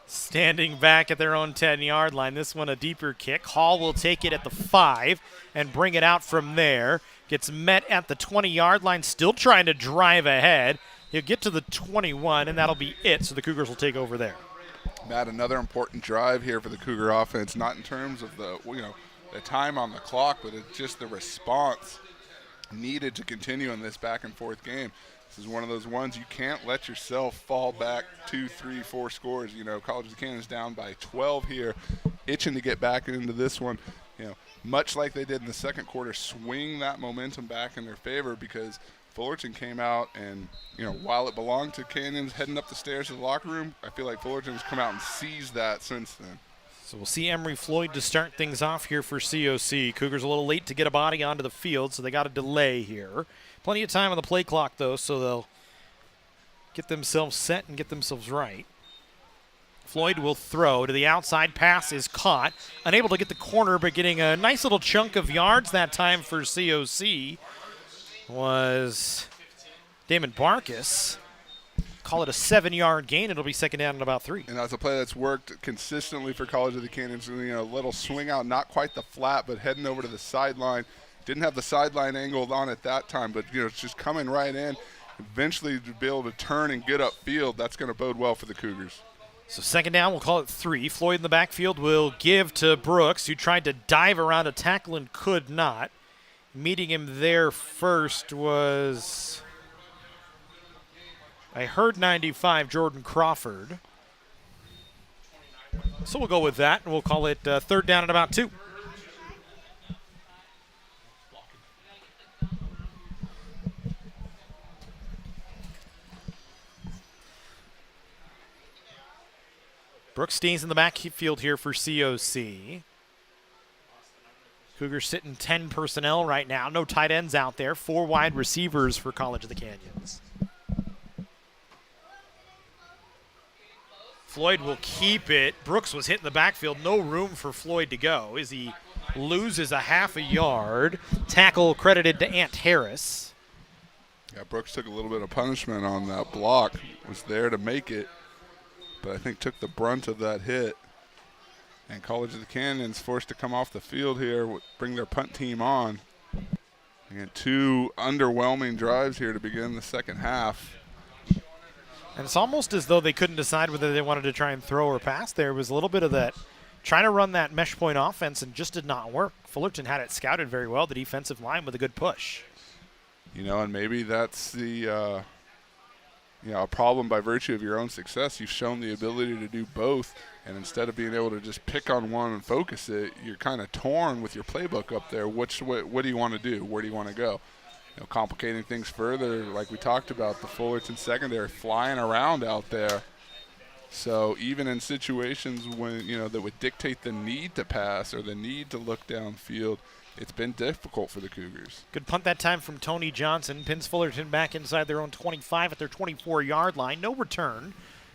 standing back at their own 10-yard line. This one a deeper kick. Hall will take it at the 5 and bring it out from there. Gets met at the 20-yard line, still trying to drive ahead. He'll get to the 21, and that'll be it. So the Cougars will take over there. Matt, another important drive here for the Cougar offense, not in terms of the time on the clock, but it's just the response needed to continue in this back and forth game. This is one of those ones you can't let yourself fall back 2, 3, 4 scores. College of the Canyons down by 12 here, itching to get back into this one. Much like they did in the second quarter, swing that momentum back in their favor, because Fullerton came out and, while it belonged to Canyons heading up the stairs to the locker room, I feel like Fullerton's come out and seized that since then. So we'll see Emery Floyd to start things off here for COC. Cougars a little late to get a body onto the field, so they got a delay here. Plenty of time on the play clock, though, so they'll get themselves set and get themselves right. Floyd will throw to the outside. Pass is caught. Unable to get the corner, but getting a nice little chunk of yards that time for COC was Damon Barkus. Call it a 7-yard gain. It'll be second down and about 3. And that's a play that's worked consistently for College of the Canyons. A little swing out, not quite the flat, but heading over to the sideline. Didn't have the sideline angled on at that time, but it's just coming right in. Eventually to be able to turn and get upfield, that's going to bode well for the Cougars. So second down, we'll call it 3. Floyd in the backfield will give to Brooks, who tried to dive around a tackle and could not. Meeting him there first was, I heard 95, Jordan Crawford. So we'll go with that, and we'll call it third down and about 2. Brooks stays in the backfield here for COC. Cougars sitting 10 personnel right now. No tight ends out there. 4 wide receivers for College of the Canyons. Floyd will keep it. Brooks was hit in the backfield. No room for Floyd to go as he loses a half a yard. Tackle credited to Ant Harris. Yeah, Brooks took a little bit of punishment on that block. Was there to make it, but I think took the brunt of that hit. And College of the Canyons forced to come off the field here, bring their punt team on. Again, 2 underwhelming drives here to begin the second half. And it's almost as though they couldn't decide whether they wanted to try and throw or pass. There was a little bit of that, trying to run that mesh point offense and just did not work. Fullerton had it scouted very well, the defensive line with a good push. And maybe that's the a problem by virtue of your own success. You've shown the ability to do both, and instead of being able to just pick on one and focus it, you're kind of torn with your playbook up there. What do you want to do? Where do you want to go? Complicating things further, like we talked about, the Fullerton secondary flying around out there. So even in situations when, that would dictate the need to pass or the need to look downfield, it's been difficult for the Cougars. Good punt that time from Tony Johnson. Pins Fullerton back inside their own 25 at their 24-yard line. No return.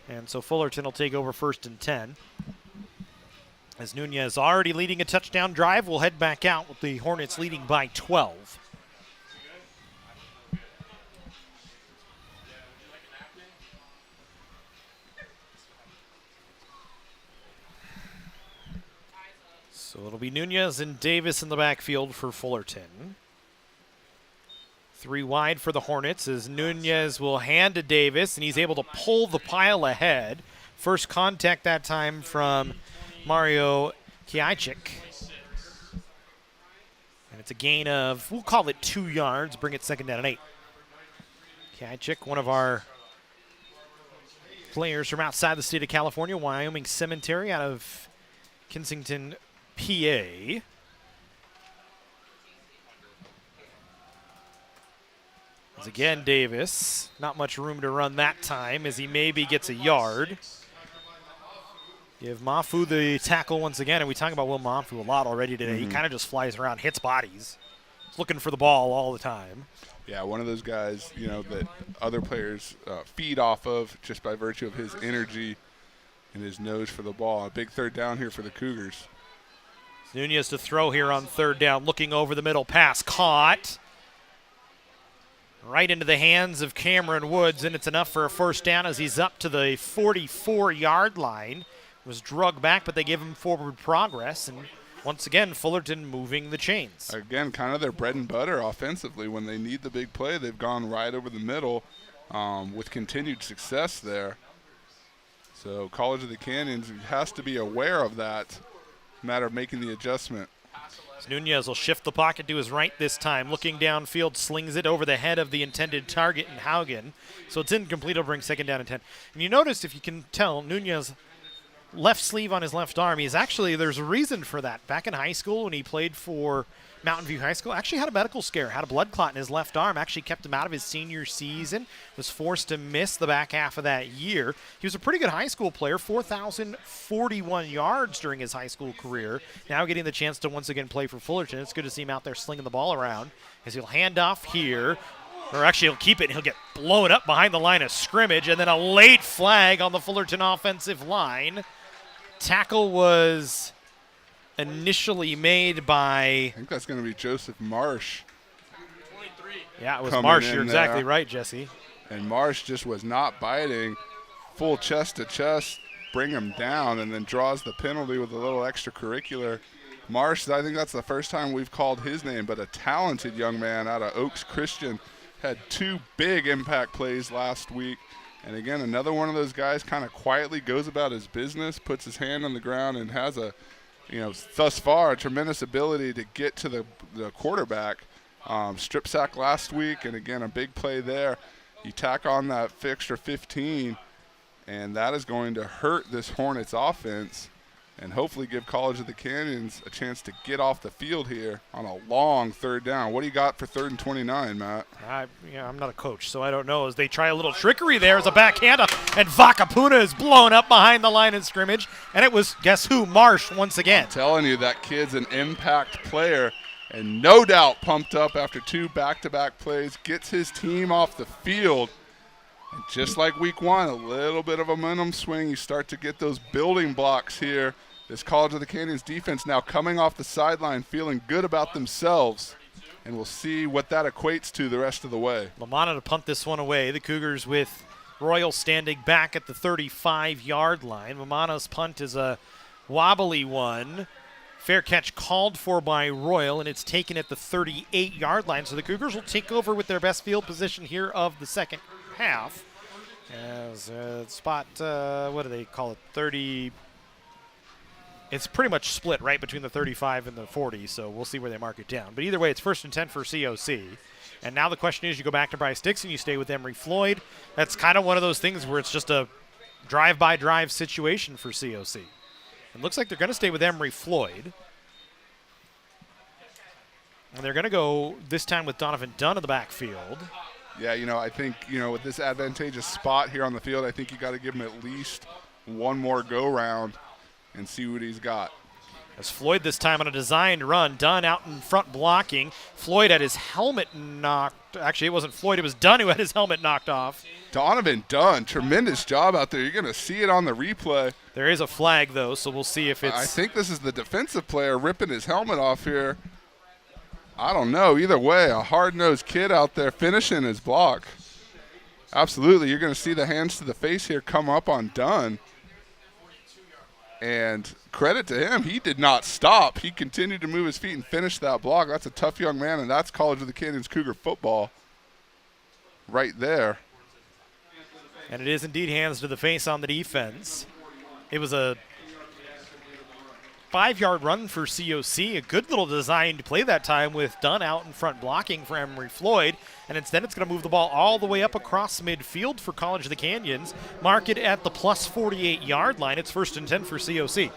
And so Fullerton will take over 1st and 10. As Nunez already leading a touchdown drive, we'll head back out with the Hornets leading by 12. So it'll be Nunez and Davis in the backfield for Fullerton. 3 wide for the Hornets as Nunez will hand to Davis, and he's able to pull the pile ahead. First contact that time from Mario Kiajczyk. And it's a gain of, we'll call it 2 yards, bring it 2nd down and 8. Kiajczyk, one of our players from outside the state of California, Wyoming Cemetery out of Kensington, PA. As again, Davis, not much room to run that time as he maybe gets a yard. Give Mafu the tackle once again, and we talk about Will Mafu a lot already today. He kind of just flies around, hits bodies. He's looking for the ball all the time. Yeah, one of those guys, that other players feed off of just by virtue of his energy and his nose for the ball. A big 3rd down here for the Cougars. Nunez to throw here on 3rd down, looking over the middle, pass caught. Right into the hands of Cameron Woods, and it's enough for a 1st down as he's up to the 44-yard line. Was drugged back, but they give him forward progress, and once again, Fullerton moving the chains. Again, kind of their bread and butter offensively. When they need the big play, they've gone right over the middle with continued success there. So College of the Canyons has to be aware of that. Matter of making the adjustment. Nunez will shift the pocket to his right this time. Looking downfield, slings it over the head of the intended target in Haugen. So it's incomplete. It'll bring 2nd down and 10. And you notice, if you can tell, Nunez left sleeve on his left arm. He's actually, there's a reason for that. Back in high school when he played for Mountain View High School, actually had a medical scare, had a blood clot in his left arm, actually kept him out of his senior season, was forced to miss the back half of that year. He was a pretty good high school player, 4,041 yards during his high school career. Now getting the chance to once again play for Fullerton. It's good to see him out there slinging the ball around as he'll hand off here. Or actually, he'll keep it and he'll get blown up behind the line of scrimmage, and then a late flag on the Fullerton offensive line. Tackle was initially made by, I think that's going to be Joseph Marsh. 23. Yeah, it was Marsh. You're exactly right, Jesse. And Marsh just was not biting. Full chest to chest, bring him down, and then draws the penalty with a little extracurricular. Marsh, I think that's the first time we've called his name, but a talented young man out of Oaks Christian. Had 2 big impact plays last week. And again, another one of those guys kind of quietly goes about his business, puts his hand on the ground, and has a, thus far, a tremendous ability to get to the quarterback. Strip sack last week, and again, a big play there. You tack on that extra 15, and that is going to hurt this Hornets offense and hopefully give College of the Canyons a chance to get off the field here on a long 3rd down. What do you got for 3rd and 29, Matt? I'm not a coach, so I don't know. As they try a little trickery there as a backhand, and Vakapuna is blown up behind the line of scrimmage, and it was, guess who, Marsh once again. I'm telling you, that kid's an impact player, and no doubt pumped up after 2 back-to-back plays, gets his team off the field. And just like week 1, a little bit of a momentum swing. You start to get those building blocks here. This College of the Canyons defense now coming off the sideline, feeling good about themselves. And we'll see what that equates to the rest of the way. Lamanna to punt this one away. The Cougars with Royal standing back at the 35-yard line. Lamanna's punt is a wobbly one. Fair catch called for by Royal, and it's taken at the 38-yard line. So the Cougars will take over with their best field position here of the second half. As spot, what do they call it, 30? It's pretty much split right between the 35 and the 40, so we'll see where they mark it down. But either way, it's 1st and 10 for COC. And now the question is, you go back to Bryce Dixon, you stay with Emory Floyd. That's kind of one of those things where it's just a drive-by-drive situation for COC. It looks like they're going to stay with Emory Floyd. And they're going to go this time with Donovan Dunn in the backfield. Yeah, I think, with this advantageous spot here on the field, I think you got to give him at least one more go-round and see what he's got. As Floyd this time on a designed run. Dunn out in front blocking. Floyd had his helmet knocked. Actually, it wasn't Floyd. It was Dunn who had his helmet knocked off. Donovan Dunn, tremendous job out there. You're going to see it on the replay. There is a flag, though, so we'll see if it's... I think this is the defensive player ripping his helmet off here. I don't know. Either way, a hard-nosed kid out there finishing his block. Absolutely. You're going to see the hands to the face here come up on Dunn. And credit to him, he did not stop. He continued to move his feet and finish that block. That's a tough young man, and that's College of the Canyons Cougar football right there. And it is indeed hands to the face on the defense. It was a 5-yard run for COC, a good little designed play that time with Dunn out in front blocking for Emory Floyd, and instead it's going to move the ball all the way up across midfield for College of the Canyons, mark it at the plus 48-yard line. It's 1st and 10 for COC.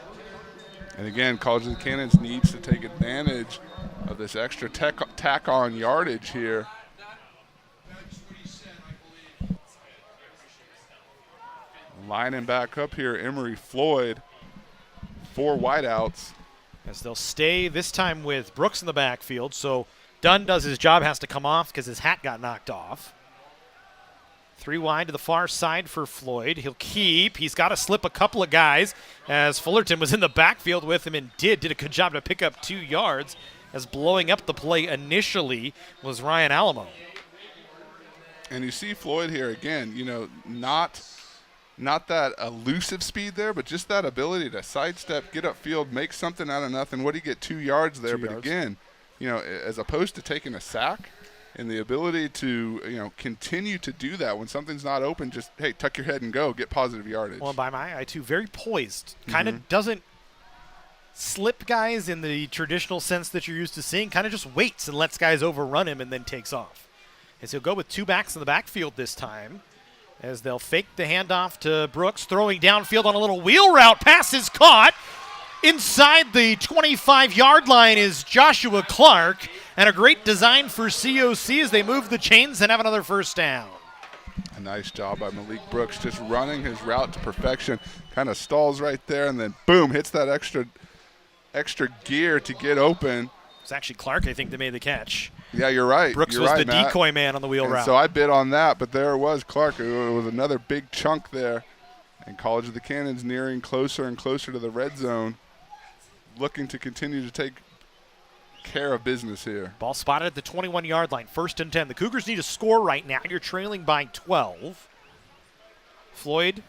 And again, College of the Canyons needs to take advantage of this extra tack-on yardage here. Lining back up here, Emory Floyd. 4 wideouts. As they'll stay this time with Brooks in the backfield, so Dunn does his job, has to come off because his hat got knocked off. 3 wide to the far side for Floyd. He'll keep. He's got to slip a couple of guys as Fullerton was in the backfield with him and did a good job to pick up 2 yards, as blowing up the play initially was Ryan Alamo. And you see Floyd here again, not that elusive speed there, but just that ability to sidestep, get upfield, make something out of nothing. What do you get? 2 yards there? 2 but yards. Again, as opposed to taking a sack, and the ability to, continue to do that when something's not open, just, hey, tuck your head and go, get positive yardage. Well, by my eye, too, very poised. Kind of doesn't slip guys in the traditional sense that you're used to seeing. Kind of just waits and lets guys overrun him and then takes off. As he'll go with 2 backs in the backfield this time, as they'll fake the handoff to Brooks, throwing downfield on a little wheel route. Pass is caught. Inside the 25-yard line is Joshua Clark, and a great design for COC as they move the chains and have another first down. A nice job by Malik Brooks, just running his route to perfection. Kind of stalls right there, and then boom, hits that extra gear to get open. It's actually Clark, I think, that made the catch. Yeah, you're right. Brooks you're was right, the Matt. decoy man on the wheel route. So I bid on that, but there it was Clark. It was another big chunk there. And College of the Canyons nearing closer and closer to the red zone, looking to continue to take care of business here. Ball spotted at the 21-yard line, 1st and 10. The Cougars need a score right now. You're trailing by 12. Floyd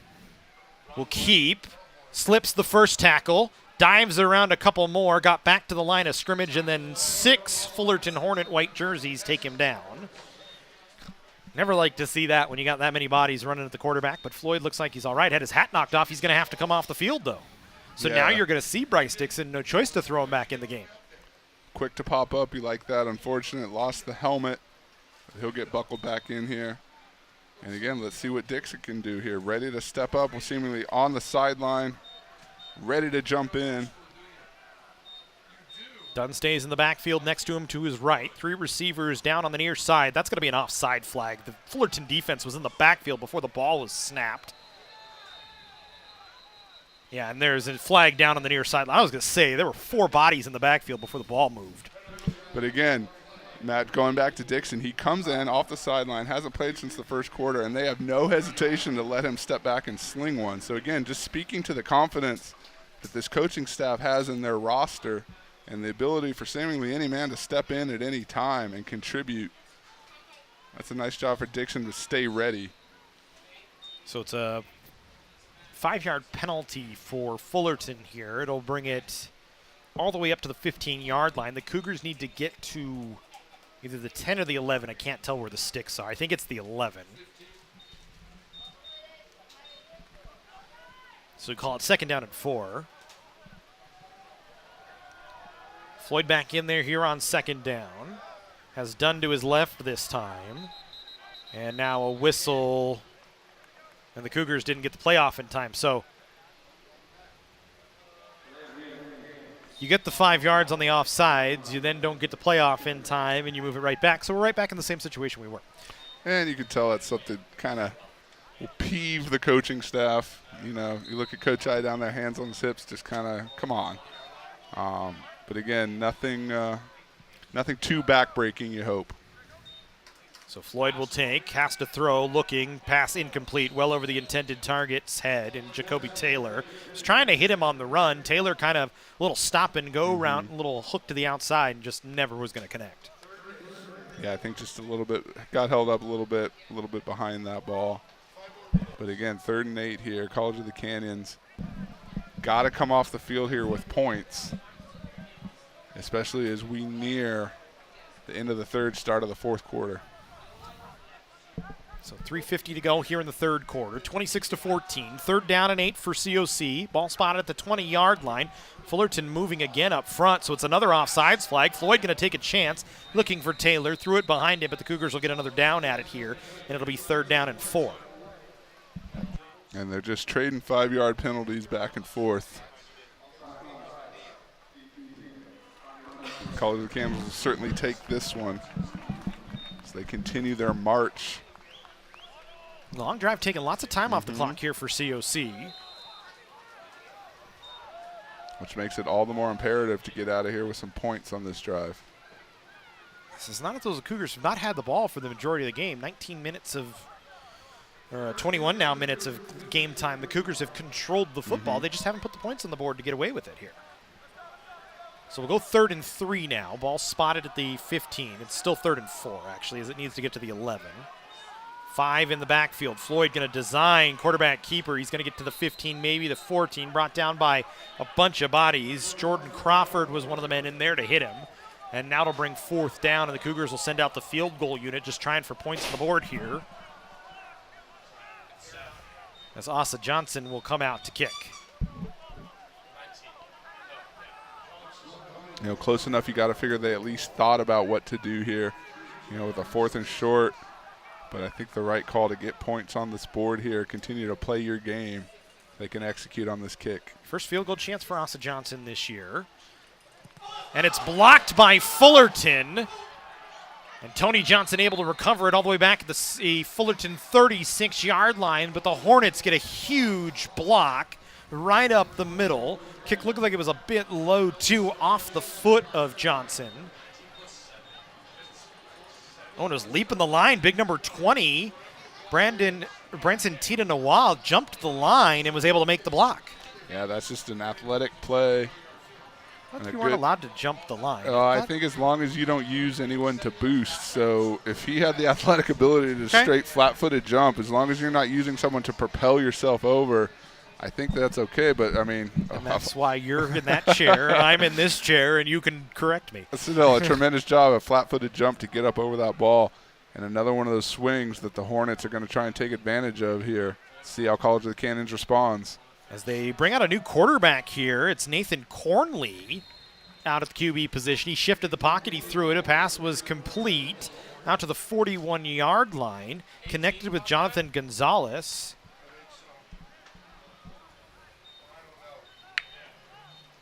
will keep, slips the first tackle, dives around a couple more, got back to the line of scrimmage, and then 6 Fullerton Hornet white jerseys take him down. Never like to see that when you got that many bodies running at the quarterback, but Floyd looks like he's all right. Had his hat knocked off. He's going to have to come off the field, though. So now you're going to see Bryce Dixon, no choice to throw him back in the game. Quick to pop up. You like that. Unfortunate. Lost the helmet. But he'll get buckled back in here. And again, let's see what Dixon can do here. Ready to step up. We're seemingly on the sideline. Ready to jump in. Dunn stays in the backfield next to him to his right. 3 receivers down on the near side. That's going to be an offside flag. The Fullerton defense was in the backfield before the ball was snapped. Yeah, and there's a flag down on the near side. I was going to say, there were 4 bodies in the backfield before the ball moved. But again, Matt, going back to Dixon, he comes in off the sideline, hasn't played since the first quarter, and they have no hesitation to let him step back and sling one. So again, just speaking to the confidence that this coaching staff has in their roster and the ability for seemingly any man to step in at any time and contribute. That's a nice job for Dixon to stay ready. So it's a 5-yard penalty for Fullerton here. It'll bring it all the way up to the 15-yard line. The Cougars need to get to either the 10 or the 11. I can't tell where the sticks are. I think it's the 11. So we call it 2nd down and 4. Floyd back in there here on 2nd down. has done to his left this time. And now a whistle, and the Cougars didn't get the playoff in time. So you get the 5 yards on the offsides, you then don't get the playoff in time, and you move it right back. So we're right back in the same situation we were. And you can tell that's something kind of will peeve the coaching staff. You know, you look at Coach I down there, hands on his hips, just kind of, come on. But again, nothing too backbreaking, you hope. So Floyd will take, has to throw, looking, pass incomplete, well over the intended target's head, and Jacoby Taylor was trying to hit him on the run. Taylor kind of a little stop and go route, a little hook to the outside, and just never was going to connect. Yeah, I think just a little bit, got held up a little bit behind that ball. But again, 3rd and 8 here, College of the Canyons. Got to come off the field here with points, especially as we near the end of the 3rd, start of the 4th quarter. So 3:50 to go here in the 3rd quarter. 26-14. 3rd down and 8 for COC. Ball spotted at the 20-yard line. Fullerton moving again up front, so it's another offsides flag. Floyd going to take a chance, looking for Taylor. Threw it behind him, but the Cougars will get another down at it here, and it'll be 3rd down and 4. And they're just trading 5-yard penalties back and forth. College of the Canyons will certainly take this one as they continue their march. Long drive taking lots of time off the clock here for COC. Which makes it all the more imperative to get out of here with some points on this drive. This is not that those Cougars have not had the ball for the majority of the game. 19 minutes of, or 21 now minutes of game time. The Cougars have controlled the football. They just haven't put the points on the board to get away with it here. So we'll go 3rd and 3 now. Ball spotted at the 15. It's still 3rd and 4, actually, as it needs to get to the 11. 5 in the backfield. Floyd going to design quarterback keeper. He's going to get to the 15, maybe the 14, brought down by a bunch of bodies. Jordan Crawford was one of the men in there to hit him. And now it'll bring 4th down, and the Cougars will send out the field goal unit, just trying for points on the board here. As Asa Johnson will come out to kick. You know, close enough, you got to figure they at least thought about what to do here, you know, with a 4th and short. But I think the right call to get points on this board here, continue to play your game. They can execute on this kick. First field goal chance for Asa Johnson this year. And it's blocked by Fullerton. And Tony Johnson able to recover it all the way back at the Fullerton 36-yard line. But the Hornets get a huge block right up the middle. Kick looked like it was a bit low, too, off the foot of Johnson. Oh, and it was leaping the line. Big number 20, Branson Tita Nawal jumped the line and was able to make the block. Yeah, that's just an athletic play. I think you weren't allowed to jump the line. I think as long as you don't use anyone to boost. So if he had the athletic ability to straight flat-footed jump, as long as you're not using someone to propel yourself over, I think that's okay. But, I mean. And that's why you're in that chair, and I'm in this chair, and you can correct me. That's still a tremendous job, a flat-footed jump to get up over that ball. And another one of those swings that the Hornets are going to try and take advantage of here. See how College of the Canyons responds. As they bring out a new quarterback here, it's Nathan Cornley out at the QB position. He shifted the pocket, he threw it. A pass was complete out to the 41-yard line, connected with Jonathan Gonzalez.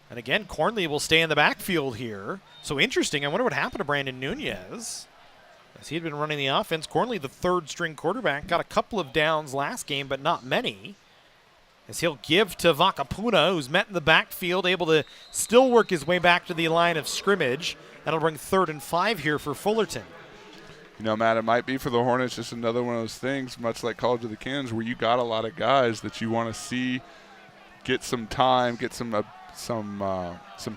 And again, Cornley will stay in the backfield here. So interesting. I wonder what happened to Brandon Nunez. As he had been running the offense, Cornley, the 3rd-string quarterback, got a couple of downs last game, but not many. As he'll give to Vakapuna, who's met in the backfield, able to still work his way back to the line of scrimmage. That'll bring 3rd and 5 here for Fullerton. You know, Matt, it might be for the Hornets just another one of those things, much like College of the Canyons, where you got a lot of guys that you want to see get some time, get some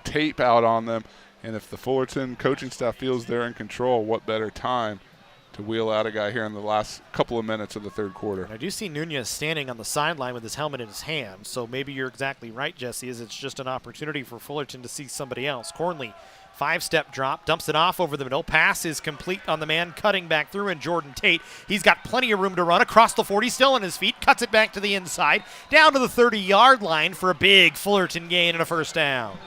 tape out on them. And if the Fullerton coaching staff feels they're in control, what better time to wheel out a guy here in the last couple of minutes of the 3rd quarter. And I do see Nunez standing on the sideline with his helmet in his hand, so maybe you're exactly right, Jesse, as it's just an opportunity for Fullerton to see somebody else. Cornley, 5-step drop, dumps it off over the middle. Pass is complete on the man cutting back through, and Jordan Tate. He's got plenty of room to run across the 40, still on his feet, cuts it back to the inside, down to the 30-yard line for a big Fullerton gain and a 1st down.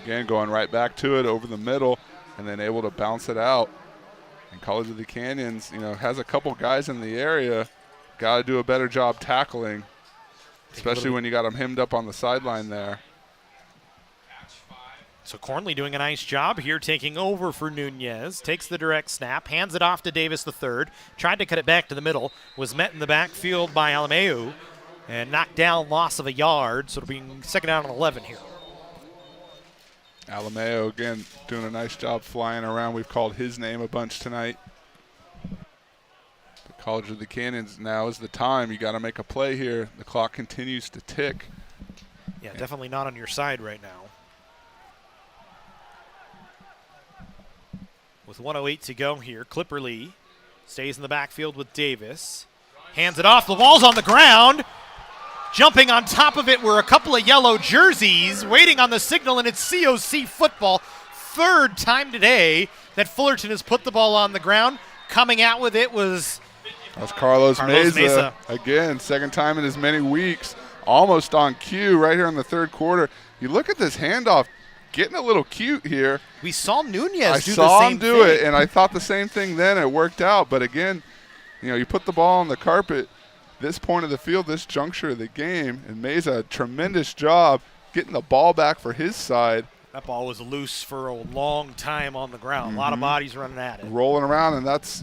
Again, going right back to it over the middle and then able to bounce it out. And College of the Canyons, has a couple guys in the area. Got to do a better job tackling, especially when you got them hemmed up on the sideline there. So Cornley doing a nice job here, taking over for Nunez. Takes the direct snap, hands it off to Davis III. Tried to cut it back to the middle. Was met in the backfield by Alameu and knocked down, loss of a yard. So it'll be second down and 11 here. Alameo, again, doing a nice job flying around. We've called his name a bunch tonight. The College of the Canyons, now is the time. You got to make a play here. The clock continues to tick. Yeah, definitely not on your side right now. With 1:08 to go here, Clipper Lee stays in the backfield with Davis. Hands it off. The ball's on the ground. Jumping on top of it were a couple of yellow jerseys waiting on the signal, and it's COC football. Third time today that Fullerton has put the ball on the ground. Coming out with it was Carlos Meza. Again, second time in as many weeks. Almost on cue right here in the third quarter. You look at this handoff. Getting a little cute here. We saw Nunez do the same thing. I saw him do it, and I thought the same thing then. It worked out. But again, you put the ball on the carpet, this point of the field, this juncture of the game, and Meza, a tremendous job getting the ball back for his side. That ball was loose for a long time on the ground. A lot of bodies running at it. Rolling around, and that's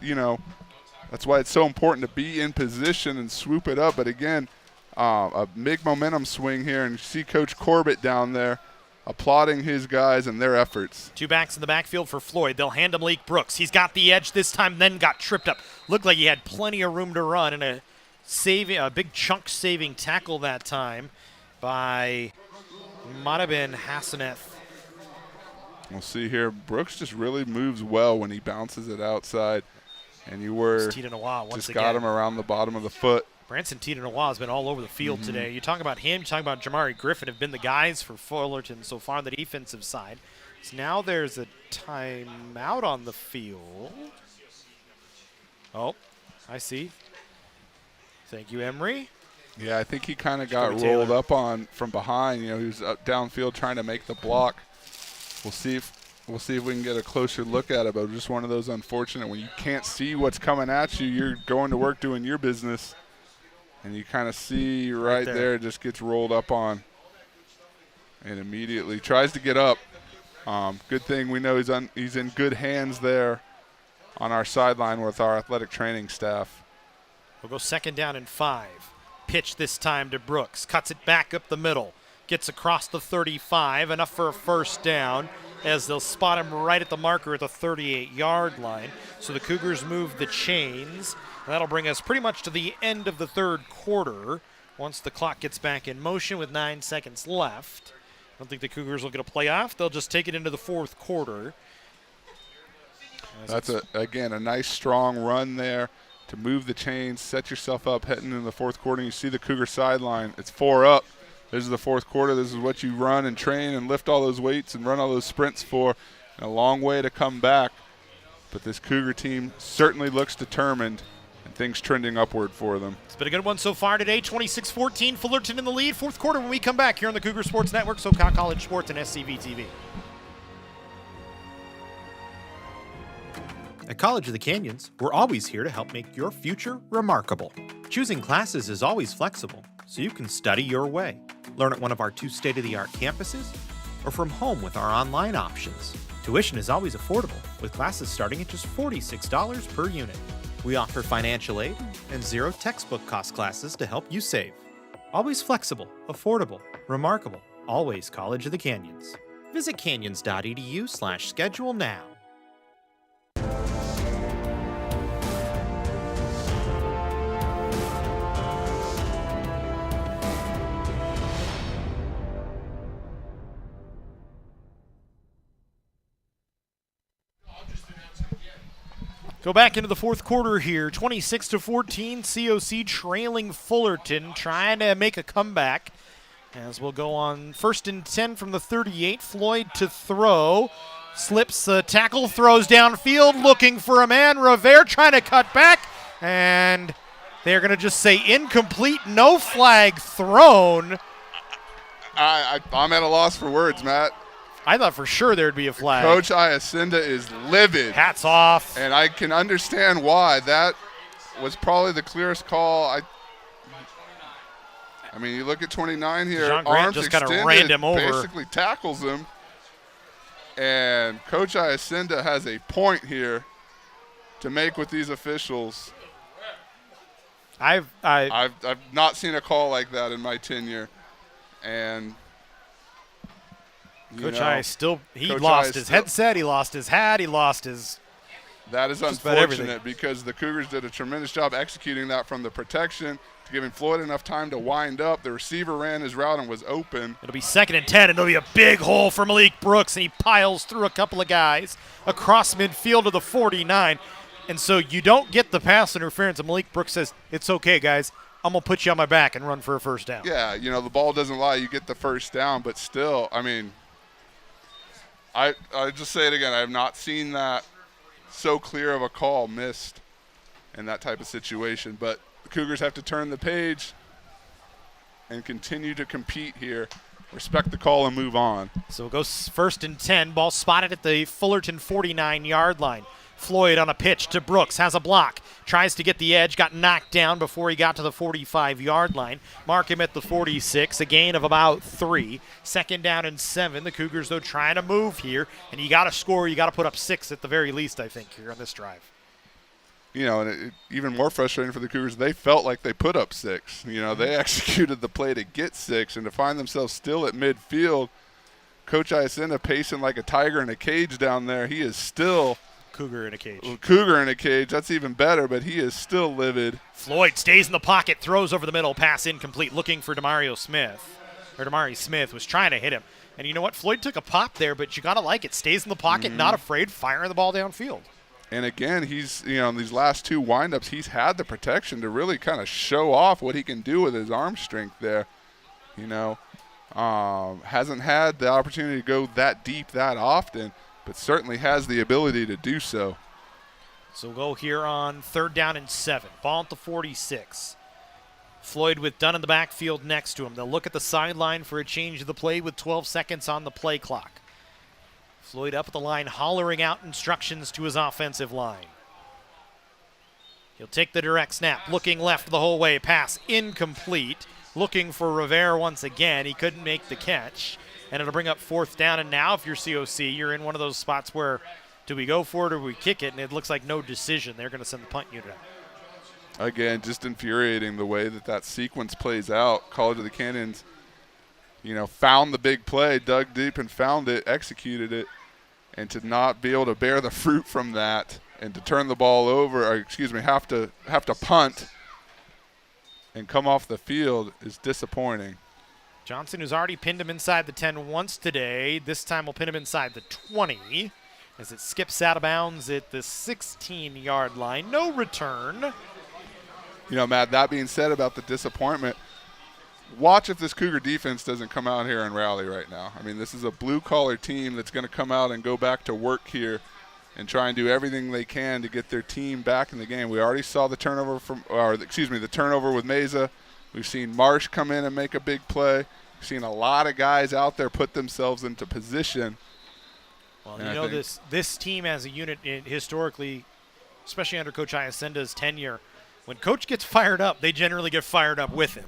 why it's so important to be in position and swoop it up. But again, a big momentum swing here, and you see Coach Corbett down there applauding his guys and their efforts. Two backs in the backfield for Floyd. They'll hand him Malik Brooks. He's got the edge this time, then got tripped up. Looked like he had plenty of room to run, and a big chunk saving tackle that time by might have been Hassaneth. We'll see here. Brooks just really moves well when he bounces it outside, and just got him around the bottom of the foot. Branson Tita-Noir has been all over the field today. You talk about him, you talk about Jamari Griffin have been the guys for Fullerton so far on the defensive side. So now there's a timeout on the field. Oh, I see. Thank you, Emery. Yeah, I think he kind of got rolled up on from behind. He was up downfield trying to make the block. We'll see if we can get a closer look at it, but just one of those unfortunate when you can't see what's coming at you, you're going to work doing your business. And you kind of see right there, just gets rolled up on and immediately tries to get up. Good thing we know he's in good hands there on our sideline with our athletic training staff. We'll go second down and 5. Pitch this time to Brooks. Cuts it back up the middle. Gets across the 35. Enough for a first down as they'll spot him right at the marker at the 38-yard line. So the Cougars move the chains. And that'll bring us pretty much to the end of the third quarter once the clock gets back in motion with 9 seconds left. I don't think the Cougars will get a playoff. They'll just take it into the fourth quarter. That's, again, a nice strong run there to move the chains, set yourself up heading into the fourth quarter. And you see the Cougar sideline. It's 4 up. This is the fourth quarter. This is what you run and train and lift all those weights and run all those sprints for. And a long way to come back. But this Cougar team certainly looks determined. Things trending upward for them. It's been a good one so far today. 26-14, Fullerton in the lead. Fourth quarter when we come back here on the Cougar Sports Network, SoCal College Sports, and SCV TV. At College of the Canyons, we're always here to help make your future remarkable. Choosing classes is always flexible, so you can study your way. Learn at one of our 2 state-of-the-art campuses, or from home with our online options. Tuition is always affordable, with classes starting at just $46 per unit. We offer financial aid and 0 textbook cost classes to help you save. Always flexible, affordable, remarkable, always College of the Canyons. Visit canyons.edu/schedule now. Go back into the fourth quarter here, 26-14, COC trailing Fullerton, trying to make a comeback. As we'll go on 1st and 10 from the 38, Floyd to throw. Slips the tackle, throws downfield, looking for a man. Revere trying to cut back, and they're going to just say incomplete, no flag thrown. I'm at a loss for words, Matt. I thought for sure there'd be a flag. Coach Iacinda is livid. Hats off. And I can understand why. That was probably the clearest call. I mean, you look at 29 here. John Grant arms just kind of extended, ran him over. basically tackles him. And Coach Iacinda has a point here to make with these officials. I've not seen a call like that in my tenure. And Coach I lost his headset, he lost his hat, he lost his. That is unfortunate because the Cougars did a tremendous job executing that from the protection to giving Floyd enough time to wind up. The receiver ran his route and was open. It'll be 2nd and 10, and it'll be a big hole for Malik Brooks, and he piles through a couple of guys across midfield to the 49. And so you don't get the pass interference, and Malik Brooks says, it's okay, guys. I'm going to put you on my back and run for a first down. Yeah, the ball doesn't lie. You get the first down, but still, I mean, I just say it again. I have not seen that so clear of a call missed in that type of situation. But the Cougars have to turn the page and continue to compete here. Respect the call and move on. So it goes 1st and 10. Ball spotted at the Fullerton 49-yard line. Floyd on a pitch to Brooks, has a block, tries to get the edge, got knocked down before he got to the 45-yard line. Mark him at the 46, a gain of about 3. 2nd down and 7. The Cougars, though, trying to move here, and you got to score. You got to put up 6 at the very least, I think, here on this drive. And even more frustrating for the Cougars, they felt like they put up 6. They executed the play to get 6, and to find themselves still at midfield. Coach Iacinda pacing like a tiger in a cage down there. He is still Cougar in a cage. Cougar in a cage. That's even better, but he is still livid. Floyd stays in the pocket, throws over the middle, pass incomplete, looking for Damari Smith was trying to hit him. And you know what? Floyd took a pop there, but you got to like it. Stays in the pocket, not afraid, firing the ball downfield. And again, he's, in these last 2 windups, he's had the protection to really kind of show off what he can do with his arm strength there. Hasn't had the opportunity to go that deep that often, but certainly has the ability to do so. So we'll go here on 3rd down and 7. Ball at the 46. Floyd with Dunn in the backfield next to him. They'll look at the sideline for a change of the play with 12 seconds on the play clock. Floyd up at the line, hollering out instructions to his offensive line. He'll take the direct snap, looking left the whole way. Pass incomplete. Looking for Rivera once again. He couldn't make the catch. And it'll bring up 4th down. And now if you're COC, you're in one of those spots where do we go for it or do we kick it? And it looks like no decision. They're going to send the punt unit out. Again, just infuriating the way that sequence plays out. College of the Canyons, found the big play, dug deep and found it, executed it. And to not be able to bear the fruit from that and to turn the ball over, have to punt and come off the field is disappointing. Johnson, who's already pinned him inside the 10 once today, this time will pin him inside the 20 as it skips out of bounds at the 16-yard line. No return. Matt, that being said about the disappointment, watch if this Cougar defense doesn't come out here and rally right now. I mean, this is a blue-collar team that's going to come out and go back to work here and try and do everything they can to get their team back in the game. We already saw the turnover the turnover with Meza. We've seen Marsh come in and make a big play. We've seen a lot of guys out there put themselves into position. Well, this team as a unit historically, especially under Coach Iacinda's tenure, when Coach gets fired up, they generally get fired up with him.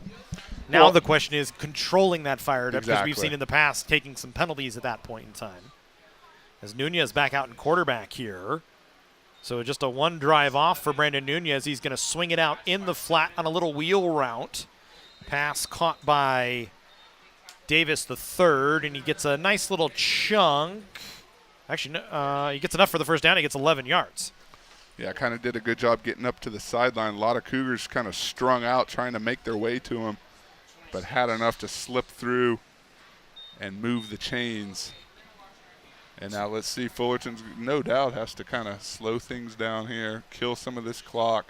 Now the question is controlling that fired up, because we've seen in the past taking some penalties at that point in time. As Nunez back out in quarterback here. So just a 1 drive off for Brandon Nunez. He's going to swing it out in the flat on a little wheel route. Pass caught by Davis the third, and he gets a nice little chunk. Actually, he gets enough for the first down. He gets 11 yards. Yeah, kind of did a good job getting up to the sideline. A lot of Cougars kind of strung out trying to make their way to him, but had enough to slip through and move the chains. And now let's see, Fullerton's no doubt has to kind of slow things down here, kill some of this clock.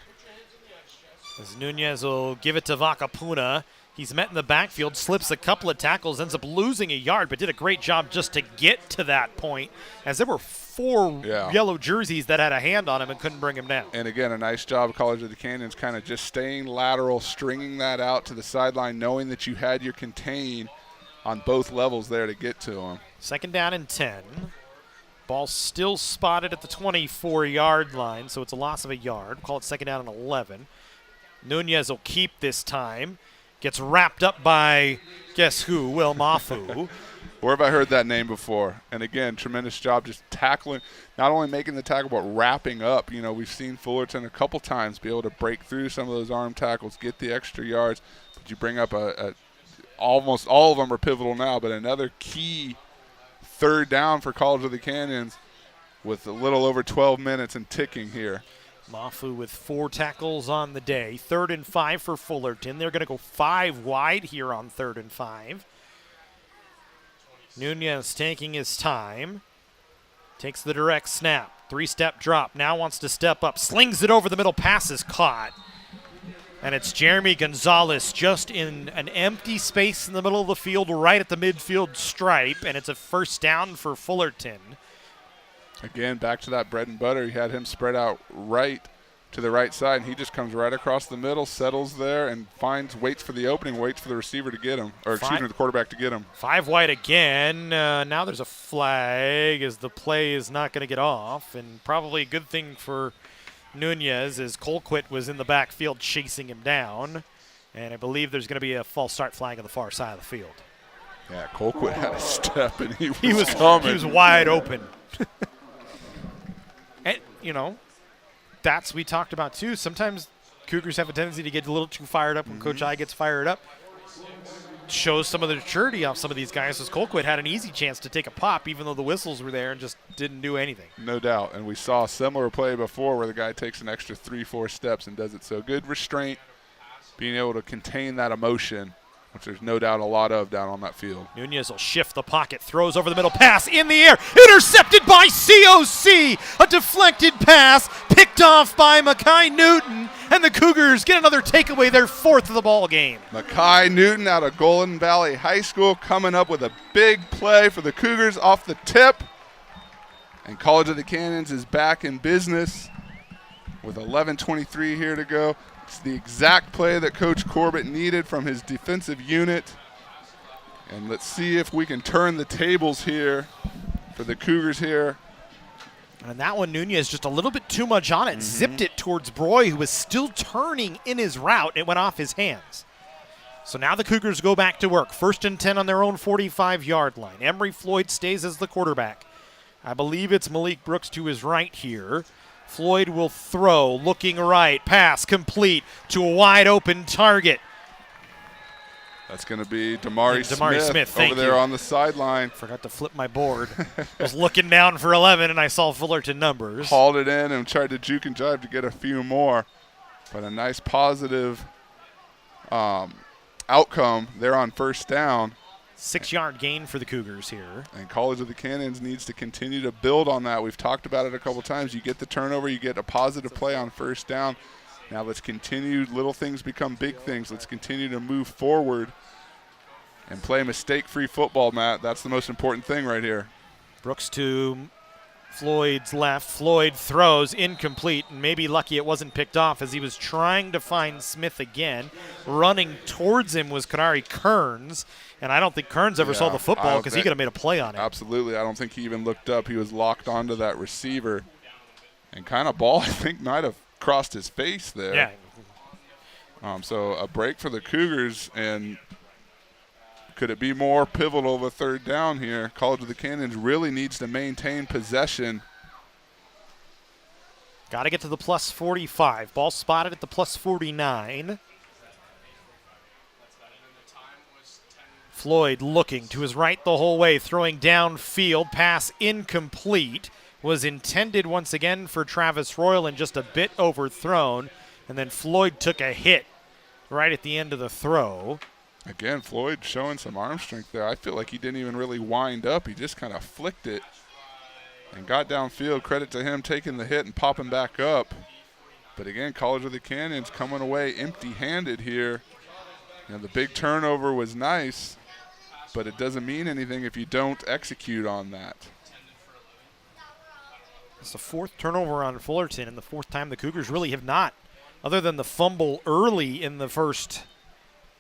As Nunez will give it to Vakapuna. He's met in the backfield, slips a couple of tackles, ends up losing a yard, but did a great job just to get to that point, as there were 4 yellow jerseys that had a hand on him and couldn't bring him down. And again, a nice job, College of the Canyons, kind of just staying lateral, stringing that out to the sideline, knowing that you had your contain on both levels there to get to him. Second down and 10. Ball still spotted at the 24-yard line, so it's a loss of a yard. Call it second down and 11. Nunez will keep this time. Gets wrapped up by, guess who, Will Mafu. Where have I heard that name before? And again, tremendous job just tackling, not only making the tackle, but wrapping up. You know, we've seen Fullerton a couple times be able to break through some of those arm tackles, get the extra yards. But you bring up almost all of them are pivotal now, but another key third down for College of the Canyons with a little over 12 minutes and ticking here. Mafu with 4 tackles on the day. 3rd and 5 for Fullerton. They're going to go 5 wide here on 3rd and 5. Nunez taking his time. Takes the direct snap. 3-step drop. Now wants to step up. Slings it over the middle. Pass is caught. And it's Jeremy Gonzalez just in an empty space in the middle of the field right at the midfield stripe. And it's a first down for Fullerton. Again, back to that bread and butter. He had him spread out right to the right side, and he just comes right across the middle, settles there, and waits for the opening, waits for the receiver to get him, or excuse me, the quarterback to get him. 5 wide again. Now there's a flag as the play is not going to get off, and probably a good thing for Nunez as Colquitt was in the backfield chasing him down, and I believe there's going to be a false start flag on the far side of the field. Yeah, Colquitt had a step, and he was coming. He was wide open. And, you know, we talked about, too. Sometimes Cougars have a tendency to get a little too fired up when Coach I gets fired up. Shows some of the maturity off some of these guys, as Colquitt had an easy chance to take a pop, even though the whistles were there and just didn't do anything. No doubt. And we saw a similar play before where the guy takes an extra 3-4 steps and does it. So good restraint, being able to contain that emotion, which there's no doubt a lot of down on that field. Nunez will shift the pocket, throws over the middle, pass in the air, intercepted by COC. A deflected pass, picked off by Mackay Newton, and the Cougars get another takeaway, their 4th of the ball game. Mackay Newton out of Golden Valley High School coming up with a big play for the Cougars off the tip. And College of the Canyons is back in business with 11:23 here to go. It's the exact play that Coach Corbett needed from his defensive unit. And let's see if we can turn the tables here for the Cougars here. And that one, Nunez just a little bit too much on it. Zipped it towards Broy, who was still turning in his route. It went off his hands. So now the Cougars go back to work. 1st and 10 on their own 45-yard line. Emery Floyd stays as the quarterback. I believe it's Malik Brooks to his right here. Floyd will throw, looking right, pass complete to a wide open target. That's going to be Damari Smith over there on the sideline. Forgot to flip my board. I was looking down for 11 and I saw Fullerton numbers. Hauled it in and tried to juke and jive to get a few more. But a nice positive outcome there on first down. 6-yard gain for the Cougars here. And College of the Canyons needs to continue to build on that. We've talked about it a couple times. You get the turnover, you get a positive play on first down. Now let's continue. Little things become big things. Let's continue to move forward and play mistake-free football, Matt. That's the most important thing right here. Brooks to Floyd's left. Floyd throws incomplete, and maybe lucky it wasn't picked off as he was trying to find Smith again. Running towards him was Kanari Kearns, and I don't think Kearns ever saw the football because he could have made a play on it. Absolutely. I don't think he even looked up. He was locked onto that receiver, and kind of ball, I think, might have crossed his face there. Yeah. So a break for the Cougars, and could it be more pivotal of a third down here? College of the Canyons really needs to maintain possession. Got to get to the plus 45. Ball spotted at the plus 49. Floyd looking to his right the whole way, throwing downfield. Pass incomplete. Was intended once again for Travis Royal and just a bit overthrown. And then Floyd took a hit right at the end of the throw. Again, Floyd showing some arm strength there. I feel like he didn't even really wind up. He just kind of flicked it and got downfield. Credit to him taking the hit and popping back up. But again, College of the Canyons coming away empty-handed here. You know, the big turnover was nice, but it doesn't mean anything if you don't execute on that. It's the 4th turnover on Fullerton and the 4th time the Cougars really have not, other than the fumble early in the first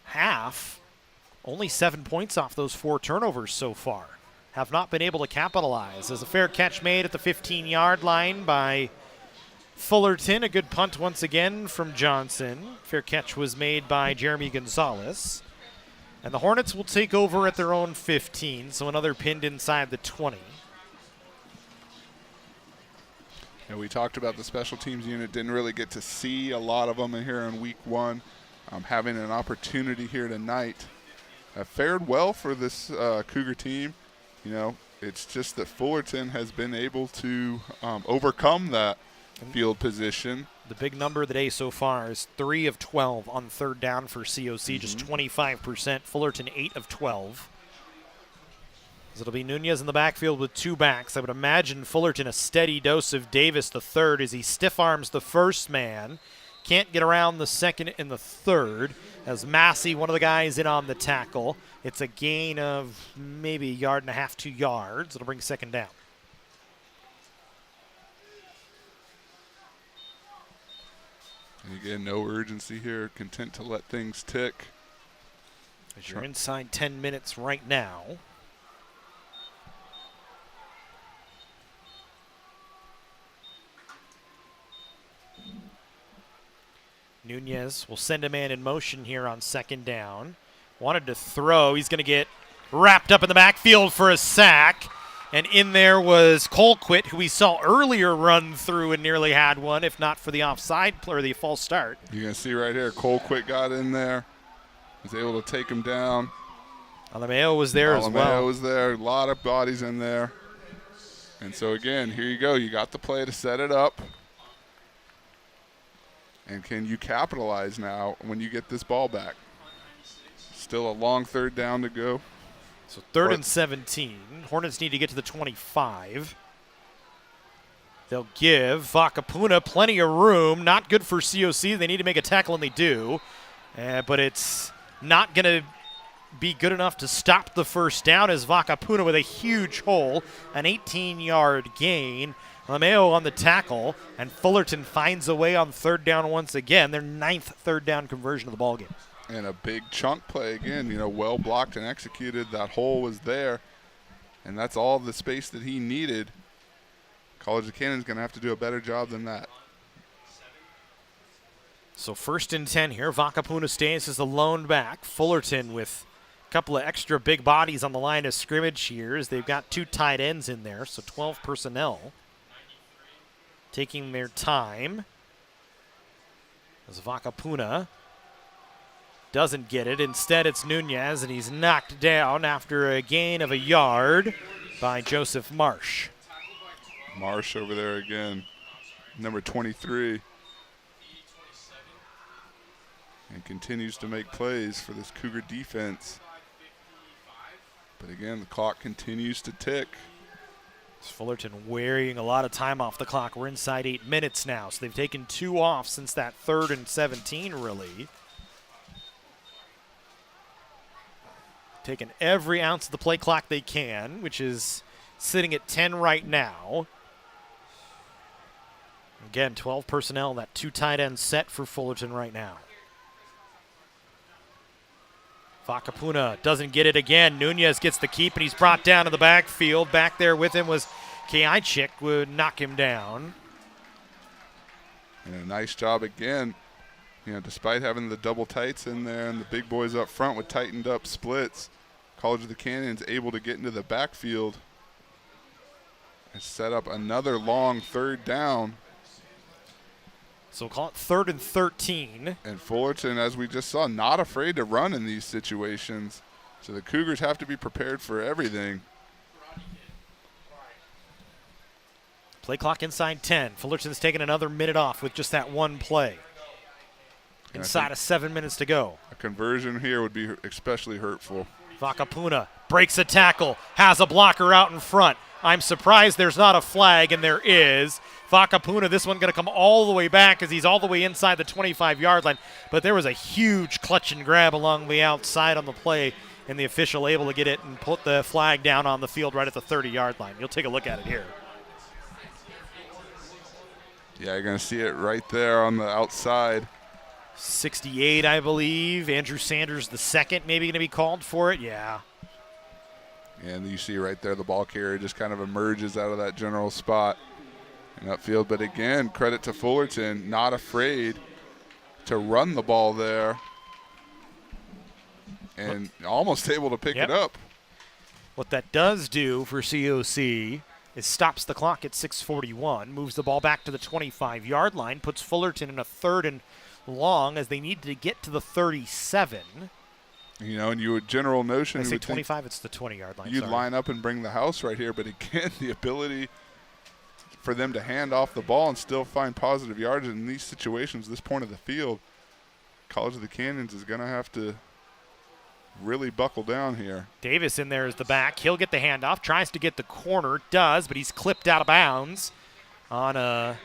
half, only 7 points off those 4 turnovers so far. have not been able to capitalize. As a fair catch made at the 15-yard line by Fullerton. A good punt once again from Johnson. Fair catch was made by Jeremy Gonzalez. And the Hornets will take over at their own 15, so another pinned inside the 20. And we talked about the special teams unit. Didn't really get to see a lot of them in here in week 1. Having an opportunity here tonight. Fared well for this Cougar team. You know, it's just that Fullerton has been able to overcome that field position. The big number of the day so far is 3 of 12 on third down for COC, just 25%. Fullerton 8 of 12. So it'll be Nunez in the backfield with 2 backs. I would imagine Fullerton a steady dose of Davis the third as he stiff arms the first man. Can't get around the second and the third as Massey, one of the guys, in on the tackle. It's a gain of maybe 1.5 yards, 2 yards. It'll bring second down. And again, no urgency here. Content to let things tick. As you're inside 10 minutes right now. Nunez will send a man in motion here on second down. Wanted to throw. He's going to get wrapped up in the backfield for a sack. And in there was Colquitt, who we saw earlier run through and nearly had one, if not for the offside or the false start. You can see right here, Colquitt got in there. Was able to take him down. Alameo was there as well. Alameo was there. A lot of bodies in there. And so, again, here you go. You got the play to set it up. And can you capitalize now when you get this ball back? Still a long third down to go. So third and 17. Hornets need to get to the 25. They'll give Vakapuna plenty of room. Not good for COC. They need to make a tackle, and they do. But it's not going to be good enough to stop the first down as Vakapuna with a huge hole, an 18-yard gain. Lameo on the tackle, and Fullerton finds a way on third down once again. Their 9th third down conversion of the ballgame. And a big chunk play again, you know, well blocked and executed. That hole was there, and that's all the space that he needed. College of Cannon's going to have to do a better job than that. So 1st and 10 here. Vakapuna stays as the lone back. Fullerton with a couple of extra big bodies on the line of scrimmage here as they've got 2 tight ends in there, so 12 personnel. Taking their time as Vakapuna doesn't get it. Instead, it's Nunez, and he's knocked down after a gain of 1 yard by Joseph Marsh. Marsh over there again, number 23. And continues to make plays for this Cougar defense. But again, the clock continues to tick. Fullerton wearing a lot of time off the clock. We're inside 8 minutes now, so they've taken 2 off since that 3rd and 17, really. Taken every ounce of the play clock they can, which is sitting at 10 right now. Again, 12 personnel, that 2 tight ends set for Fullerton right now. Vakapuna doesn't get it again. Nunez gets the keep, and he's brought down to the backfield. Back there with him was Kiajczyk, would knock him down. And a nice job again. You know, despite having the double tights in there and the big boys up front with tightened up splits, College of the Canyons able to get into the backfield and set up another long third down. So call it 3rd and 13. And Fullerton, as we just saw, not afraid to run in these situations. So the Cougars have to be prepared for everything. Play clock inside 10. Fullerton's taking another minute off with just that one play. Inside of 7 minutes to go. A conversion here would be especially hurtful. Vakapuna breaks a tackle, has a blocker out in front. I'm surprised there's not a flag, and there is. Vakapuna, this one going to come all the way back as he's all the way inside the 25-yard line. But there was a huge clutch and grab along the outside on the play, and the official able to get it and put the flag down on the field right at the 30-yard line. You'll take a look at it here. Yeah, you're going to see it right there on the outside. 68, I believe. Andrew Sanders, the second, maybe going to be called for it. Yeah. And you see right there the ball carrier just kind of emerges out of that general spot in upfield. But again, credit to Fullerton, not afraid to run the ball there and almost able to pick it up. What that does do for COC is stops the clock at 6:41, moves the ball back to the 25-yard line, puts Fullerton in a 3rd and long as they need to get to the 37. You know, and you would general notion. I say 25, it's the 20-yard line. You'd line up and bring the house right here, but again, the ability for them to hand off the ball and still find positive yards in these situations, this point of the field, College of the Canyons is going to have to really buckle down here. Davis in there is the back. He'll get the handoff, tries to get the corner, does, but he's clipped out of bounds on a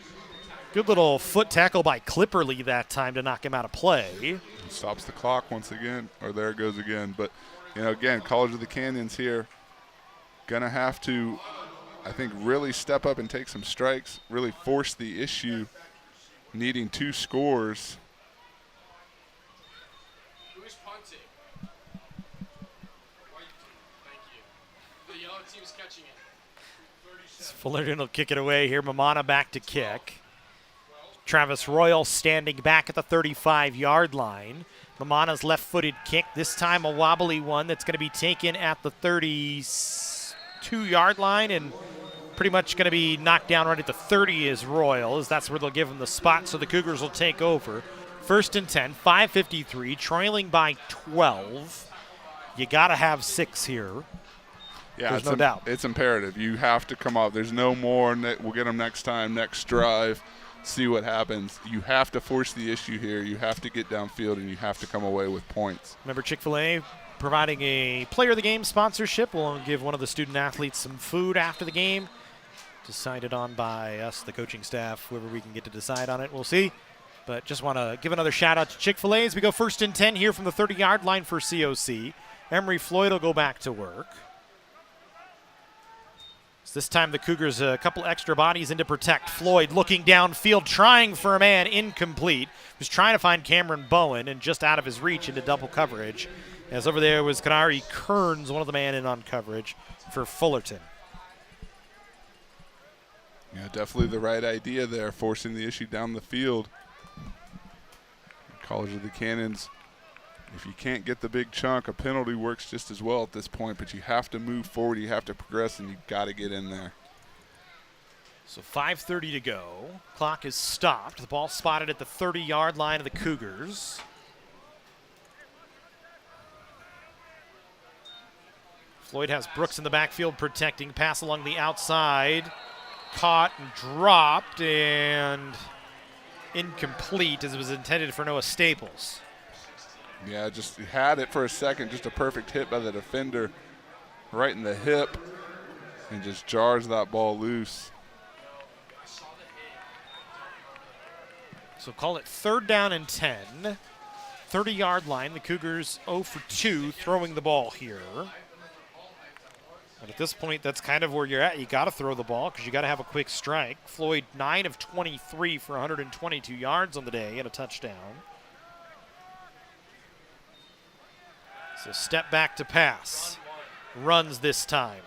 good little foot tackle by Clipperly that time to knock him out of play. Stops the clock once again, or there it goes again. But, you know, again, College of the Canyons here going to have to, I think, really step up and take some strikes, really force the issue, needing 2 scores. Who's punting? Thank you. The yellow team's catching it. Fullerton will kick it away here. Mamana back to kick. Travis Royal standing back at the 35-yard line. Mamana's left-footed kick, this time a wobbly one that's going to be taken at the 32-yard line and pretty much going to be knocked down right at the 30 is Royal, as that's where they'll give him the spot, so the Cougars will take over. 1st and 10, 5:53, trailing by 12. You got to have 6 here. Yeah, there's no doubt. It's imperative. You have to come up. There's no more. We'll get them next time, next drive. See what happens. You have to force the issue here. You have to get downfield, and you have to come away with points. Remember, Chick-fil-A providing a Player of the Game sponsorship. We'll give one of the student athletes some food after the game. Decided on by us, the coaching staff, whoever we can get to decide on it. We'll see. But just want to give another shout-out to Chick-fil-A as we go 1st and 10 here from the 30-yard line for COC. Emery Floyd will go back to work. This time the Cougars a couple extra bodies in to protect. Floyd looking downfield, trying for a man, incomplete. Was trying to find Cameron Bowen and just out of his reach into double coverage. As over there was Kanari Kearns, one of the man in on coverage for Fullerton. Yeah, definitely the right idea there, forcing the issue down the field. College of the Canyons, if you can't get the big chunk, a penalty works just as well at this point, but you have to move forward, you have to progress, and you've got to get in there. So 5:30 to go. Clock is stopped. The ball spotted at the 30-yard line of the Cougars. Floyd has Brooks in the backfield protecting. Pass along the outside. Caught and dropped and incomplete as it was intended for Noah Staples. Yeah, just had it for a second. Just a perfect hit by the defender right in the hip and just jars that ball loose. So call it 3rd down and 10. 30-yard line. The Cougars 0 for 2 throwing the ball here. But at this point, that's kind of where you're at. You got to throw the ball because you got to have a quick strike. Floyd 9 of 23 for 122 yards on the day and a touchdown. So step back to pass. Runs this time.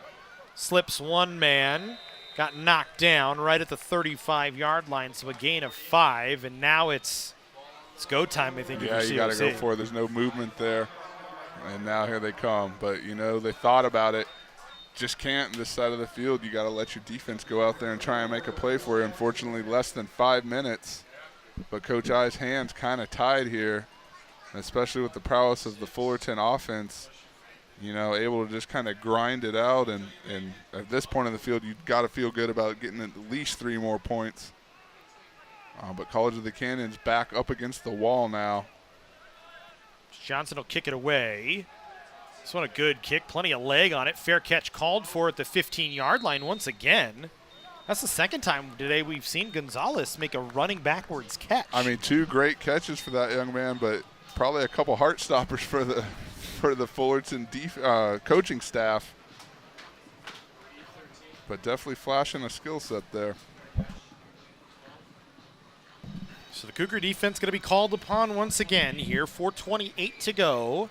Slips one man. Got knocked down right at the 35-yard line, so a gain of 5. And now it's go time, I think. Yeah, you got to go for it. There's no movement there. And now here they come. But, you know, they thought about it. Just can't this side of the field. You got to let your defense go out there and try and make a play for you. Unfortunately, less than 5 minutes. But Coach I's hands kind of tied here. Especially with the prowess of the Fullerton offense, you know, able to just kind of grind it out. And at this point in the field, you've got to feel good about getting at least 3 more points. But College of the Canyons back up against the wall now. Johnson will kick it away. This one a good kick, plenty of leg on it. Fair catch called for at the 15-yard line once again. That's the second time today we've seen Gonzalez make a running backwards catch. I mean, 2 great catches for that young man, but probably a couple heart stoppers for the Fullerton coaching staff. But definitely flashing a skill set there. So the Cougar defense going to be called upon once again here. 4:28 to go.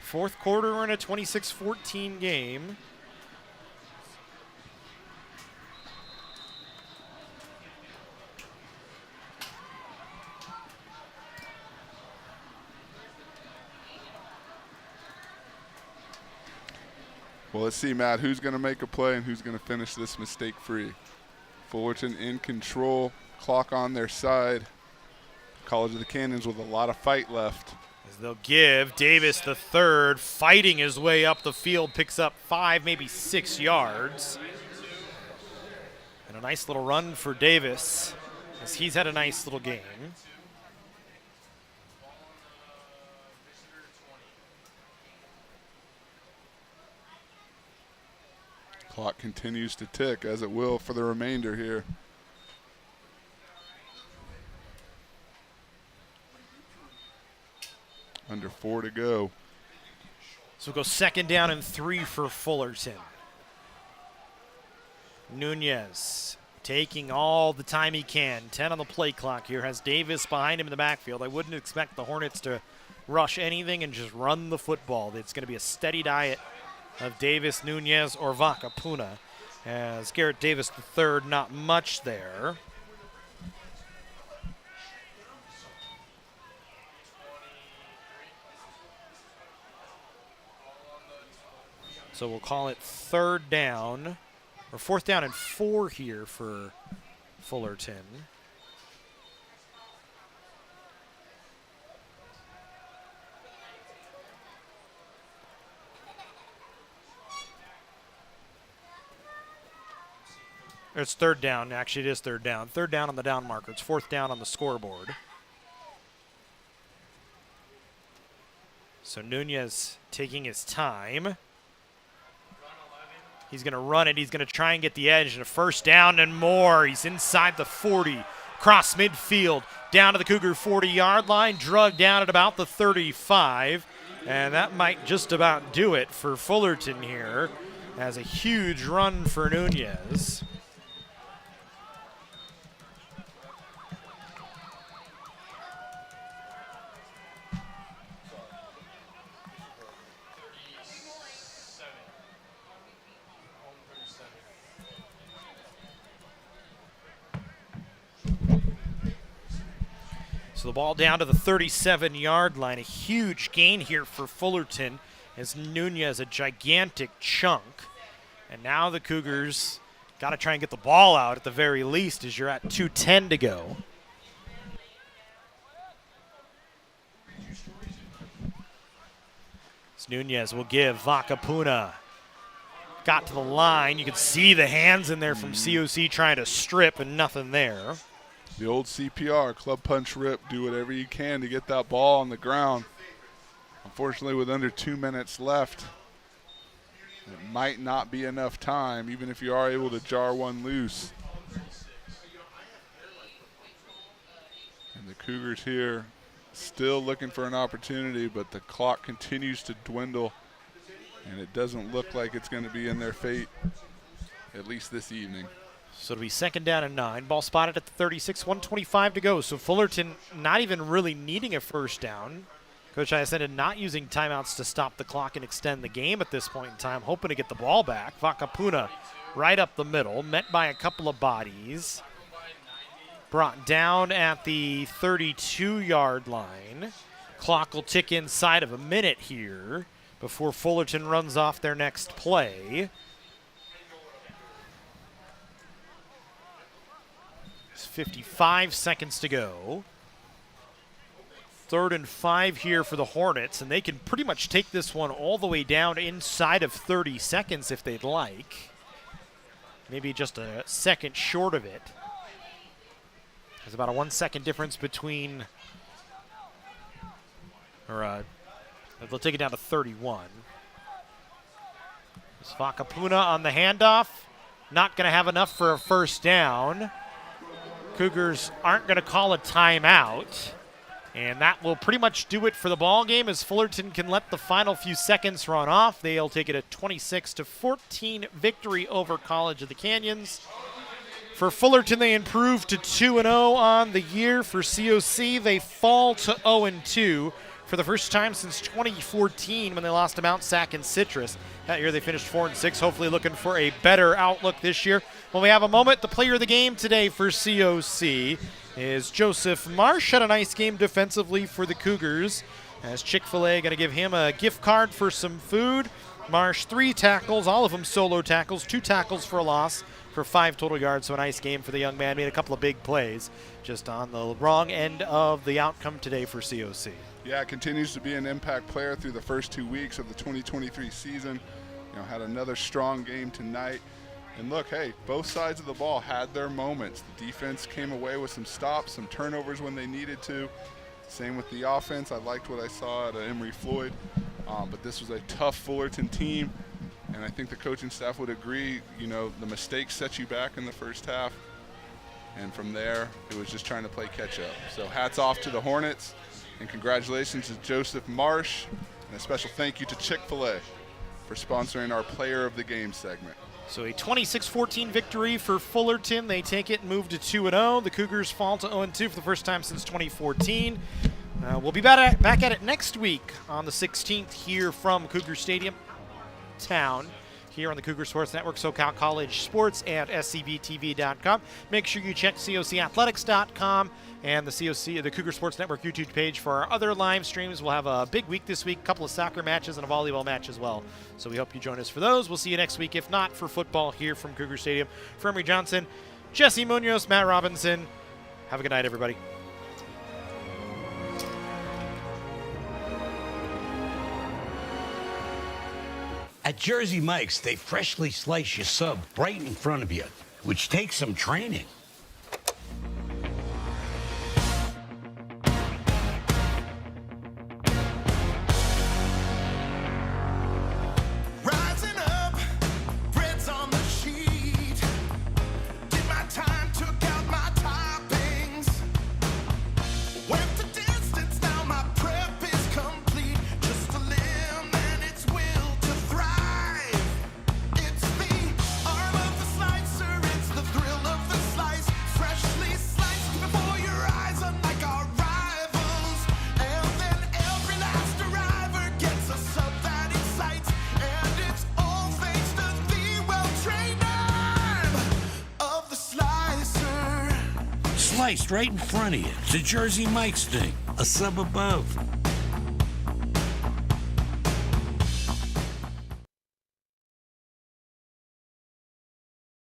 Fourth quarter, we're in a 26-14 game. Well, let's see, Matt, who's going to make a play and who's going to finish this mistake-free. Fullerton in control, clock on their side. College of the Canyons with a lot of fight left. As they'll give Davis the third, fighting his way up the field, picks up 5, maybe 6 yards. And a nice little run for Davis, as he's had a nice little game. Clock continues to tick, as it will for the remainder here. Under 4 to go. So we'll go 2nd down and 3 for Fullerton. Nunez taking all the time he can. 10 on the play clock here. Has Davis behind him in the backfield. I wouldn't expect the Hornets to rush anything and just run the football. It's going to be a steady diet of Davis, Nunez, or Vakapuna. As Garrett Davis III, not much there. So we'll call it 3rd down, or 4th down and 4 here for Fullerton. It's 3rd down. Actually, it is 3rd down. 3rd down on the down marker. It's 4th down on the scoreboard. So Nunez taking his time. He's going to run it. He's going to try and get the edge, and a 1st down and more. He's inside the 40, cross midfield, down to the Cougar 40-yard line, drugged down at about the 35, and that might just about do it for Fullerton here. As a huge run for Nunez. So the ball down to the 37-yard line. A huge gain here for Fullerton as Nunez, a gigantic chunk. And now the Cougars got to try and get the ball out at the very least as you're at 2:10 to go. So Nunez will give Vakapuna. Got to the line. You can see the hands in there from COC trying to strip and nothing there. The old CPR, club punch rip, do whatever you can to get that ball on the ground. Unfortunately, with under 2 minutes left, it might not be enough time, even if you are able to jar one loose. And the Cougars here still looking for an opportunity, but the clock continues to dwindle, and it doesn't look like it's going to be in their fate, at least this evening. So it'll be 2nd down and 9. Ball spotted at the 36, 1:25 to go. So Fullerton not even really needing a 1st down. Coach Hyacinthe not using timeouts to stop the clock and extend the game at this point in time, hoping to get the ball back. Vakapuna right up the middle, met by a couple of bodies. Brought down at the 32-yard line. Clock will tick inside of a minute here before Fullerton runs off their next play. 55 seconds to go. 3rd and 5 here for the Hornets, and they can pretty much take this one all the way down inside of 30 seconds if they'd like. Maybe just a second short of it. There's about a 1 second difference between, they'll take it down to 31. There's Vakapuna on the handoff. Not going to have enough for a 1st down. Cougars aren't going to call a timeout, and that will pretty much do it for the ball game as Fullerton can let the final few seconds run off. They'll take it a 26-14 victory over College of the Canyons. For Fullerton, they improve to 2-0 on the year. For COC, they fall to 0-2 for the first time since 2014 when they lost to Mount Sac and Citrus. That year they finished 4-6, hopefully looking for a better outlook this year. When we have a moment, the player of the game today for COC is Joseph Marsh. Had a nice game defensively for the Cougars, as Chick-fil-A going to give him a gift card for some food. Marsh, 3 tackles, all of them solo tackles, 2 tackles for a loss for 5 total yards. So a nice game for the young man. Made a couple of big plays, just on the wrong end of the outcome today for COC. Yeah, continues to be an impact player through the first 2 weeks of the 2023 season. Had another strong game tonight. And look, hey, both sides of the ball had their moments. The defense came away with some stops, some turnovers when they needed to. Same with the offense. I liked what I saw at Emory Floyd. But this was a tough Fullerton team. And I think the coaching staff would agree, the mistakes set you back in the first half. And from there, it was just trying to play catch up. So hats off to the Hornets. And congratulations to Joseph Marsh. And a special thank you to Chick-fil-A for sponsoring our Player of the Game segment. So a 26-14 victory for Fullerton. They take it and move to 2-0. The Cougars fall to 0-2 for the first time since 2014. We'll be back at it next week on the 16th here from Cougar Stadium Town, here on the Cougar Sports Network, SoCal College Sports, and SCBTV.com. Make sure you check COCathletics.com and the Cougar Sports Network YouTube page for our other live streams. We'll have a big week this week, a couple of soccer matches and a volleyball match as well. So we hope you join us for those. We'll see you next week, if not for football, here from Cougar Stadium. For Emery Johnson, Jesse Munoz, Matt Robinson, have a good night, everybody. At Jersey Mike's, they freshly slice your sub right in front of you, which takes some training. Rising up, bread's on the sheet. Did my time, took out my toppings. Went the distance, now my prep is complete. Just a limb and its will to thrive. It's the arm of the slicer, it's the thrill of the slice. Freshly sliced before your eyes, unlike our rivals. And then every last arriver gets a sub that excites. And it's all thanks to the well-trained arm of the slicer. Sliced right in front of you. It's a Jersey Mike's thing. A sub above.